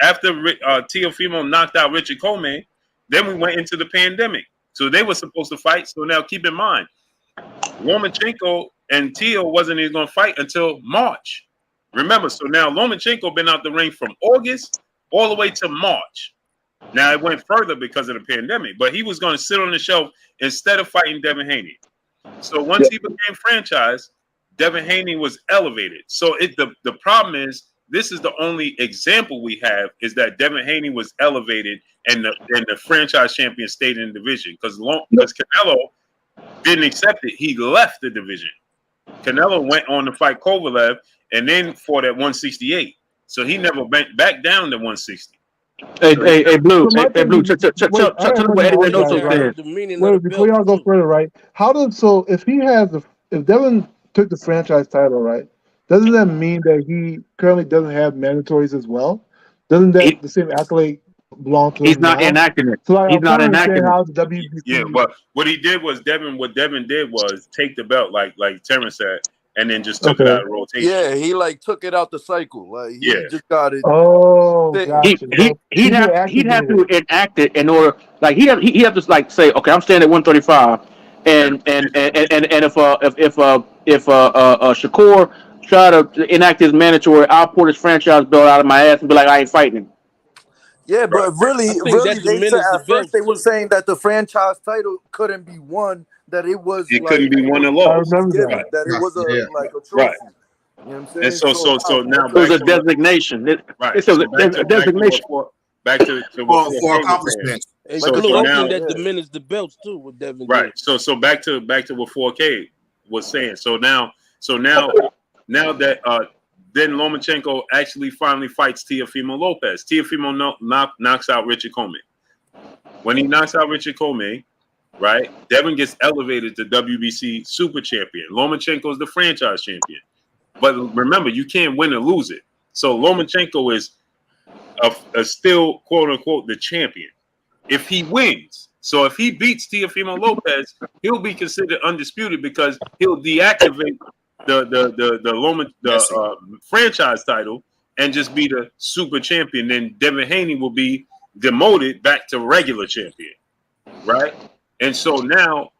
after Teofimo knocked out Richard Comey, then we went into the pandemic. So they were supposed to fight. So now keep in mind, Lomachenko and Teo wasn't even going to fight until March. Remember, so now Lomachenko been out the ring from August all the way to March. Now it went further because of the pandemic, but he was going to sit on the shelf instead of fighting Devin Haney. So once he became franchised, Devin Haney was elevated. So the problem is, this is the only example we have is that Devin Haney was elevated and the franchise champion stayed in the division because Canelo didn't accept it. He left the division. Canelo went on to fight Kovalev and then fought at 168. So he never went back down to 160. Hey, Blue. Tell what Eddie Reynoso said. Wait, before y'all go further, right? If Devin took the franchise title, right? Doesn't that mean that he currently doesn't have mandatories as well? Doesn't the same accolade belong to him? He's not enacting it. So he's not enacting it. Yeah, but what he did was What Devin did was take the belt, like Terrence said, and then just took it out of rotation. Yeah, he took it out the cycle. Like he just got it. Oh, gotcha. He'd have to enact it in order. Like he have to say, okay, I'm staying at 135, and if Shakur try to enact his mandatory, I'll pull his franchise belt out of my ass and be like, I ain't fighting him. Yeah, but really, I think really, that they said diminished the at first belts they were too. saying that the franchise title couldn't be won. That it was It like couldn't be won or I lost. remember given, Right. that. that it was Yeah. like a Right. trophy. You know what I'm And saying? so now It was back a to what designation. right. It's a So back to what designation. what for 4K was saying. accomplishments. Hey, like a Blue, I trophy. think Now that Yeah. diminished the belts too. What Devin right. did. So back to what 4K was saying. So now that then Lomachenko actually finally fights Teofimo Lopez. Teofimo knocks out Richard Comey. When he knocks out Richard Comey, right, Devin gets elevated to WBC Super Champion. Lomachenko is the franchise champion. But remember, you can't win or lose it. So Lomachenko is a still, quote unquote, the champion. If he wins, so if he beats Teofimo Lopez, he'll be considered undisputed because he'll deactivate the franchise title and just be the super champion. Then Devin Haney will be demoted back to regular champion, right? And so now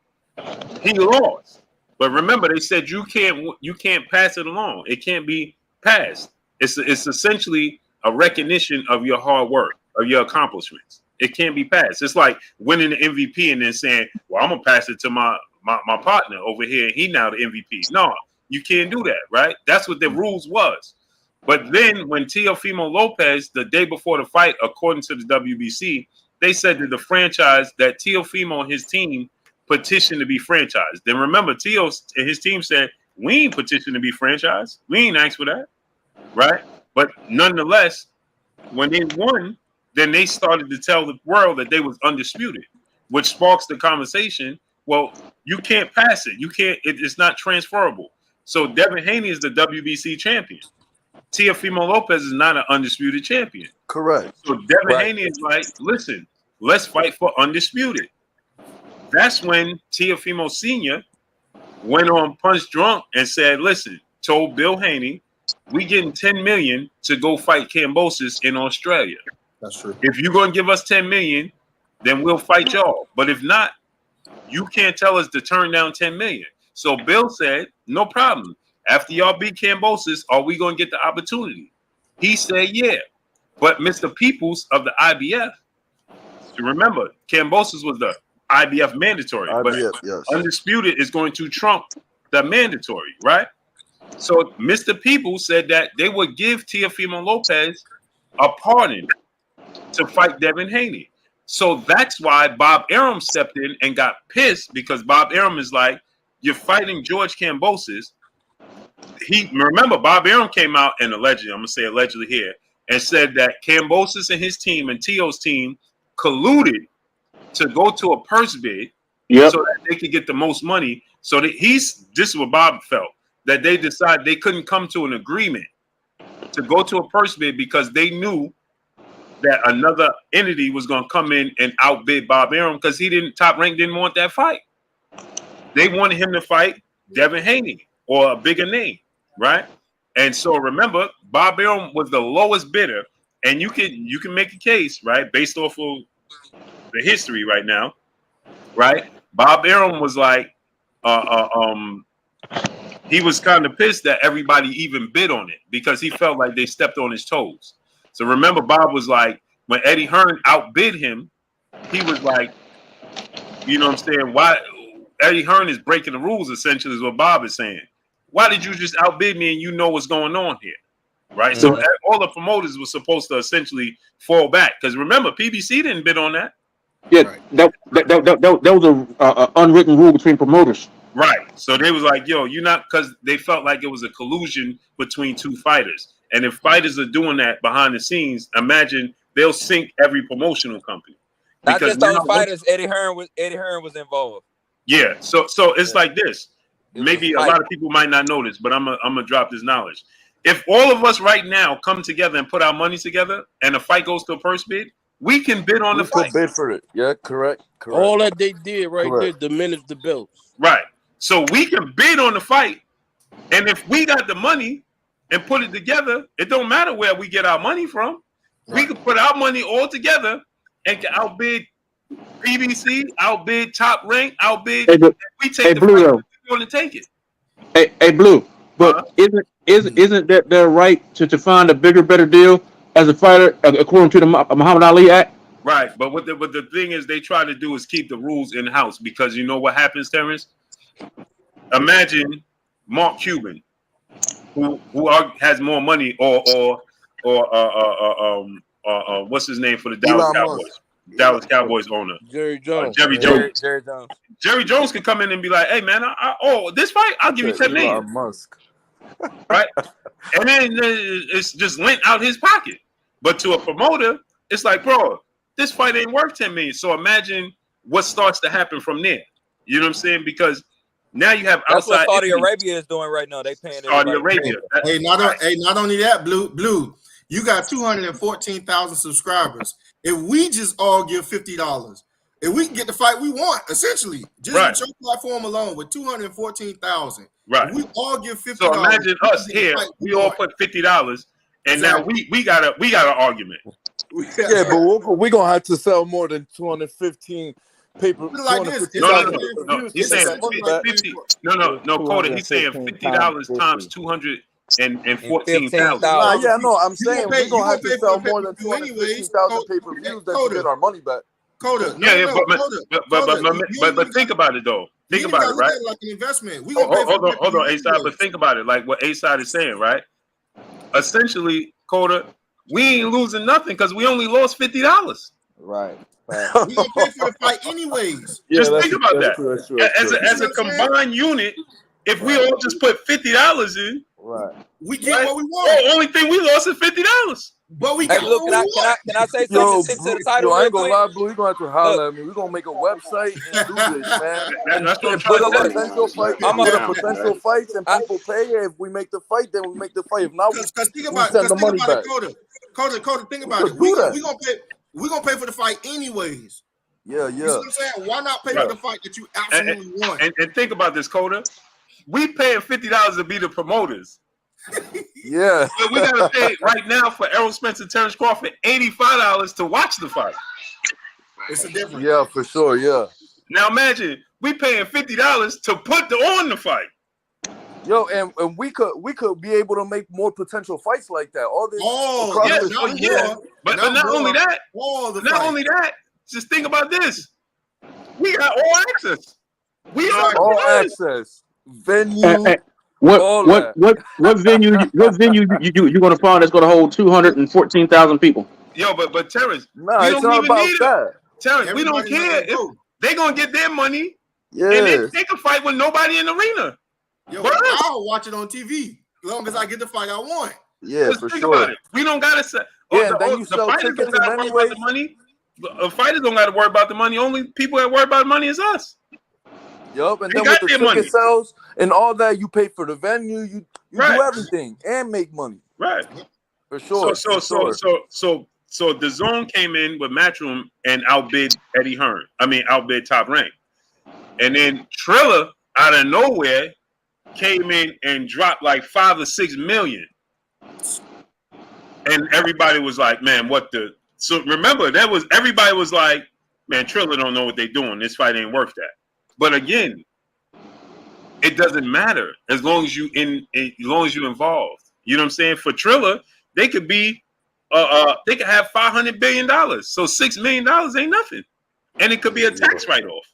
he lost. But remember, they said you can't pass it along. It can't be passed. It's essentially a recognition of your hard work, of your accomplishments. It can't be passed. It's like winning the MVP and then saying, "Well, I'm gonna pass it to my partner over here, and he now the MVP." No, you can't do that, right? That's what the rules was. But then when Teofimo Lopez, the day before the fight, according to the WBC, they said that the franchise that Teofimo and his team petitioned to be franchised. Then remember, Teo and his team said, "We ain't petitioned to be franchised. We ain't asked for that," right? But nonetheless, when they won, then they started to tell the world that they was undisputed, which sparks the conversation. Well, you can't pass it. You can't. It's not transferable. So Devin Haney is the WBC champion. Teofimo Lopez is not an undisputed champion. Correct. So Devin Haney is like, listen, let's fight for undisputed. That's when Teofimo Sr. went on Punch Drunk and said, listen, told Bill Haney, we getting 10 million to go fight Kambosos in Australia. That's true. If you're going to give us 10 million, then we'll fight y'all. But if not, you can't tell us to turn down 10 million. So Bill said, no problem. After y'all beat Kambosos, are we going to get the opportunity? He said, yeah. But Mr. Peoples of the IBF, remember, Kambosos was the IBF mandatory, but yes. undisputed is going to trump the mandatory, right? So Mr. Peoples said that they would give Teofimo Lopez a pardon to fight Devin Haney. So that's why Bob Arum stepped in and got pissed, because Bob Arum is like, you're fighting George Kambosos. Remember, Bob Arum came out and allegedly, I'm going to say allegedly here, and said that Kambosos and his team and Teo's team colluded to go to a purse bid so that they could get the most money. So that this is what Bob felt, that they decided they couldn't come to an agreement to go to a purse bid because they knew that another entity was going to come in and outbid Bob Arum because Top Rank didn't want that fight. They wanted him to fight Devin Haney or a bigger name, right? And so remember, Bob Arum was the lowest bidder, and you can make a case, right, based off of the history right now, right? Bob Arum was like, he was kind of pissed that everybody even bid on it because he felt like they stepped on his toes. So remember, Bob was like, when Eddie Hearn outbid him, he was like, you know what I'm saying? Why Eddie Hearn is breaking the rules, essentially, is what Bob is saying. Why did you just outbid me and you know what's going on here? Right? So all the promoters were supposed to essentially fall back. Because remember, PBC didn't bid on that. Yeah, right. that was a unwritten rule between promoters. Right. So they was like, yo, you're not, because they felt like it was a collusion between two fighters. And if fighters are doing that behind the scenes, imagine they'll sink every promotional company. Not just those fighters, Eddie Hearn was involved. Yeah. So it's like this. Maybe a lot of people might not know this, but I'm gonna drop this knowledge. If all of us right now come together and put our money together and the fight goes to a purse bid, we can bid on the fight. We can bid for it. Yeah, correct. All that they did there diminished the belts. Right. So we can bid on the fight, and if we got the money and put it together, it don't matter where we get our money from. Right. We can put our money all together and can outbid PBC, outbid Top Rank, outbid. We take the Blue, fight, we're going to take it. Hey, Blue. But isn't that their right to find a bigger, better deal as a fighter according to the Muhammad Ali Act. Right, but what the thing is, they try to do is keep the rules in house because you know what happens, Terrence. Imagine Mark Cuban, who has more money, or what's his name for the Dallas Cowboys? Dallas Cowboys owner, Jerry Jones. Jerry Jones. Jerry Jones. Jerry Jones could come in and be like, "Hey man, this fight, I'll give you $10 million." Musk. Right, and then it's just lent out his pocket. But to a promoter, it's like, bro, this fight ain't worth $10 million. So imagine what starts to happen from there. You know what I'm saying? Because now you have That's outside. what Saudi Arabia is doing right now. They paying Saudi Arabia. Hey, not only that, Blue. You got 214,000 subscribers. If we just all give $50, if we can get the fight we want, essentially, just with your platform alone, with 214,000, right? We all give $50. So imagine us here. We all put $50, and now we got an argument. Yeah, but we're gonna have to sell more than 215 paper. Like this. No. He's saying 50. No, Coda. He's saying $50 times 214,000. Yeah, no, I'm saying we're gonna have to sell more than 215,000 pay-per-views to get our money back. Coda. But think about it though. Think about it, right? Like an investment. Hold on, A-Side. But think about it, like what A-Side is saying, right? Essentially, Coda, we ain't losing nothing because we only lost $50. Right. We gonna pay for the fight anyways. Just think about that. As a combined unit, if we all just put $50 in, right, we get what we want. The only thing we lost is $50. But we got what we want. Can I say something to the title? I ain't gonna lie, Blue. You're gonna have to holler at me. We're gonna make a website and do this, man. That's what I'm put trying to potential fight. Potential fights, and people pay. If we make the fight, then we make the fight. If not, we send the money back. Coda, think about it. We gonna pay for the fight anyways. Yeah. You see what I'm saying? Why not pay for the fight that you absolutely want? And think about this, Coda. We paying $50 to be the promoters. Yeah. But we gotta pay right now for Errol Spence and Terrence Crawford $85 to watch the fight. It's a difference. Yeah, for sure. Yeah. Now imagine we paying $50 to put on the fight. Yo, and we could be able to make more potential fights like that. All this. But not only that, just think about this. We got all access. We are all access. Venue. What venue you gonna find that's gonna hold 214,000 people? Yo, but Terrence, it's not about that. Terrence, we don't care if they gonna get their money. Yeah, and they can fight with nobody in the arena. Yo, I'll watch it on TV as long as I get the fight I want. Yeah, just for think sure. about it. We don't gotta say. Then you sell tickets in many ways. The money. The fighters don't gotta worry about the money. Only people that worry about the money is us. Yup, and then with the ticket sales and all that, you pay for the venue, you do everything and make money. Right. For sure. So the Zone came in with Matchroom and outbid Eddie Hearn. Outbid Top Rank. And then Triller out of nowhere came in and dropped like 5 or 6 million. And everybody was like, man, what the? So remember, everybody was like, man, Triller don't know what they're doing. This fight ain't worth that. But again, it doesn't matter as long as you involved. You know what I'm saying? For Triller, they could be they could have $500 billion. So $6 million ain't nothing. And it could be a tax write-off.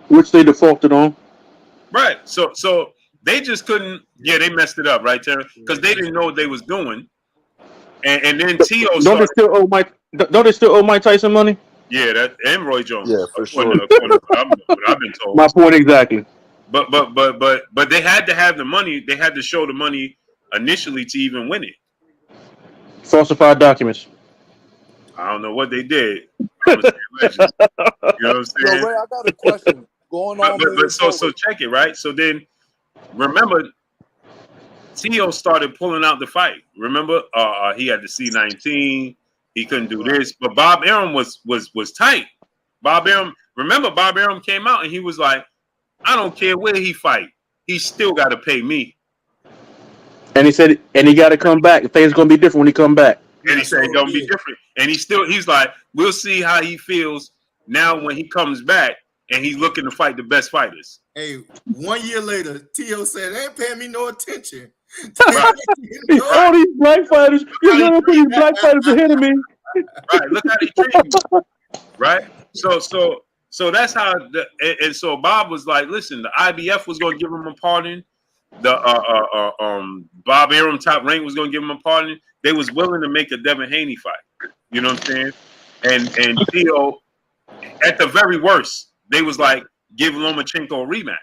Which they defaulted on. Right. So they just couldn't, they messed it up, right, Terry? Because they didn't know what they was doing. And then T.O. Don't they still owe Mike Tyson money? Yeah, that and Roy Jones. Yeah, for sure. I've been told. My point exactly. But they had to have the money. They had to show the money initially to even win it. Falsified documents. I don't know what they did. You know what I'm saying? Yo, Ray, I got a question going on. But so check it, right? So then remember, T.O. started pulling out the fight. Remember, he had the C-19. He couldn't do this, but Bob Arum was tight. Bob Arum came out and he was like, I don't care where he fight. He still got to pay me. And he said, and he got to come back. Things going to be different when he come back. And he said, it's going to be different. And he's like, we'll see how he feels now when he comes back. and he's looking to fight the best fighters. Hey, 1 year later, T.O. said, they ain't paying me no attention. All these black fighters, these black fighters ahead of me. Right, look how they treat me. Right, so that's how. And so Bob was like, listen, the IBF was going to give him a pardon. The Bob Arum Top Rank was going to give him a pardon. They was willing to make a Devin Haney fight. You know what I'm saying? And Theo, at the very worst, they was like, give Lomachenko a rematch.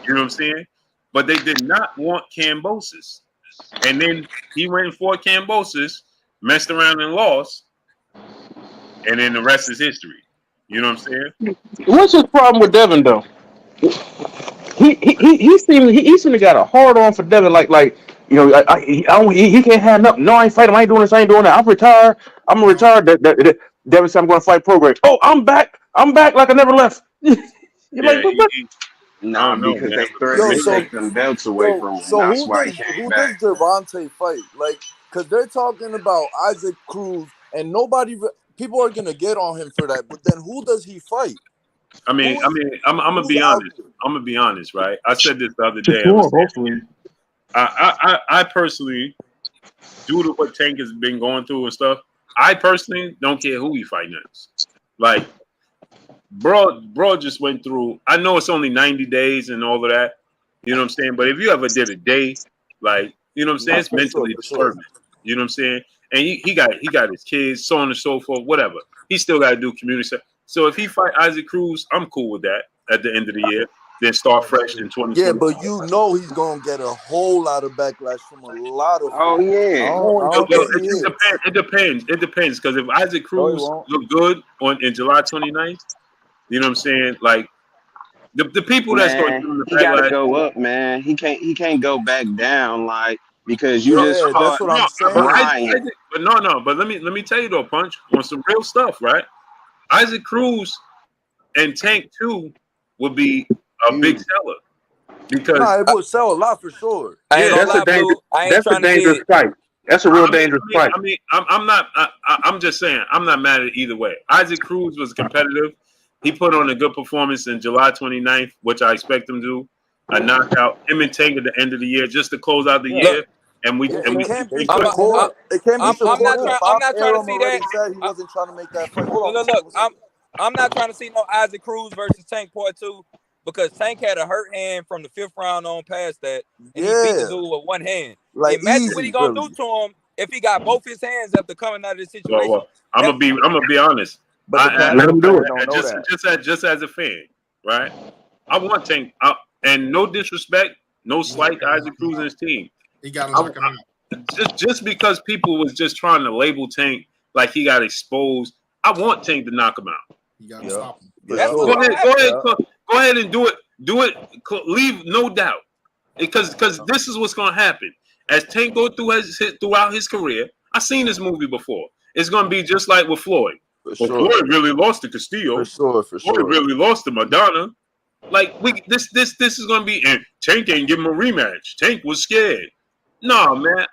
You know what I'm saying? But they did not want Kambosos. And then he went for Kambosos, messed around and lost. And then the rest is history. You know what I'm saying? What's his problem with Devin though? He seemed to got a hard on for Devin, like he can't have nothing. No, I ain't fighting. I ain't doing this. I ain't doing that. I'm retired. I'm retired. Devin said I'm going to fight Prograis. Oh, I'm back. I'm back like I never left. No, because they threatened to take them belts away from him. So That's who why does he came back. Gervonta fight? Like, because they're talking about Isaac Cruz, and people are gonna get on him for that. But then who does he fight? I'm gonna be honest. I'm gonna be honest, right? I said this the other day. I personally, due to what Tank has been going through and stuff, I personally don't care who he fight next. Like, bro just went through. I know it's only 90 days and all of that. You know what I'm saying? But if you ever did a day, like, you know what I'm saying, it's mentally disturbing. You know what I'm saying? And he got his kids, so on and so forth, whatever. He still got to do community stuff. So if he fight Isaac Cruz, I'm cool with that at the end of the year. Then start fresh in 2020. Yeah, but he's gonna get a whole lot of backlash from a lot of. Oh yeah. It depends. It depends because if Isaac Cruz look good in July 29th, you know what I'm saying? Like the people that's going to do the he got to go up, man. He can't go back down, like, because you just that's what I'm saying. But let me tell you though, Punch, on some real stuff, right? Isaac Cruz and Tank 2 would be a big seller because it would sell a lot for sure. That's a dangerous fight. That's a real dangerous fight. I mean, I'm just saying, I'm not mad at either way. Isaac Cruz was competitive. He put on a good performance in July 29th, which I expect him to. A knockout. Him and Tank at the end of the year, just to close out the year. And we I'm not trying to see that. He wasn't trying to make that fight. Look, I'm not trying to see no Isaac Cruz versus Tank Part 2 because Tank had a hurt hand from the 5th round on past that, and he beat the dude with one hand. Like, imagine what he gonna do to him if he got both his hands after coming out of this situation. Well, I'm gonna be honest. Let him do it. Just as a fan, right? I want Tank. And no disrespect, no slight to Isaac Cruz and his team. He got to knock him out. Just because people was just trying to label Tank like he got exposed, I want Tank to knock him out. You got to stop him. Go ahead and do it. Do it. Leave no doubt, because this is what's gonna happen as Tank go throughout his career. I've seen this movie before. It's gonna be just like with Floyd. Floyd really lost to Castillo. For sure. Floyd really lost to Madonna. Like this is gonna be, and Tank ain't give him a rematch. Tank was scared. No, man.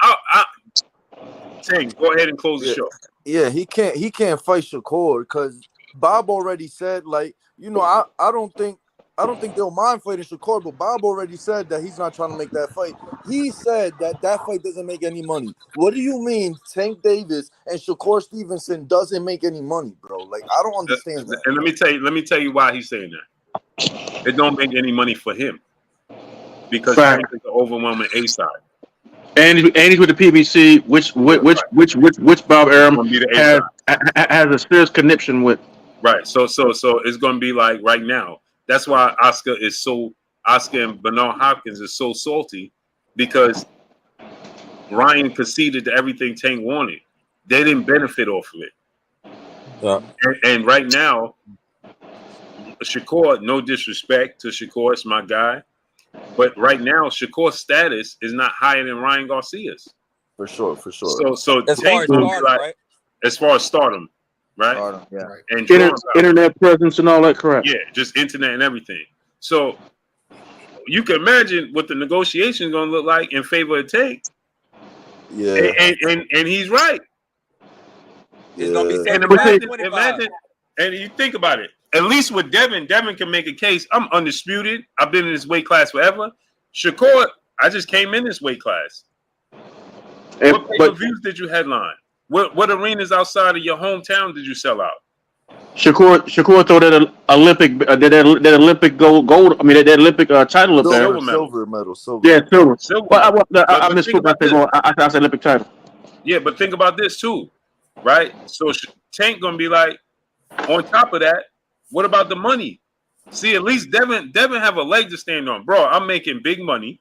Tank, go ahead and close the show. Yeah, he can't fight Shakur because Bob already said, like, you know, I don't think they'll mind fighting Shakur, but Bob already said that he's not trying to make that fight. He said that fight doesn't make any money. What do you mean Tank Davis and Shakur Stevenson doesn't make any money, bro? Like, I don't understand that. And let me tell you why he's saying that. It don't make any money for him because Tank is the overwhelming A side. And he's with the PBC, which Bob Arum has a serious connection with. Right. So it's gonna be like right now. That's why Oscar and Bernard Hopkins is so salty, because Ryan conceded to everything Tank wanted. They didn't benefit off of it. Yeah. And right now, Shakur, no disrespect to Shakur, it's my guy. But right now, Shakur's status is not higher than Ryan Garcia's. For sure. So as far as stardom, right? As far as stardom, right? Stardom, yeah. And internet presence and all that crap. Yeah, just internet and everything. So you can imagine what the negotiation is going to look like in favor of Tank. Yeah. And he's right. It's going to be 75-25. Imagine, and you think about it. at least with Devin can make a case. I'm undisputed. I've been in this weight class forever. Shakur, I just came in this weight class. What pay-per-views did you headline? What arenas outside of your hometown did you sell out? Shakur throw that Olympic that Olympic gold. I mean that Olympic title up there. Silver medal. Silver. Yeah, silver. But I misspoke. I said Olympic title. Yeah, but think about this too, right? So Tank gonna be like, on top of that, what about the money? See, at least Devin have a leg to stand on, bro. I'm making big money.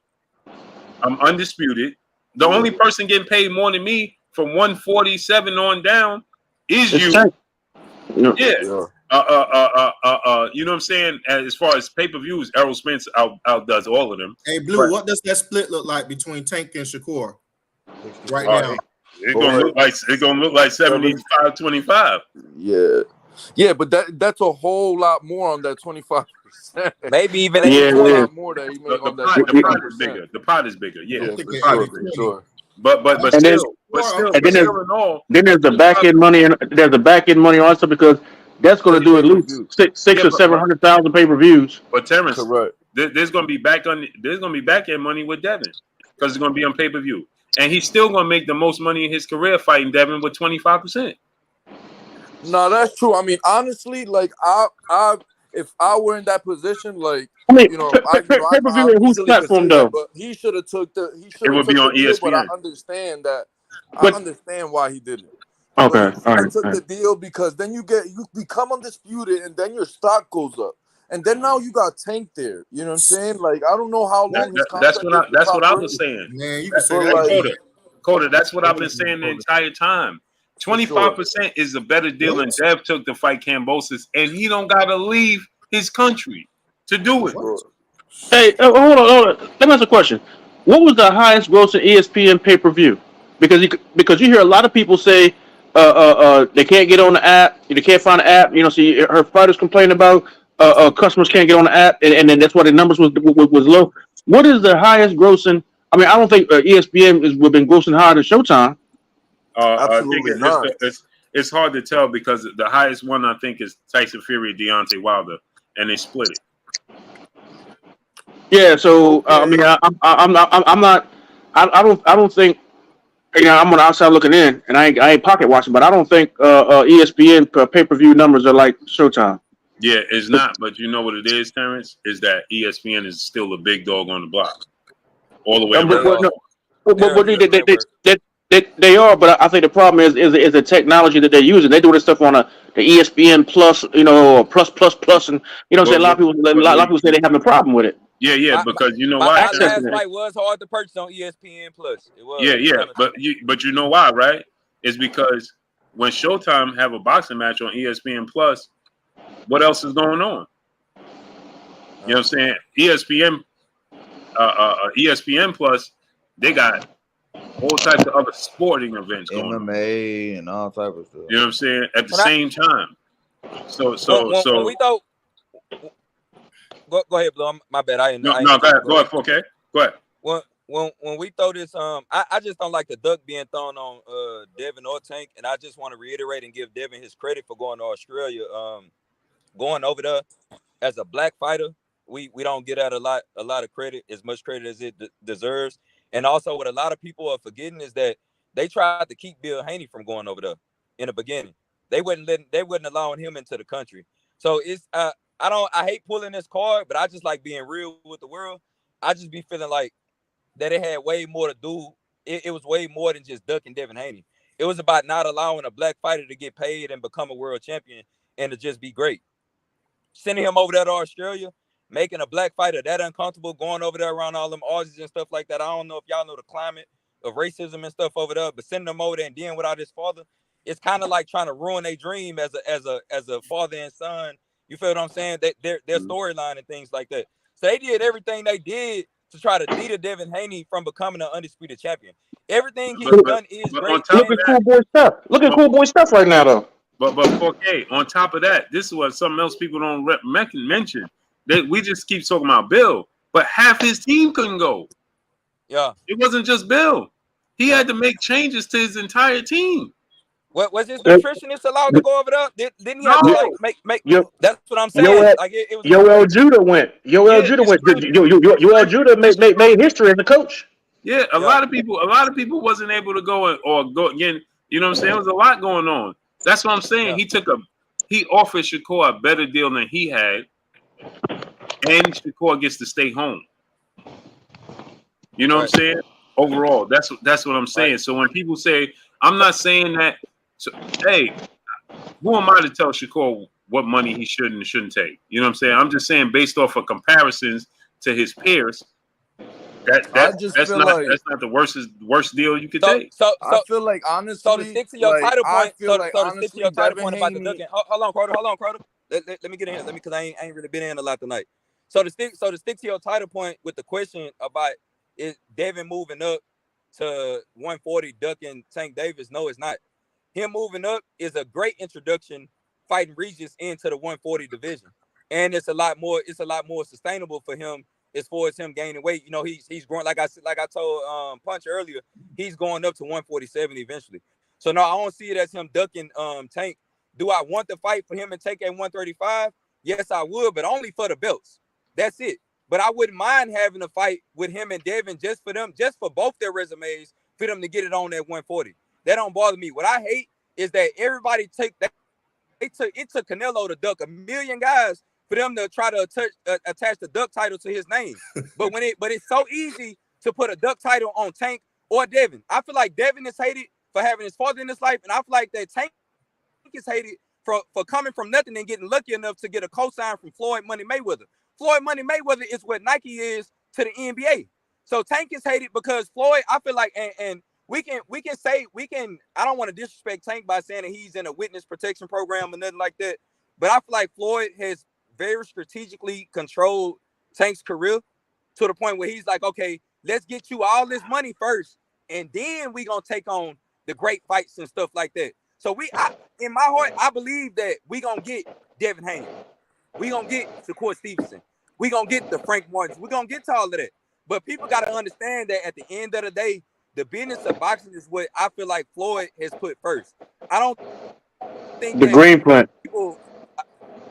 I'm undisputed. The only person getting paid more than me from 147 on down is you. Yeah. You know what I'm saying? As far as pay-per-views, Errol Spence outdoes all of them. Hey, Blue, what does that split look like between Tank and Shakur right now? It's gonna look like 75-25. Yeah, but that's a whole lot more on that 25%. Maybe even a lot more that he made on that. The pot is bigger. The pot is bigger. Yeah, for sure. But still, in all, then there's the back end money, and there's the back end money also because that's going to do at least six or 700,000 pay-per-views. But Terrence, there's going to be back end money with Devin because it's going to be on pay-per-view, and he's still going to make the most money in his career fighting Devin with 25%. No, that's true. I mean, honestly, like if I were in that position, like pay-per-view on whose platform though? But he should have took the. It would be on ESPN. But I understand that. I understand why he did it. Okay, all right. Took the deal because then you become undisputed, and then your stock goes up, and then now you got Tank there. You know what I'm saying? Like I don't know how long his contract. That's what I was saying. Man, you can say that. Coda, that's what I've been saying the entire time. 25% is a better deal than Dev took to fight Kambosos, and he don't gotta leave his country to do it. Hey, hold on. Let me ask a question. What was the highest grossing ESPN pay-per-view? Because you hear a lot of people say they can't get on the app, they can't find the app. You know, see her fighters complaining about customers can't get on the app, and then that's why the numbers was low. What is the highest grossing? I mean, I don't think ESPN has been grossing higher than Showtime. Absolutely not. It's hard to tell because the highest one I think is Tyson Fury, Deontay Wilder, and they split it. Yeah, so I mean, I don't think. You know, I'm on the outside looking in, and I ain't pocket watching, but I don't think ESPN pay-per-view numbers are like Showtime. Yeah, it's not. But you know what it is, Terrence, is that ESPN is still a big dog on the block, all the way around. They are, but I think the problem is the technology that they're using. They do this stuff on the ESPN Plus, you know, plus, and you know, what I'm saying a lot of people say they have a problem with it. Yeah, because you know why? My last fight was hard to purchase on ESPN Plus. It was. Yeah, but you know why, right? It's because when Showtime have a boxing match on ESPN Plus, what else is going on? You know what I'm saying? ESPN Plus, they got all types of other sporting events going on. MMA and all types of stuff. You know what I'm saying? At the same time. So when we thought. Go ahead, Blue. My bad. Go ahead. Okay, go ahead. When we throw this, I just don't like the duck being thrown on Devin or Tank, and I just want to reiterate and give Devin his credit for going to Australia. Going over there as a black fighter, we don't get out a lot of credit, as much credit as it deserves. And also, what a lot of people are forgetting is that they tried to keep Bill Haney from going over there in the beginning. They wasn't allowing him into the country. So it's I hate pulling this card, but I just like being real with the world. I just be feeling like that it had way more to do. It was way more than just ducking Devin Haney. It was about not allowing a black fighter to get paid and become a world champion and to just be great. Sending him over there to Australia, making a black fighter that uncomfortable, going over there around all them Aussies and stuff like that. I don't know if y'all know the climate of racism and stuff over there, but sending them over there and dealing without his father, it's kind of like trying to ruin their dream as a father and son. You feel what I'm saying? Their storyline and things like that. So they did everything they did to try to deter Devin Haney from becoming an undisputed champion. Everything he's done is great. Look at Cool Boy stuff. Look at Cool Boy stuff right now, though. But 4K, on top of that, this is what something else people don't mention. That we just keep talking about Bill, but half his team couldn't go. Yeah. It wasn't just Bill. He had to make changes to his entire team. What was his nutritionist allowed to go over there? Didn't he have to like make? That's what I'm saying. Like it was. Yoel Judah went. Yoel Judah made history as a coach. Yeah, a lot of people wasn't able to go or go again. You know what I'm saying? There was a lot going on. That's what I'm saying. He offered Shakur a better deal than he had, and Shakur gets to stay home. You know what I'm saying? Overall, that's what I'm saying. So when people say, I'm not saying that. So, hey, who am I to tell Shakur what money he should and shouldn't take? You know what I'm saying? I'm just saying based off of comparisons to his peers. That's not the worst deal you could take. So I feel like honestly, so to stick to your title point, to stick to your title point about the ducking. Hold on, Crowder. Let me get in here. Because I ain't really been in a lot tonight. So to stick to your title point with the question about is Devin moving up to 140 ducking Tank Davis? No, it's not. Him moving up is a great introduction fighting Regis into the 140 division, and it's a lot more sustainable for him. As far as him gaining weight, you know, he's growing. Like I told Punch earlier, he's going up to 147 eventually. So no, I don't see it as him ducking Tank. Do I want to fight for him and take at 135? Yes, I would, but only for the belts. That's it. But I wouldn't mind having a fight with him and Devin just for both their resumes, for them to get it on at 140. That don't bother me. What I hate is that everybody it took Canelo to duck a million guys for them to try to attach the duck title to his name. But it's so easy to put a duck title on Tank or Devin. I feel like Devin is hated for having his father in his life, and I feel like that Tank is hated for coming from nothing and getting lucky enough to get a cosign from Floyd Money Mayweather. Floyd Money Mayweather is what Nike is to the NBA. So Tank is hated because Floyd, I feel like, and we can I don't want to disrespect Tank by saying that he's in a witness protection program or nothing like that, but I feel like Floyd has very strategically controlled Tank's career to the point where he's like, okay, let's get you all this money first, and then we gonna take on the great fights and stuff like that. So in my heart, I believe that we gonna get Devin Haney, we gonna get Shakur Stevenson, we gonna get the Frank Martins, we gonna get to all of that. But people gotta understand that at the end of the day, the business of boxing is what I feel like Floyd has put first. I don't think the green print.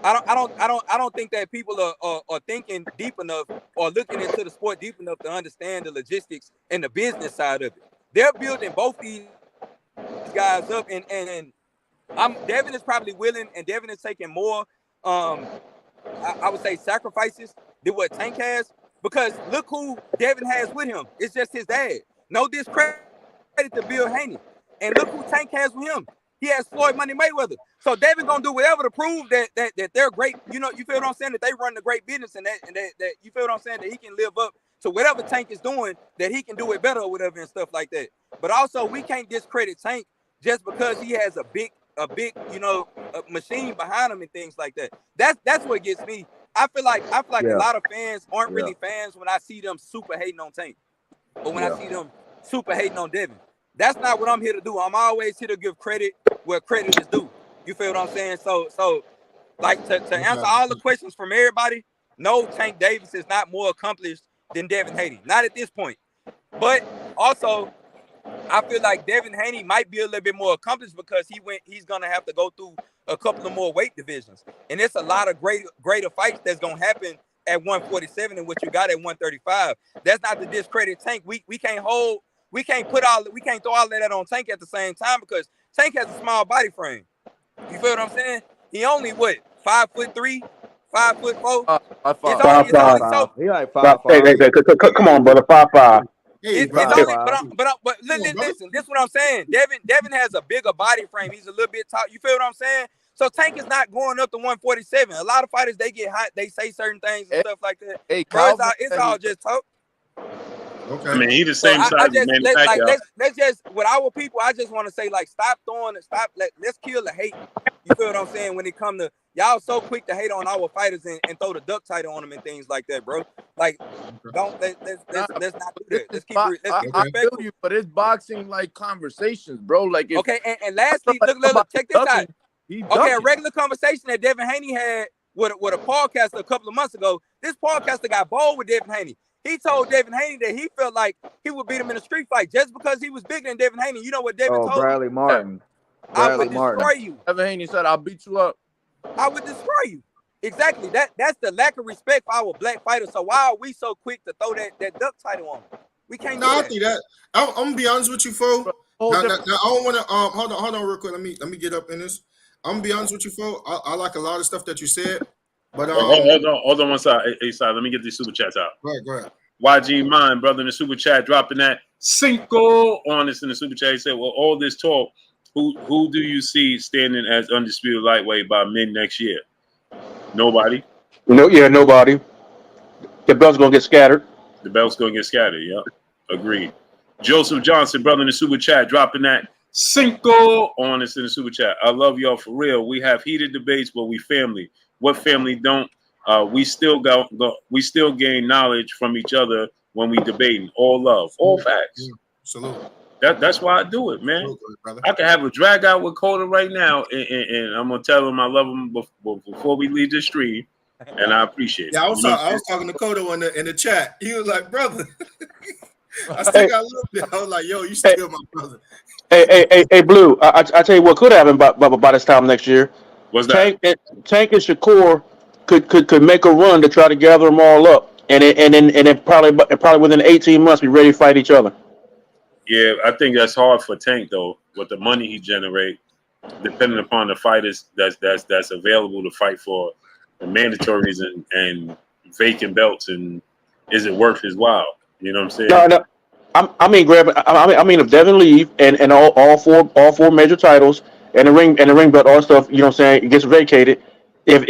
I don't think that people are thinking deep enough or looking into the sport deep enough to understand the logistics and the business side of it. They're building both these guys up, and Devin is probably willing, and Devin is taking more I would say sacrifices than what Tank has, because look who Devin has with him. It's just his dad. No discredit to Bill Haney. And look who Tank has with him. He has Floyd Money Mayweather. So Devin gonna do whatever to prove that they're great. You know, you feel what I'm saying? That they run the great business, and that you feel what I'm saying? That he can live up to whatever Tank is doing, that he can do it better or whatever and stuff like that. But also, we can't discredit Tank just because he has a big machine behind him and things like that. That's what gets me. I feel like a lot of fans aren't really fans when I see them super hating on Tank, or when I see them super hating on Devin. That's not what I'm here to do. I'm always here to give credit where credit is due. You feel what I'm saying? So like to answer all the questions from everybody, no, Tank Davis is not more accomplished than Devin Haney. Not at this point. But also, I feel like Devin Haney might be a little bit more accomplished because he's gonna have to go through a couple of more weight divisions. And it's a lot of greater fights that's gonna happen at 147 than what you got at 135. That's not to discredit Tank. We can't throw all of that on Tank at the same time, because Tank has a small body frame. You feel what I'm saying? He only 5'3", 5'4". He like 5'5". Come on, brother, 5'5". But listen, this is what I'm saying. Devin has a bigger body frame. He's a little bit tall. You feel what I'm saying? So Tank is not going up to 147. A lot of fighters, they get hot. They say certain things and stuff like that. Bro, it's all just talk. Okay. I mean, he's the same size as manufacturer. Let's just, with our people, I just want to say, like, let's kill the hate. You feel what I'm saying? When it come to, y'all so quick to hate on our fighters and throw the duck title on them and things like that, bro. Like, let's not do that. Let's keep I feel you, but it's boxing like conversations, bro. Like, okay, and lastly, look, check this out. Okay, a regular conversation that Devin Haney had with a podcaster a couple of months ago. This podcaster got bold with Devin Haney. He told Devin Haney that he felt like he would beat him in a street fight just because he was bigger than Devin Haney. You know what Devin told Bradley him? Martin. I would destroy you. Devin Haney said, "I'll beat you up." I would destroy you. Exactly. That's the lack of respect for our black fighters. So why are we so quick to throw that duck title on them? We can't do that. I think that. I'm gonna be honest with you, folks. Now, I don't want to. Hold on, real quick. Let me get up in this. I'm gonna be honest with you, folks. I like a lot of stuff that you said, but hold on one side. Hey, side. Let me get these super chats out. Go ahead. YG Mine, brother, in the super chat, dropping that cinco on us in the super chat. He said, "Well, all this talk, who do you see standing as undisputed lightweight by mid next year?" Nobody. Nobody. The belt's gonna get scattered. The belt's gonna get scattered. Yeah, agreed. Joseph Johnson, brother, in the super chat, dropping that cinco on us in the super chat. I love y'all for real. We have heated debates, but we family. What family don't? We still we still gain knowledge from each other when we debating. All love, all facts. Salute. That's why I do it, man. I can have a drag out with Coda right now, and I'm gonna tell him I love him before we leave the stream, and I appreciate it. Yeah, I was talking to Coda in the chat. He was like, "Brother." I still got a little bit. I was like, "Yo, you still my brother." Hey, Blue. I tell you what could happen by this time next year. What's that? Tank and Shakur could make a run to try to gather them all up, and then probably within 18 months be ready to fight each other. Yeah, I think that's hard for Tank though, with the money he generate, depending upon the fighters that's available to fight for the mandatories and vacant belts, and is it worth his while? You know what I'm saying? No. I mean, if Devin leave and all four major titles and the ring belt, all stuff, you know what I'm saying, it gets vacated. If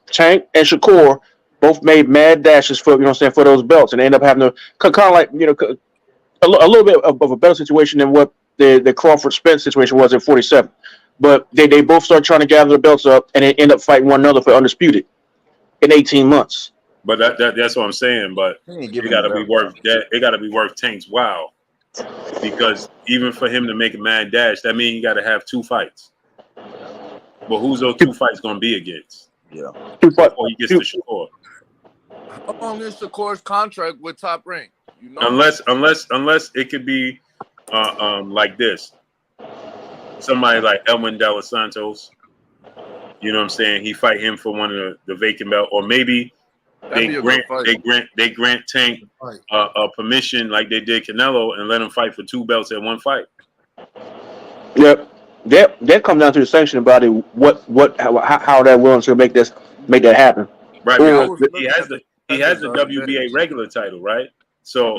Tank and Shakur both made mad dashes for for those belts, and they end up having to kind of like a little bit of a better situation than what the Crawford Spence situation was at 47. But they both start trying to gather the belts up, and they end up fighting one another for undisputed in 18 months. But that's what I'm saying. But it got to be worth that. It got to be worth Tank's while, because even for him to make a mad dash, that means you got to have 2 fights. But who's those 2 fights going to be against? Yeah, before he gets to Shakur. How long is Shakur's contract with Top Rank? You know? Unless it could be like this. Somebody like Elwin De Los Santos. You know what I'm saying? He fight him for one of the vacant belt, or maybe they grant Tank a permission like they did Canelo and let him fight for 2 belts at one fight. Yep. That comes down to the sanctioning body. How they're willing to make that happen. Right. He has the WBA regular title, right? So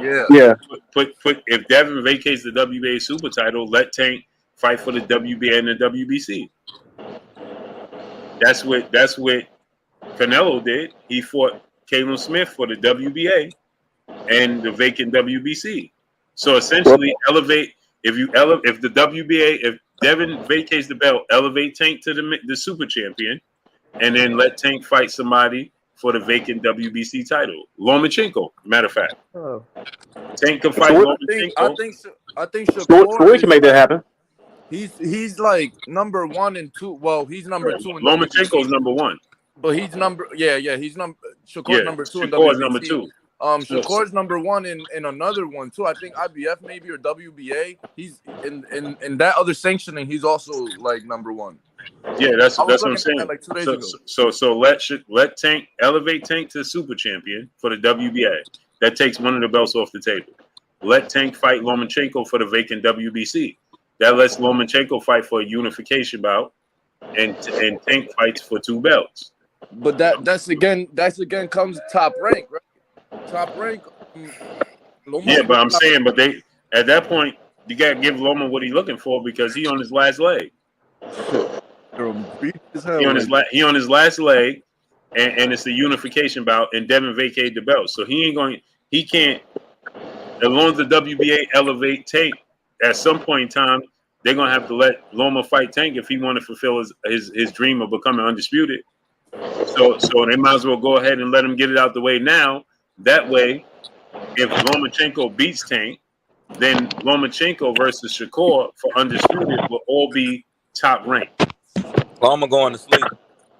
put if Devin vacates the WBA super title, let Tank fight for the WBA and the WBC. That's what Canelo did. He fought Caleb Smith for the WBA and the vacant WBC. So essentially, if the WBA, if Devin vacates the belt, elevate Tank to the super champion, and then let Tank fight somebody for the vacant WBC title. Lomachenko, matter of fact. Tank can fight Lomachenko. I think Shakur we can make that happen. He's like number 1 and 2. Well, he's number 2 in Lomachenko's number 1. But he's number he's number Shakur's number 2 in Shakur's WBC. number 2. Shakur's number 1 in another one too. I think IBF maybe or WBA. He's in that other sanctioning. He's also like number 1. Yeah, that's what I'm saying. Like 2 days ago. So let Tank elevate Tank to super champion for the WBA. That takes one of the belts off the table. Let Tank fight Lomachenko for the vacant WBC. That lets Lomachenko fight for a unification bout, and Tank fights for 2 belts. But that's again comes Top Rank, right? Top Rank. Yeah, but I'm saying, but they at that point you gotta give Loma what he's looking for, because he on his last leg. He on his last leg, and it's the unification bout, and Devin vacated the belt, so he can't. As long as the WBA elevate Tank, at some point in time, they're gonna have to let Loma fight Tank if he want to fulfill his dream of becoming undisputed. So they might as well go ahead and let him get it out the way now. That way, if Lomachenko beats Tank, then Lomachenko versus Shakur for undisputed will all be Top Rank. Loma going to sleep.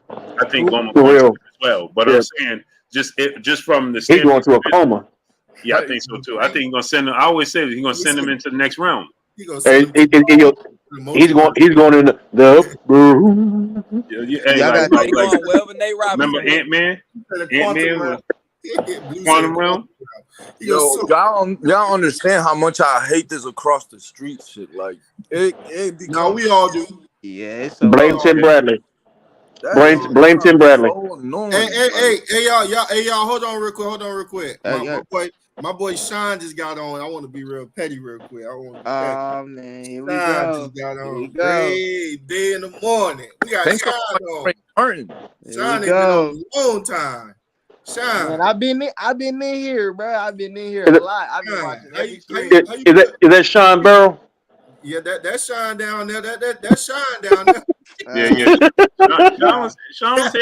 I think Loma going to sleep as well. But I'm saying just from the standpoint, he's going to a coma. Yeah, I think so too. I think he's gonna send him. I always say that he's gonna send him into the next round. He's going in the room. Hey, like, wherever Nate Robinson. Remember Ant-Man? Ant-Man was Quantum Realm. Yo, y'all understand how much I hate this across the street shit. Like it becomes, no, we all do. Yeah, it's blame Tim Bradley. Blame Tim Bradley. So annoying, Hey, y'all, hold on real quick. My boy Sean just got on. I want to be real petty real quick. Man, here we go. Just got on. Day in the morning. We got Sean on. Sean ain't been on a long time. Sean, man, I've been in here, bro. I've been in here a lot. I've been watching every stream. Is that Sean Burrow? Yeah, that's Sean down there. That's Sean down there. Yeah. Sean was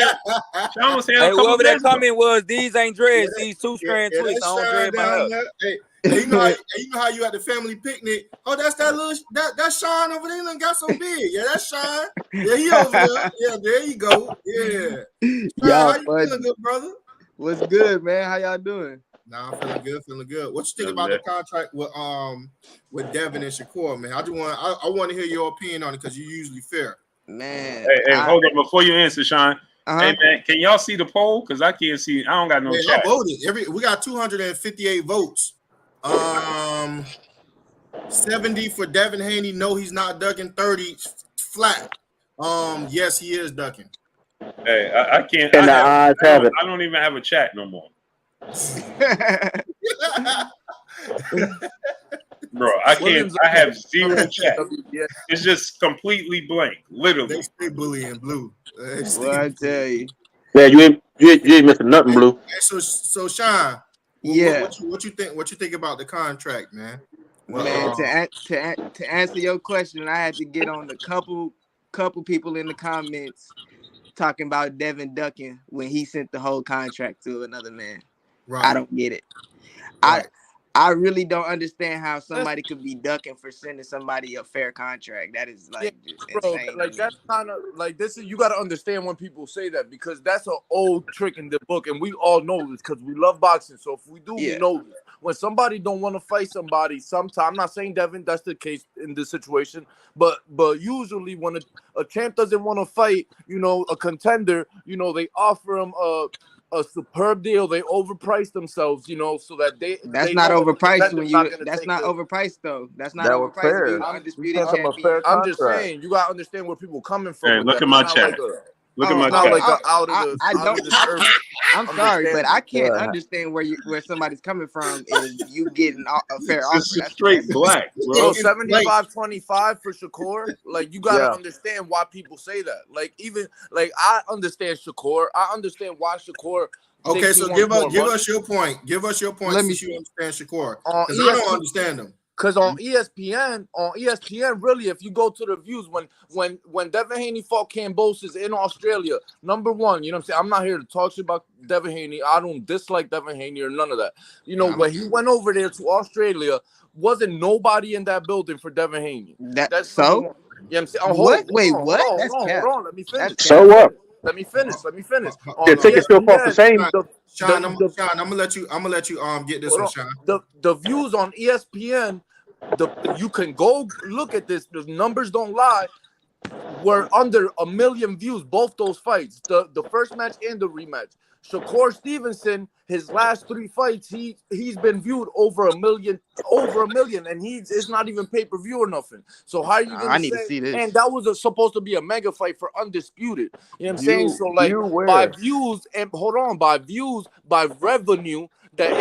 here. Hey, whoever that comment was, these ain't dreads. These two-strand twists. I don't dread my hair. Hey, you know how you at the family picnic? Oh, that's that's Sean over there. He done got so big. Yeah, that's Sean. Yeah, he over there. Yeah, there you go. Yeah. Y'all, how you feeling, good brother? What's good, man? How y'all doing? Nah, I'm feeling good. What you think about the contract with Devin and Shakur, man? I want to hear your opinion on it because you're usually fair. Man. Hey, hold on before you answer, Sean. Hey man, can y'all see the poll? Because I can't see. I don't got no chat. I voted. We got 258 votes. 70 for Devin Haney. No, he's not ducking. 30 flat. Yes, he is ducking. Hey, I can't. And I don't even have a chat no more. Bro, I can't. I have zero chat. It's just completely blank, literally. They stay bullying Blue. Well, I tell you. Yeah, you ain't missing nothing, Blue. Hey, so Sean, yeah, what you think? What you think about the contract, man? Man, to answer your question, I had to get on a couple people in the comments talking about Devin ducking when he sent the whole contract to another man. Right. I don't get it. Right. I really don't understand how somebody could be ducking for sending somebody a fair contract. That is like insane. Like that's kind of like this is you got to understand when people say that because that's an old trick in the book, and we all know this because we love boxing. So if we do, we know this. When somebody don't want to fight somebody, sometimes I'm not saying Devin, that's the case in this situation, but usually when a champ doesn't want to fight, a contender, they offer him a superb deal. They overprice themselves, so that that's not overpriced when you. That's not overpriced though. That's not overpriced. Undisputed champion. I'm just saying you gotta understand where people coming from. Hey, look at my chat. Look at my chat. I'm sorry, but I can't understand where somebody's coming from is you getting a fair offer. That's straight black, bro. 75-25 for Shakur. Like you gotta understand why people say that. Like even like I understand Shakur. I understand why Shakur. Okay, so give us your point. Give us your point. Let me see. Understand Shakur because I don't understand him. Because on ESPN, really, if you go to the views, when Devin Haney fought Kambosos in Australia, number one, you know what I'm saying? I'm not here to talk shit about Devin Haney. I don't dislike Devin Haney or none of that. When he went over there to Australia, wasn't nobody in that building for Devin Haney. That's so? You know what I'm saying? What? Hold on. Let me finish. So what? Let me finish. The tickets still cost the same. Sean, I'm gonna let you get this one, Sean. The views on ESPN, you can go look at this. The numbers don't lie. Were under 1 million views, both those fights, the first match and the rematch. Shakur Stevenson, his last 3 fights, he's been viewed over 1 million, and it's not even pay-per-view or nothing. So how are you gonna need to see this? And that was supposed to be a mega fight for Undisputed. You know what I'm saying? So like by views, and by revenue, that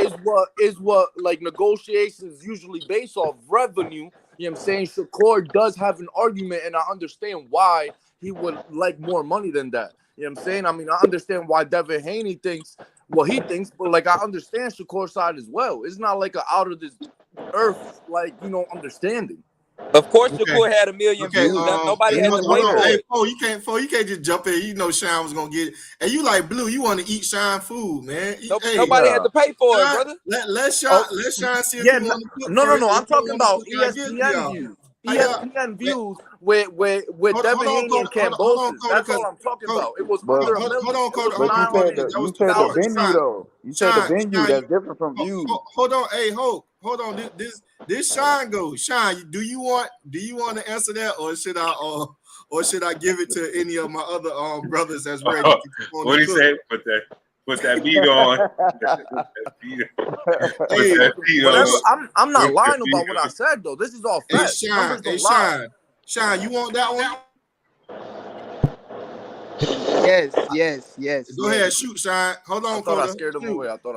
is what like negotiations usually based off revenue. You know what I'm saying? Shakur does have an argument, and I understand why he would like more money than that. You know what I'm saying? I mean, I understand why Devin Haney thinks what he thinks, but like I understand Shakur's side as well. It's not like an out of this earth, understanding. Of course, Shakur had 1 million views. Nobody had to wait for it. You can't just jump in. You know Sean was gonna get it, and you like Blue. You want to eat Sean food, man. Nobody had to pay for it, brother. Let Sean see if he want to cook. No. I'm talking about ESPN views. ESPN views with Devin Haney and Kambosos. That's all I'm talking about. It was under 1 million. Hold on. You said the venue though. You said the venue that's different from views. Hold on, hey Hope. hold on. This Sean goes. Sean, do you want to answer that, or should I give it to any of my other brothers that's ready? What do you say? Put that beat on. I'm not lying about what I said though. This is all facts. Sean, you want that one? Yes. Go ahead, shoot, Sean. Hold on, I thought I scared him away. That's a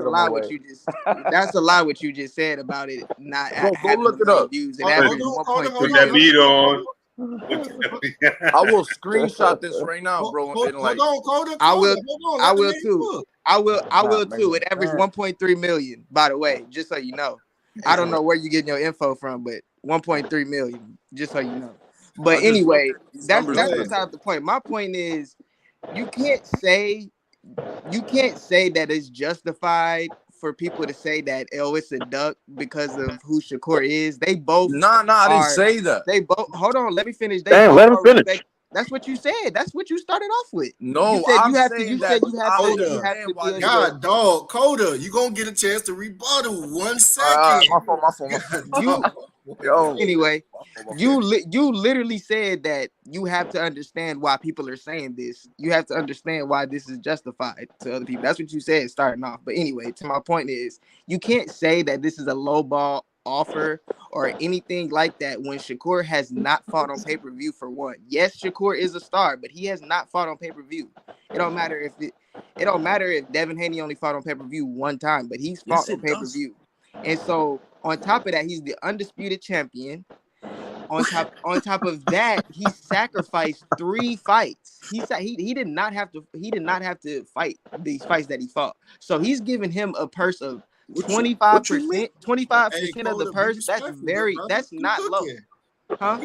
lie what you just. That's a lie what you just said about it not having look it up. views and Hold on. Put that beat on. I will screenshot this right now, bro. Hold on, Coda. I will too. I will too. It averaged 1.3 million, by the way, just so you know. I don't know where you're getting your info from, but 1.3 million, just so you know. But anyway, that's beside the point. My point is, you can't say that it's justified for people to say that it's a duck because of who Shakur is. They both I didn't say that. They both hold on, let me finish. Damn, let him finish. That's what you said. That's what you started off with. No, you have to. God, dog, Coda, you gonna get a chance to rebuttal. 1 second. My fault. Anyway, you literally said that you have to understand why people are saying this. You have to understand why this is justified to other people. That's what you said starting off. But anyway, to my point is, you can't say that this is a low ball offer or anything like that when Shakur has not fought on pay-per-view for one. Yes, Shakur is a star, but he has not fought on pay-per-view. It don't matter if Devin Haney only fought on pay-per-view one time, but he's fought on pay-per-view. And so on top of that, he's the undisputed champion. On top of that, he sacrificed 3 fights. He did not have to fight these fights that he fought. So he's giving him a purse of 25%, 25% of the purse. That's not low. Huh?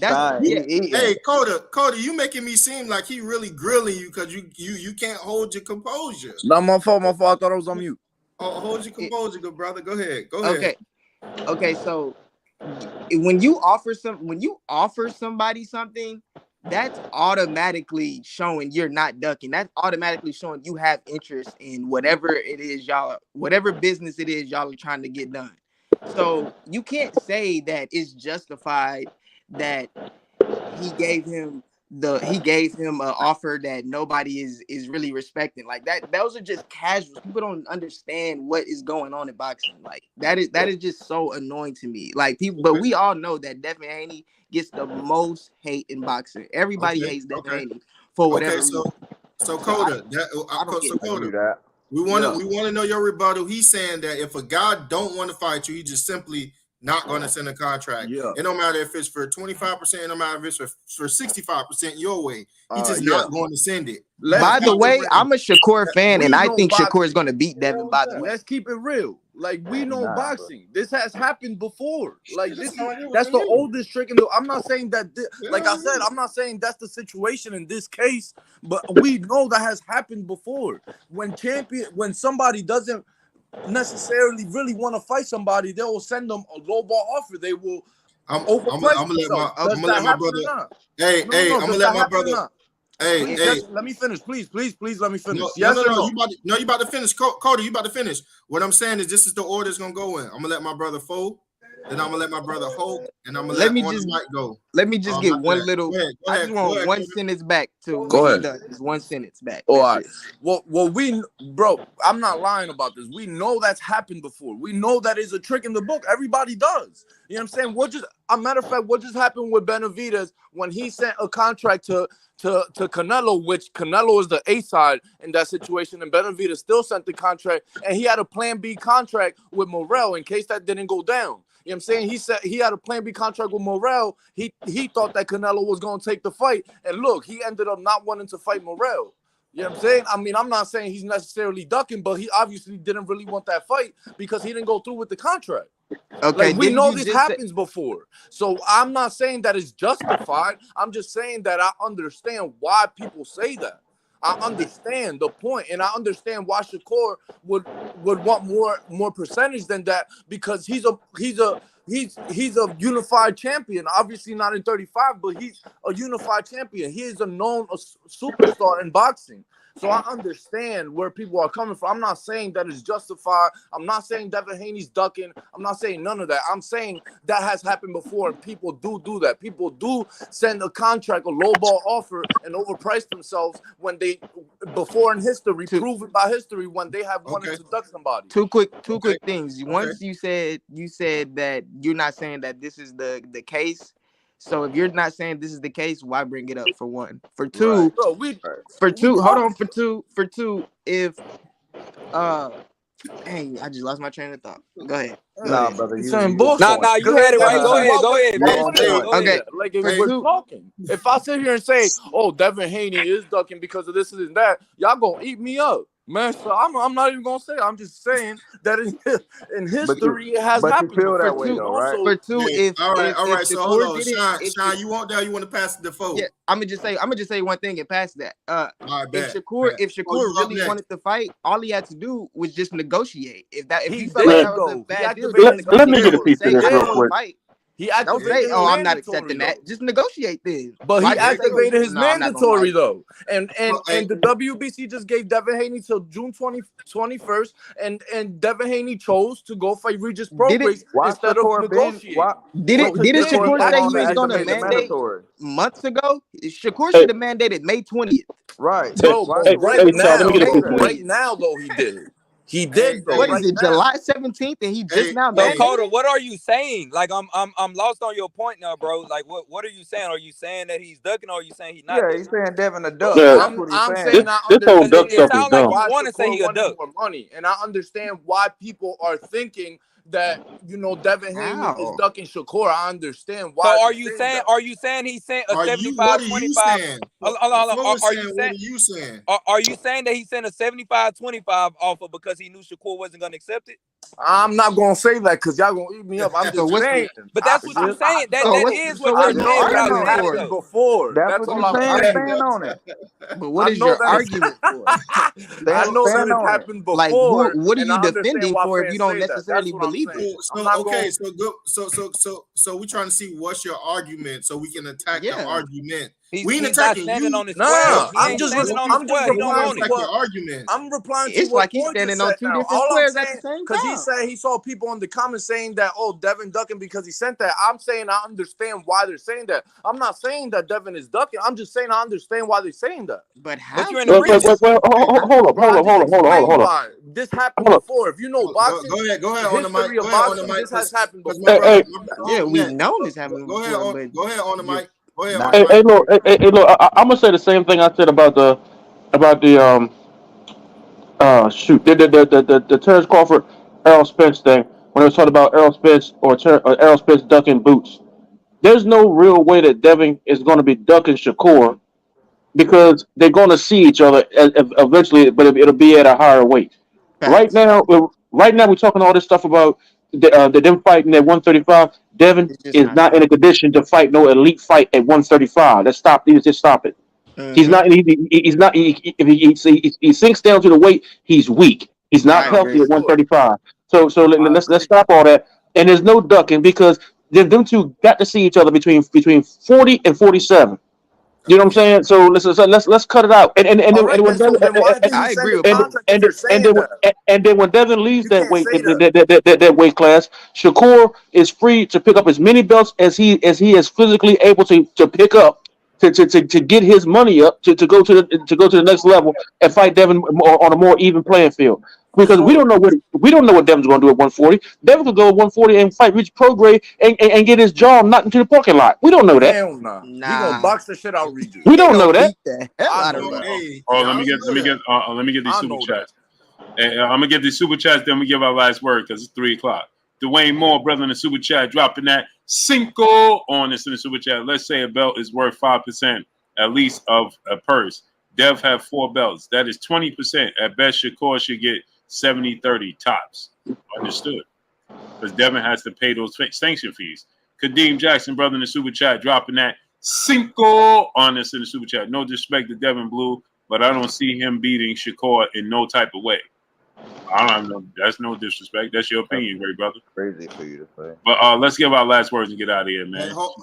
Hey, Coda, you making me seem like he really grilling you because you can't hold your composure. Not my fault. I thought I was on mute. Oh, hold your composure, good brother. Go ahead. Okay. So when you offer somebody something, that's automatically showing you're not ducking. That's automatically showing you have interest in whatever business it is y'all are trying to get done. So you can't say that it's justified that he gave him an offer that nobody is really respecting. Like that. Those are just casuals. People don't understand what is going on in boxing. Like that is just so annoying to me. Like people, but we all know that Devin Haney gets the most hate in boxing. Everybody hates Devin Haney for whatever reason. So Coda, Coda, we want to know your rebuttal. He's saying that if a guy don't want to fight you, he just simply not going to send a contract. Yeah. It don't matter if it's for 25%, it don't matter if it's for 65% your way. He's just not going to send it. By the way, I'm a Shakur fan, and I think Shakur is going to beat Devin. By the way, let's keep it real. Like we know boxing. This has happened before. Like that's the oldest trick. I'm not saying that. Like I said, I'm not saying that's the situation in this case. But we know that has happened before. When somebody doesn't necessarily really want to fight somebody, they will send them a low ball offer. They will. I'm gonna let my brother. Hey, I'm gonna let my brother. Hey, let me finish, please. Let me finish. You about to finish, Cody. You about to finish. What I'm saying is, this is the order it's gonna go in. I'm gonna let my brother fold, then I'm gonna let my brother hold, and I'm gonna let Mike go. Let me just get one little. I just want one sentence back to. Go ahead. Just one sentence back. All right. Well, bro, I'm not lying about this. We know that's happened before. We know that is a trick in the book. Everybody does. You know what I'm saying? A matter of fact, what just happened with Benavidez when he sent a contract to Canelo, which Canelo is the A side in that situation, and Benavidez still sent the contract, and he had a Plan B contract with Morrell in case that didn't go down. You know what I'm saying? He said he had a Plan B contract with Morrell. He thought that Canelo was going to take the fight, and look, he ended up not wanting to fight Morrell. You know what I'm saying? I mean, I'm not saying he's necessarily ducking, but he obviously didn't really want that fight because he didn't go through with the contract. Okay, like, we know this happens before. So I'm not saying that it's justified. I'm just saying that I understand why people say that. I understand the point, and I understand why Shakur would want more percentage than that, because he's a unified champion. Obviously not in 35, but he's a unified champion. He is a known superstar in boxing. So I understand where people are coming from. I'm not saying that it's justified. I'm not saying Devin Haney's ducking. I'm not saying none of that. I'm saying that has happened before, and people do that. People do send a contract, a lowball offer, and overprice themselves when they, before in history, proven by history, when they have wanted to duck somebody. Two quick things. Once you said that you're not saying that this is the case. So if you're not saying this is the case, why bring it up? For one. For two, For two, if dang, I just lost my train of thought. Go ahead. Nah, brother, you Nah, you had it right. Go ahead. Okay. Like if we're talking, if I sit here and say, "Oh, Devin Haney is ducking because of this and that," y'all gonna eat me up, man. So I'm not even gonna say it. I'm just saying that in history it has happened. You feel that way, though, right? For two, all right. So hold on, Sean, you want that? You want to pass the phone? Yeah, I'm gonna just say one thing and pass that. If Shakur really wanted to fight, all he had to do was just negotiate. If he felt like that was a bad deal, let me get a piece of this real quick. He activated I'm not accepting that. Just negotiate then. But he activated his mandatory though. And the WBC just gave Devin Haney till June 21st. And Devin Haney chose to go fight Regis Prograis instead of negotiating. Didn't Shakur say he was going to mandate months ago? Shakur should have mandated May 20th. Right. Bro, right now though he did. He did. What is it, July 17th, and he just now mandated? Dakota, what are you saying? Like I'm lost on your point now, bro. Like what are you saying? Are you saying that he's ducking, or are you saying he's not? Yeah, he's saying Devin a duck. Yeah. That's what he's saying. This whole duck stuff is dumb. Like you want to say he a duck. More money, and I understand why people are thinking that Devin Haney is ducking Shakur. I understand why. So are you saying he sent a 75-25? Are you saying that he sent a 75-25 offer because he knew Shakur wasn't gonna accept it? I'm not gonna say that because y'all gonna eat me up. I'm just saying. But that's what you're saying. That is what you're saying. Before. That's what I'm saying. Stand on it. But what is your argument for? I know that it happened before. Like, what are you defending for if you don't necessarily believe? So we're trying to see what's your argument so we can attack the argument. We ain't attacking you. I'm just replying to it's like he's standing on two different squares at the same time. Because he said he saw people in the comments saying that, Devin ducking because he sent that. I'm saying I understand why they're saying that. I'm not saying that Devin is ducking. I'm just saying I understand why they're saying that. But how? Hold on. This happened before. If you know boxing, go ahead on the mic. Go ahead on the mic. This has happened before. Yeah, we've known this happened before. Go ahead on the mic. Hey, look, I'm gonna say the same thing I said about the Terrence Crawford, Errol Spence thing when I was talking about Errol Spence or Errol Spence ducking boots. There's no real way that Devin is going to be ducking Shakur because they're going to see each other eventually, but it'll be at a higher weight. Right now we're talking all this stuff about them fighting at 135. Devin is not in a condition to fight no elite fight at 135. Just stop it. He's not. He's not. If he sinks down to the weight, he's weak. He's not healthy at 135. So let's stop all that. And there's no ducking because them two got to see each other between 40 and 47. You know what I'm saying? So let's cut it out. And then when Devin leaves that weight class, Shakur is free to pick up as many belts as he is physically able to pick up to get his money up to go to the next level and fight Devin on a more even playing field. Because we don't know what Devin's going to do at 140. Devin could go at 140 and fight Regis Prograis and get his jaw knocked into the parking lot. We don't know that. Hell nah. He gonna box the shit out of Regis. We don't know that. Let me get these super chats. I'm gonna get these super chats. Then we give our last word because it's 3:00. Dwayne Moore, brother in the super chat, dropping that cinco on this in the super chat. Let's say a belt is worth 5% at least of a purse. Dev have 4 belts. That is 20%. At best, Shakur should get 70-30 tops. Understood. Because Devin has to pay those sanction fees. Kadeem Jackson, brother in the super chat, dropping that cinco on this in the super chat. No disrespect to Devin Blue, but I don't see him beating Shakur in no type of way. I don't know. That's no disrespect. That's your opinion, great brother. Crazy for you to say. But let's give our last words and get out of here, man. Hey, no.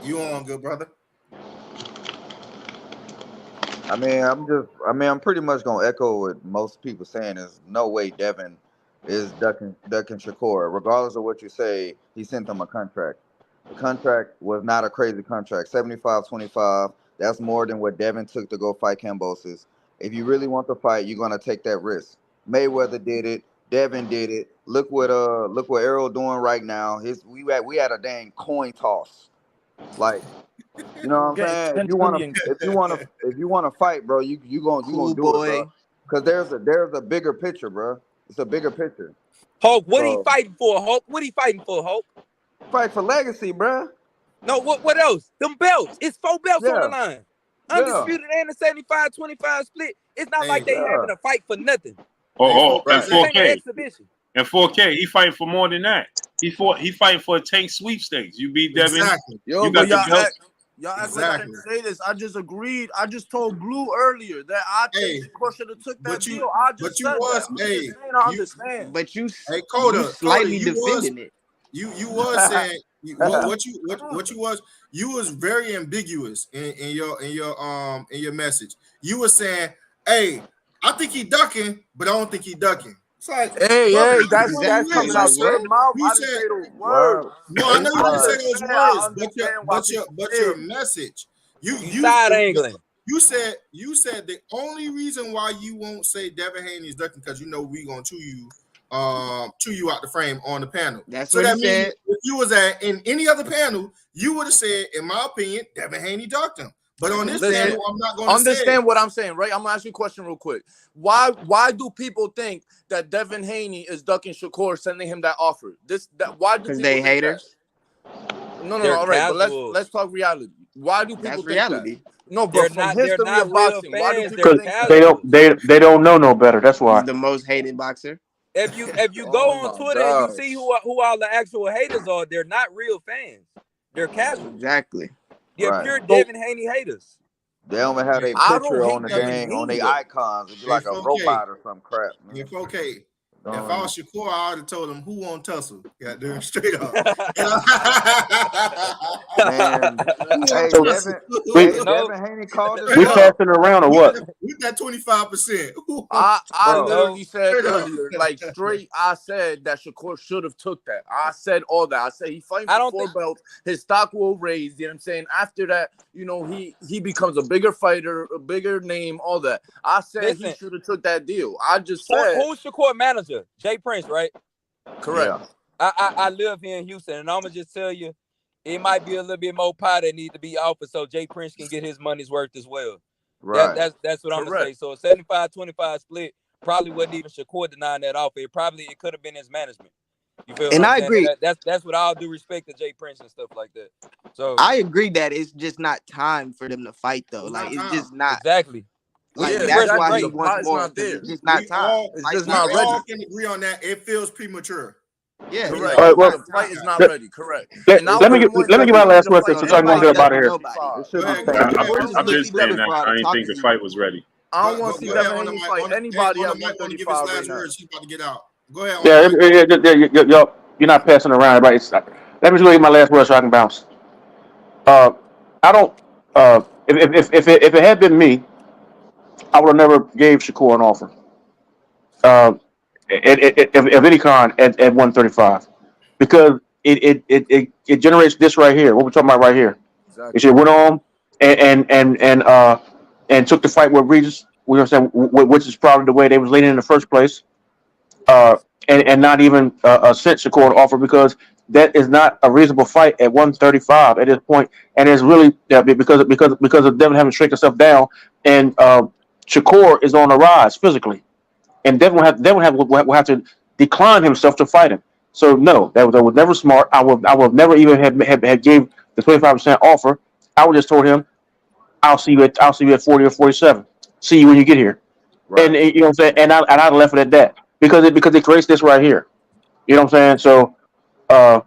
You on, good brother? I'm pretty much gonna echo what most people saying. Is no way Devin is ducking Shakur. Regardless of what you say, he sent him a contract. The contract was not a crazy contract. 75-25. That's more than what Devin took to go fight Kambosos. If you really want to fight, you're gonna take that risk. Mayweather did it. Devin did it. Look what Errol doing right now. We had a dang coin toss. Like, you know what I'm saying? If you wanna fight, bro, you gonna do it, bro. Because there's a bigger picture, bro. It's a bigger picture. Hulk, what he fighting for, Hulk? What he fighting for, Hulk? Fight for legacy, bro. No, what else? Them belts. It's 4 belts on the line. Undisputed and the 75-25 split. It's not like they having a fight for nothing. And This ain't an 4K. exhibition. And 4K, he fighting for more than that. He fighting for a tank sweepstakes. You beat Devin. Exactly. Yo, you got the belt. Y'all act like I didn't say this. I just agreed. I just told Blue earlier that I think Shakur should have took that deal. I just said that. I understand. But you slightly defending it. You was saying what you was very ambiguous in your message. You were saying, hey, I think he ducking, but I don't think he ducking. It's like, hey, that's coming out your mouth. You said those words. No, I know you didn't say those words, but your message. You side angling. You said the only reason why you won't say Devin Haney is ducking because you know we gonna chew you out the frame on the panel. That's so what that he means said. if you was in any other panel, you would have said, in my opinion, Devin Haney ducked him. But on this panel, I'm not going to understand what I'm saying, right? I'm gonna ask you a question real quick. Why do people think that Devin Haney is ducking Shakur, sending him that offer? Why do people they haters? No, all right, but let's talk reality. Why do people think reality? That? No, but from history of boxing, why do people think that? They don't know no better. That's why. He's the most hated boxer. If you go on Twitter and you see who all the actual haters are, they're not real fans. They're casual. Exactly. They're pure Devin Haney haters. They don't even have their picture on the icons. It'd be like a robot or some crap. Man. If I was Shakur, I would have told him who won tussle. Got there straight up. Man, Devin Haney called us. We passing around or what? We got 25%. I literally said earlier, like straight. I said that Shakur should have took that. I said all that. I said he fighting for 4 belts. His stock will raise. You know what I'm saying? After that, you know, he becomes a bigger fighter, a bigger name, all that. I said he should have took that deal. I just said who's Shakur manager? Jay Prince, right? Correct. Yeah. I live here in Houston, and I'm gonna just tell you, it might be a little bit more pie that need to be offered so Jay Prince can get his money's worth as well. Right. That's what I'm gonna say. So a 75-25 split probably wasn't even Shakur denying that offer. It could have been his management. You feel? And I agree. That's what I'll do respect to Jay Prince and stuff like that. So I agree that it's just not time for them to fight though. Like it's just not exactly. Like that's why he wants more. It's just not time. It's just not ready. All can agree on that. It feels premature. Yeah, correct. All right, well, the fight is not ready. Correct. Let me get my last question so I can get about here. I'm just saying that I didn't think the fight was ready. I don't want to see Devin Haney fight anybody at 135 right now. He's about to get out. Go ahead. Yeah, you're not passing around. Right? Let me just get my last word so I can bounce. I don't. If it had been me, I would have never gave Shakur an offer. Of any kind at 135, because it generates this right here. What we're talking about right here. Exactly. It should went on and took the fight with Regis. We understand, which is probably the way they was leaning in the first place. And not even sent Shakur an offer because that is not a reasonable fight at 135 at this point. And it's really because of Devin having to shrink himself down, and Shakur is on the rise physically, and Devin will have to decline himself to fight him. So no, that was never smart. I would never even have gave the 25% offer. I would just told him, I'll see you at 40 or 47. See you when you get here. Right. And you know what I'm saying. And I'd left it at that because it creates this right here. You know what I'm saying. So, that's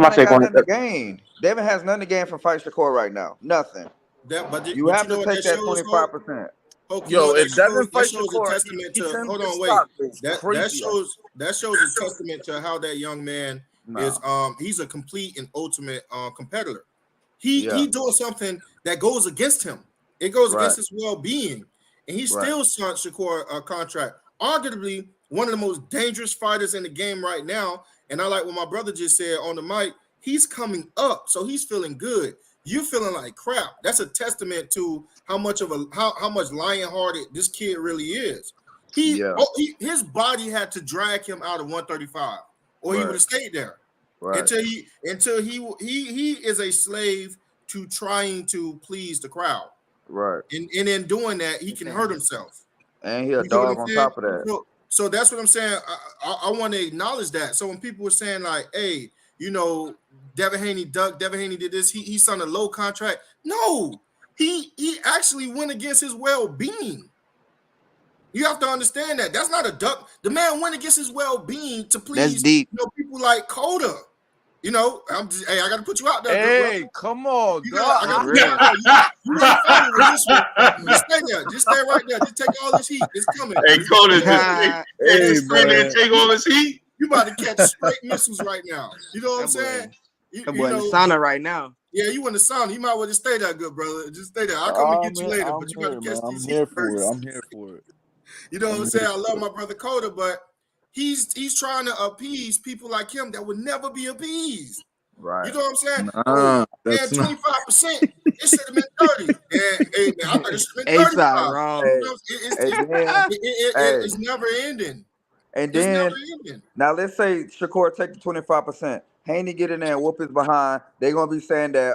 my take on it. Devin has nothing to gain from fighting Shakur right now. Nothing. You have to take that 25%. Yo, if Devin fights Shakur, hold on, wait. That shows a testament to how that young man is. He's a complete and ultimate competitor. He doing something that goes against him. It goes against his well-being, and he still signed Shakur a contract. Arguably one of the most dangerous fighters in the game right now. And I like what my brother just said on the mic. He's coming up, so he's feeling good. You're feeling like crap. That's a testament to how much lion-hearted this kid really is. His body had to drag him out of 135, or he would have stayed there. Right. Until he is a slave to trying to please the crowd. Right. And in doing that, he can hurt himself. And he a dog on top of that. So that's what I'm saying. I want to acknowledge that. So when people were saying like, hey, you know, Devin Haney ducked, Devin Haney did this, he signed a low contract. No, he actually went against his well-being. You have to understand that. That's not a duck. The man went against his well-being to please people like Coda. You know, I got to put you out there. Hey, come on, you just stay there. Just stay right there. Just take all this heat. It's coming. Hey, Coda, just stay there and take all this heat. You about to catch straight missiles right now. You know what I'm saying? That boy in the sauna right now. Yeah, you in the sauna. You might well just stay there, good brother. Just stay there. I'll come and get you later, but you got to catch these heat first. I'm here for it. You know what I'm saying? I love my brother Coda, but he's trying to appease people like him that would never be appeased. Right. You know what I'm saying? Man, 25%. It should have been 30. And hey, man, I thought it should have been 35. Wrong. It's never ending. And then now let's say Shakur take the 25%. Haney get in there and whoop his behind. They're gonna be saying that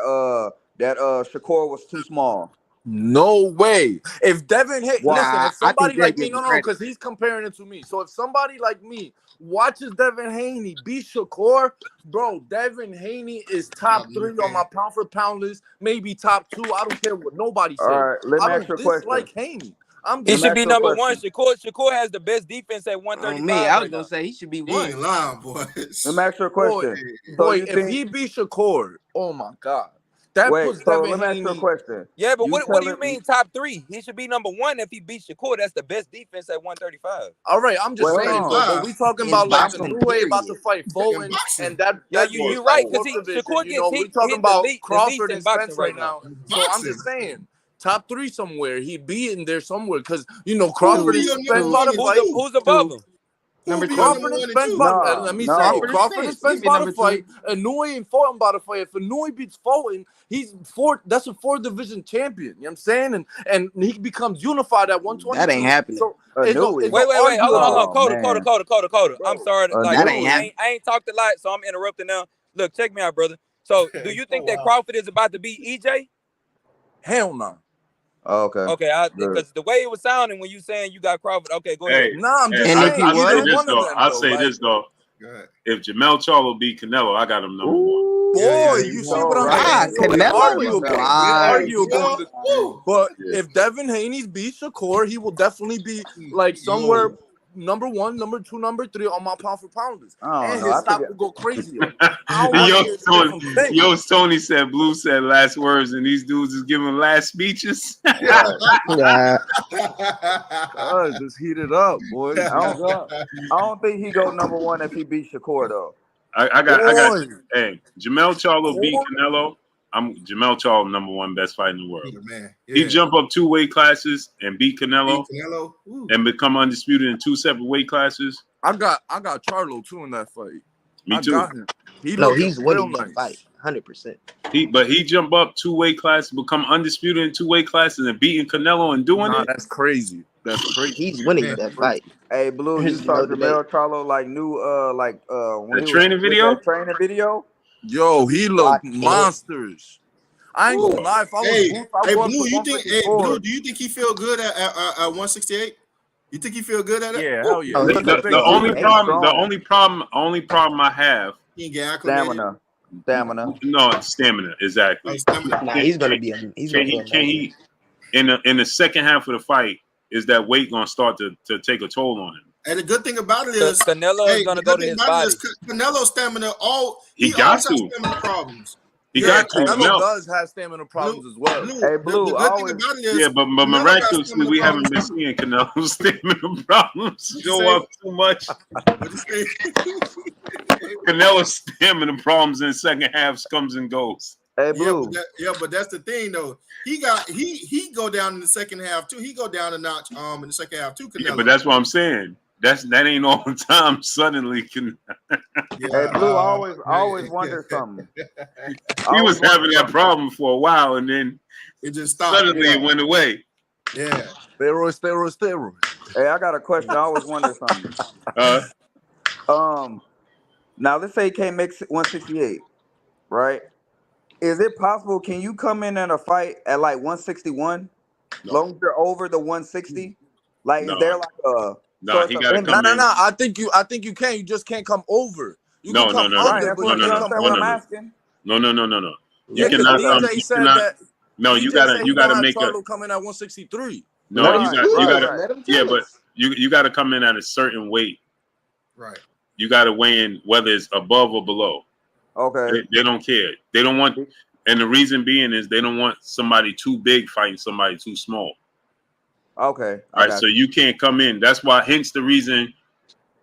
Shakur was too small. No way. If Devin hit, listen, if somebody like me, no, because he's comparing it to me. So if somebody like me watches Devin Haney beat Shakur, bro, Devin Haney is top 3 on my pound for pound list, maybe top 2. I don't care what nobody says. All right, let me ask you a question. Like Haney. He should be number 1. Shakur has the best defense at 135. Me, I was gonna say he should be 1. He ain't lying, boys. Let me ask you a question. Boy, if he beat Shakur, oh my God. Let me ask you a question. Yeah, but what do you mean top 3? He should be number 1 if he beats Shakur. That's the best defense at 135. All right, I'm just saying. But we talking about like the new way about to fight Bowen and that. Yeah, you're right because Shakur gets hit. We talking about Crawford and Spence right now. So I'm just saying. Top 3 somewhere. He be in there somewhere because Crawford and Spence. Who's above him? Number 2. Crawford and Spence. Let me say Crawford and Spence about to fight. Inouye and Fulton about to fight. If Inouye beats Fulton, he's 4. That's a 4th division champion. You know what I'm saying? And he becomes unified at 120. That ain't happening. So, wait. Hold on. Coda. I'm sorry. That ain't happening. I ain't talked a lot, so I'm interrupting now. Look, check me out, brother. So, do you think that Crawford is about to beat EJ? Hell no. Oh, okay. Okay, because the way it was sounding when you saying you got Crawford. Okay, go ahead. I'm just saying. I'll say this though. If Jamel Charlo beat Canelo, I got him number 1. Boy, you see what I'm saying? Arguable. But if Devin Haney beats Shakur, he will definitely be like somewhere number 1, number 2, number 3 on my pound for pound list. And his stock will go crazy. Tony said, Blue said last words, and these dudes is giving last speeches. Just heat it up, boy. I don't think he go number 1 if he beats Shakur though. I got hey, Jamel Charlo beat Canelo. I'm Jamel Charlo, number 1 best fight in the world. He jump up 2 weight classes and beat Canelo and become undisputed in 2 separate weight classes. I got Charlo too in that fight. Me too. Got him. He's winning that fight 100%. He jump up 2 weight classes, become undisputed in 2 weight classes, and beating Canelo and doing it. That's crazy. That's crazy. He's winning that fight. Hey, Blue, you saw Jamel Charlo like new when the training video? Training video. Yo, he looked monsters. I ain't gonna lie. If I was Blue, do you think he feel good at 168? You think he feel good at it? Yeah, hell yeah. The only problem I have. He get acclimated. Stamina. No, it's stamina. Exactly. He's gonna be. Can he in the second half of the fight? Is that weight gonna start to take a toll on him? And the good thing about it is Canelo is gonna go to his body. Canelo stamina, he got to. Stamina problems. He got to. Canelo does have stamina problems as well. Hey, Blue, the good thing about it is, but miraculously we haven't been seeing Canelo's stamina problems show up too much. Canelo's stamina problems in second halves comes and goes. Hey, Blue. But that's the thing though. He go down in the second half too. He go down a notch in the second half too. Canelo. Yeah, but that's what I'm saying. That ain't all the time. Suddenly, can. Hey, Blue. I always wonder something. He was having that problem for a while, and then it just stopped. Suddenly, it went away. Yeah. Steroid. Hey, I got a question. I always wonder something. Now let's say he can't make 168, right? Is it possible? Can you come in a fight at like 161? No. Long as you're over the 160, like is there like a? No, he got to come in. No. I think you can. You just can't come over. You can come under, but you can't come over. No. You Yeah, cannot. DJ said that. No, you gotta make Charlo come in at 163. No, you gotta. Yeah, but you gotta come in at a certain weight. Right. You gotta weigh in whether it's above or below. Okay. They don't care. They don't want, and the reason being is they don't want somebody too big fighting somebody too small. Okay. All right. So you can't come in. That's why. Hence the reason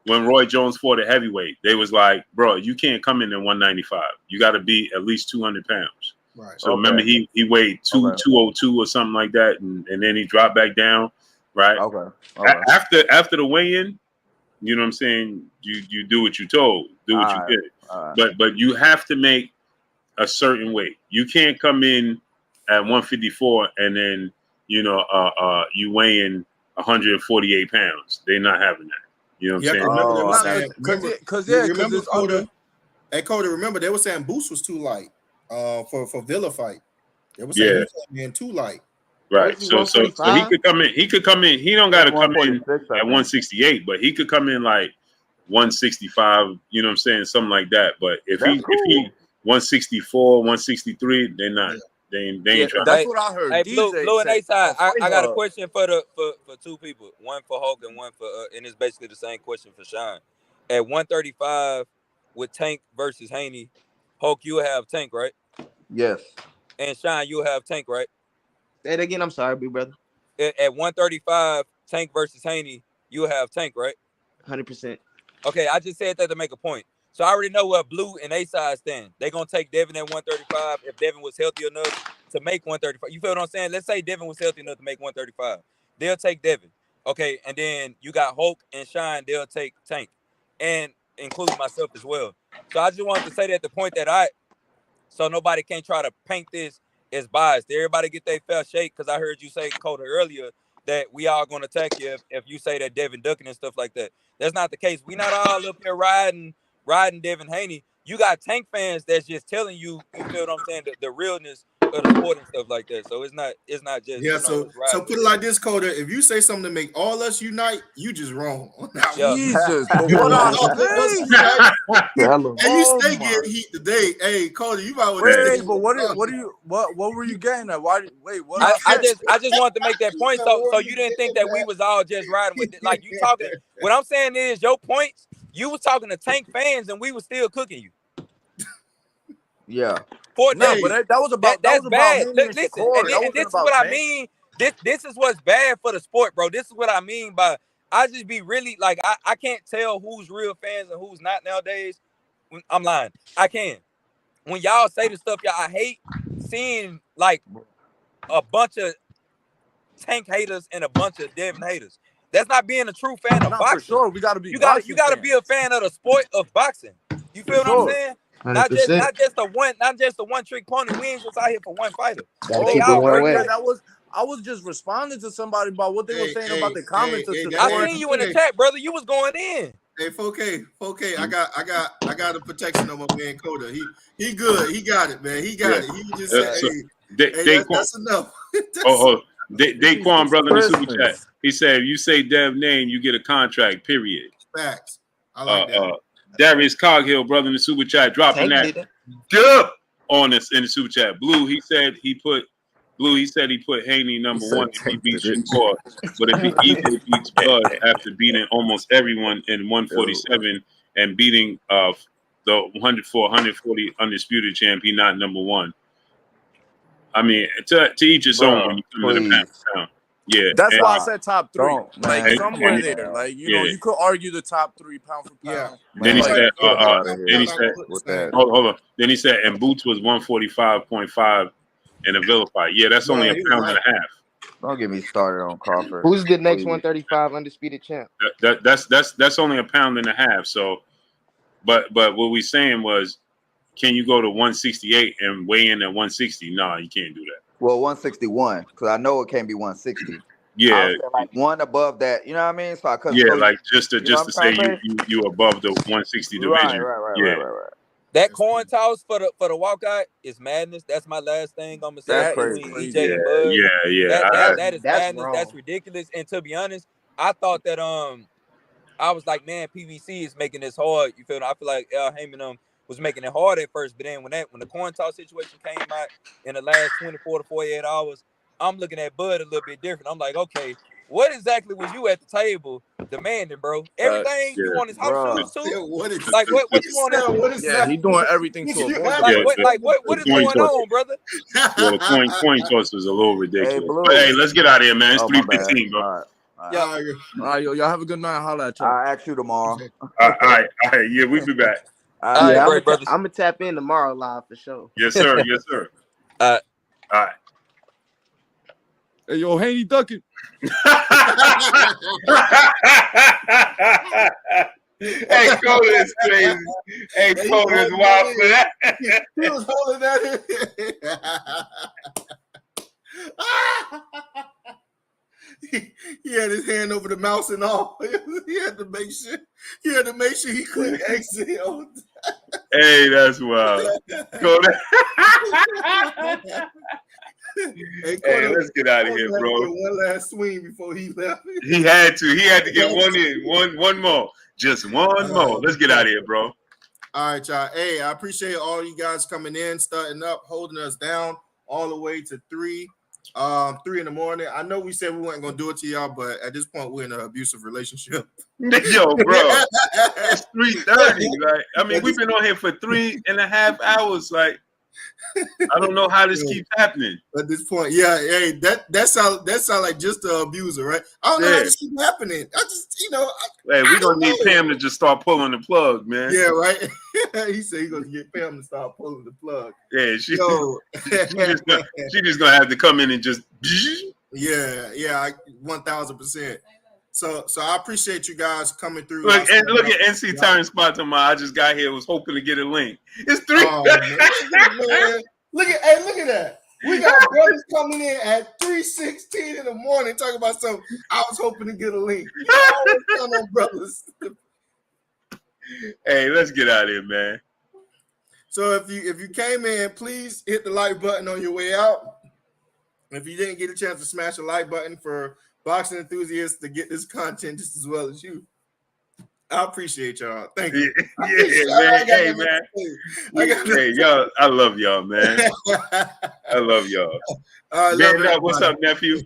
when Roy Jones fought at heavyweight, they was like, bro, you can't come in at 195. You got to be at least 200 pounds. Right. So remember, he weighed 202 or something like that, and then he dropped back down. Right. Okay. After the weigh-in, you know what I'm saying? You do what you told. Do what you did. But you have to make a certain weight. You can't come in at 154 and then you weigh in 148 pounds. They're not having that. You know what I'm saying? Because it's Coda. Hey, Coda, remember they were saying Boost was too light for Villa fight. They were saying he came in too light. Right. So he could come in. He could come in. He don't got to come in at 168, but he could come in like 165. You know what I'm saying? Something like that. But if he 164, 163, they're not. Yeah. They ain't trying. That's what I heard. Hey, DJ Blue and A-side. I got a question question for two people. One for Hulk and one for and it's basically the same question for Sean. At 135 with Tank versus Haney, Hulk, you have Tank, right? Yes. And Sean, you have Tank, right? Say it again. I'm sorry, big brother. At 135, Tank versus Haney, you have Tank, right? 100%. Okay, I just said that to make a point. So I already know where Blue and A-side stand. They're going to take Devin at 135 if Devin was healthy enough to make 135. You feel what I'm saying? Let's say Devin was healthy enough to make 135. They'll take Devin. Okay, and then you got Hulk and Shine. They'll take Tank, and including myself as well. So I just wanted to say that the point that so nobody can try to paint this as biased. Everybody get their fair shake because I heard you say, Coda, earlier that we all going to attack you if you say that Devin ducking and stuff like that. That's not the case. We not all up here riding Devin Haney. You got Tank fans that's just telling you, you feel what I'm saying, the realness of the sport and stuff like that. So it's not just so put it like this, Coda. If you say something to make all us unite, you just wrong. Jesus, but what and you stay getting heat today. Hey, Coda, you might but what were you getting at? Why? Wait, what? I just wanted to make that point so you didn't think that we was all just riding with it. Like you talking. What I'm saying is your points. You was talking to Tank fans and we was still cooking you. Yeah. But that was about that's bad. Listen, and this is what I mean. This is what's bad for the sport, bro. This is what I mean by I just be really like I can't tell who's real fans and who's not nowadays. I'm lying. I can. When y'all say the stuff, y'all, I hate seeing like a bunch of Tank haters and a bunch of Devin haters. That's not being a true fan of boxing. For sure. We gotta be. You gotta be a fan of the sport of boxing. You feel what I'm saying? 100%. Not just the one trick pony. We ain't just out here for one fighter. I was just responding to somebody about what they were saying about the comments. I seen you in the chat, brother. You was going in. Hey, 4K, I got a protection on my man Coda. He good. He got it, man. He got it. He just said, that's enough. Daquan, brother, in the super chat. He said, you say Dev name, you get a contract, period. Facts. I like that. Darius Coghill, brother, in the super chat, dropping that dub on us in the super chat. Blue, he said he put Haney number one if he beats Shakur, but if he easily beats Bud after beating almost everyone in 147 and beating the 140 undisputed champ, he not number one. I mean, to each his own when you come to the pound. Yeah, That's why I said top 3. Like man, somewhere there. Like you could argue the top 3 pound for pound. Then he said, then he said, hold on. Then he said, and Boots was 145.5 in a Vilify. Yeah, that's only a pound and a half. Don't get me started on Crawford. Who's the next 135 undisputed champ? That's only a pound and a half. So, but what we saying was, can you go to 168 and weigh in at 160? No, you can't do that. Well, 161, because I know it can't be 160. Yeah, I'll say like one above that. You know what I mean? So like just to say you above the 160 division. Right. That coin toss for the walkout is madness. That's my last thing I'm gonna say. That's between crazy. EJ and Bud. Yeah. That is madness. Wrong. That's ridiculous. And to be honest, I thought that I was like, man, PVC is making this hard. You feel me? I feel like Heyman was making it hard at first, but then when the coin toss situation came out in the last 24 to 48 hours, I'm looking at Bud a little bit different. I'm like, okay, what exactly was you at the table demanding, bro? Everything you want his house shoes too? What you want? He doing everything to avoid what is going on, brother? Yeah, the coin toss was a little ridiculous. Hey, let's get out of here, man. It's 3:15, bro. All right, y'all have a good night. Holla at y'all. I'll ask you tomorrow. All right. Yeah, we'll be back. I'm gonna tap in tomorrow live for sure. Yes, sir. All right. Hey, yo, Haney ducking. Hey, Cole is crazy. Hey, Cole is wild for that. He was holding that in. He had his hand over the mouse and all. He had to make sure he couldn't exit. Hey, that's wild. Hey, let's get out of here, bro. One last swing before he left. He had to get one more. Just one more. Let's get out of here, bro. All right, y'all. Hey, I appreciate all you guys coming in, starting up, holding us down all the way to 3 in the morning. I know we said we weren't gonna do it to y'all, but at this point we're in an abusive relationship. Yo, bro, it's 3:30. Like, I mean, we've been on here for 3.5 hours. Like, I don't know how this keeps happening. At this point, hey, that sound like just an abuser, right? I don't know how this keeps happening. I just, hey, we're gonna need Pam to just start pulling the plug, man. Yeah, right. He said he's gonna get Pam to start pulling the plug. Yeah, she's just gonna have to come in and just. Yeah, 1000%. So I appreciate you guys coming through. Look at NC Turn spot tomorrow. I just got here, was hoping to get a link. It's 3. Man. Look at that. We got brothers coming in at 3:16 in the morning talking about something. I was hoping to get a link. Come on, brothers. Hey, let's get out of here, man. So if you came in, please hit the like button on your way out. If you didn't get a chance to smash the like button for boxing enthusiasts to get this content just as well as you, I appreciate y'all. Thank you. Man. Hey, man. Hey, y'all. I love y'all, man. I love y'all. What's up, nephew?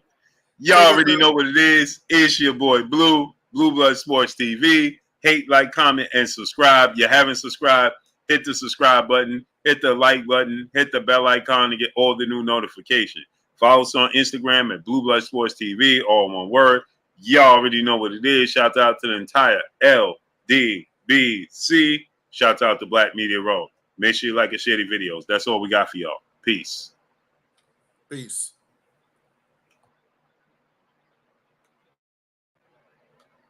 Y'all already know what it is. It's your boy Blue Blood Sports TV. Hate, like, comment, and subscribe. You haven't subscribed, hit the subscribe button, hit the like button, hit the bell icon to get all the new notifications. Follow us on Instagram at Blue Blood Sports TV, all one word. Y'all already know what it is. Shout out to the entire LDBC. Shout out to Black Media Row. Make sure you like and share the videos. That's all we got for y'all. Peace.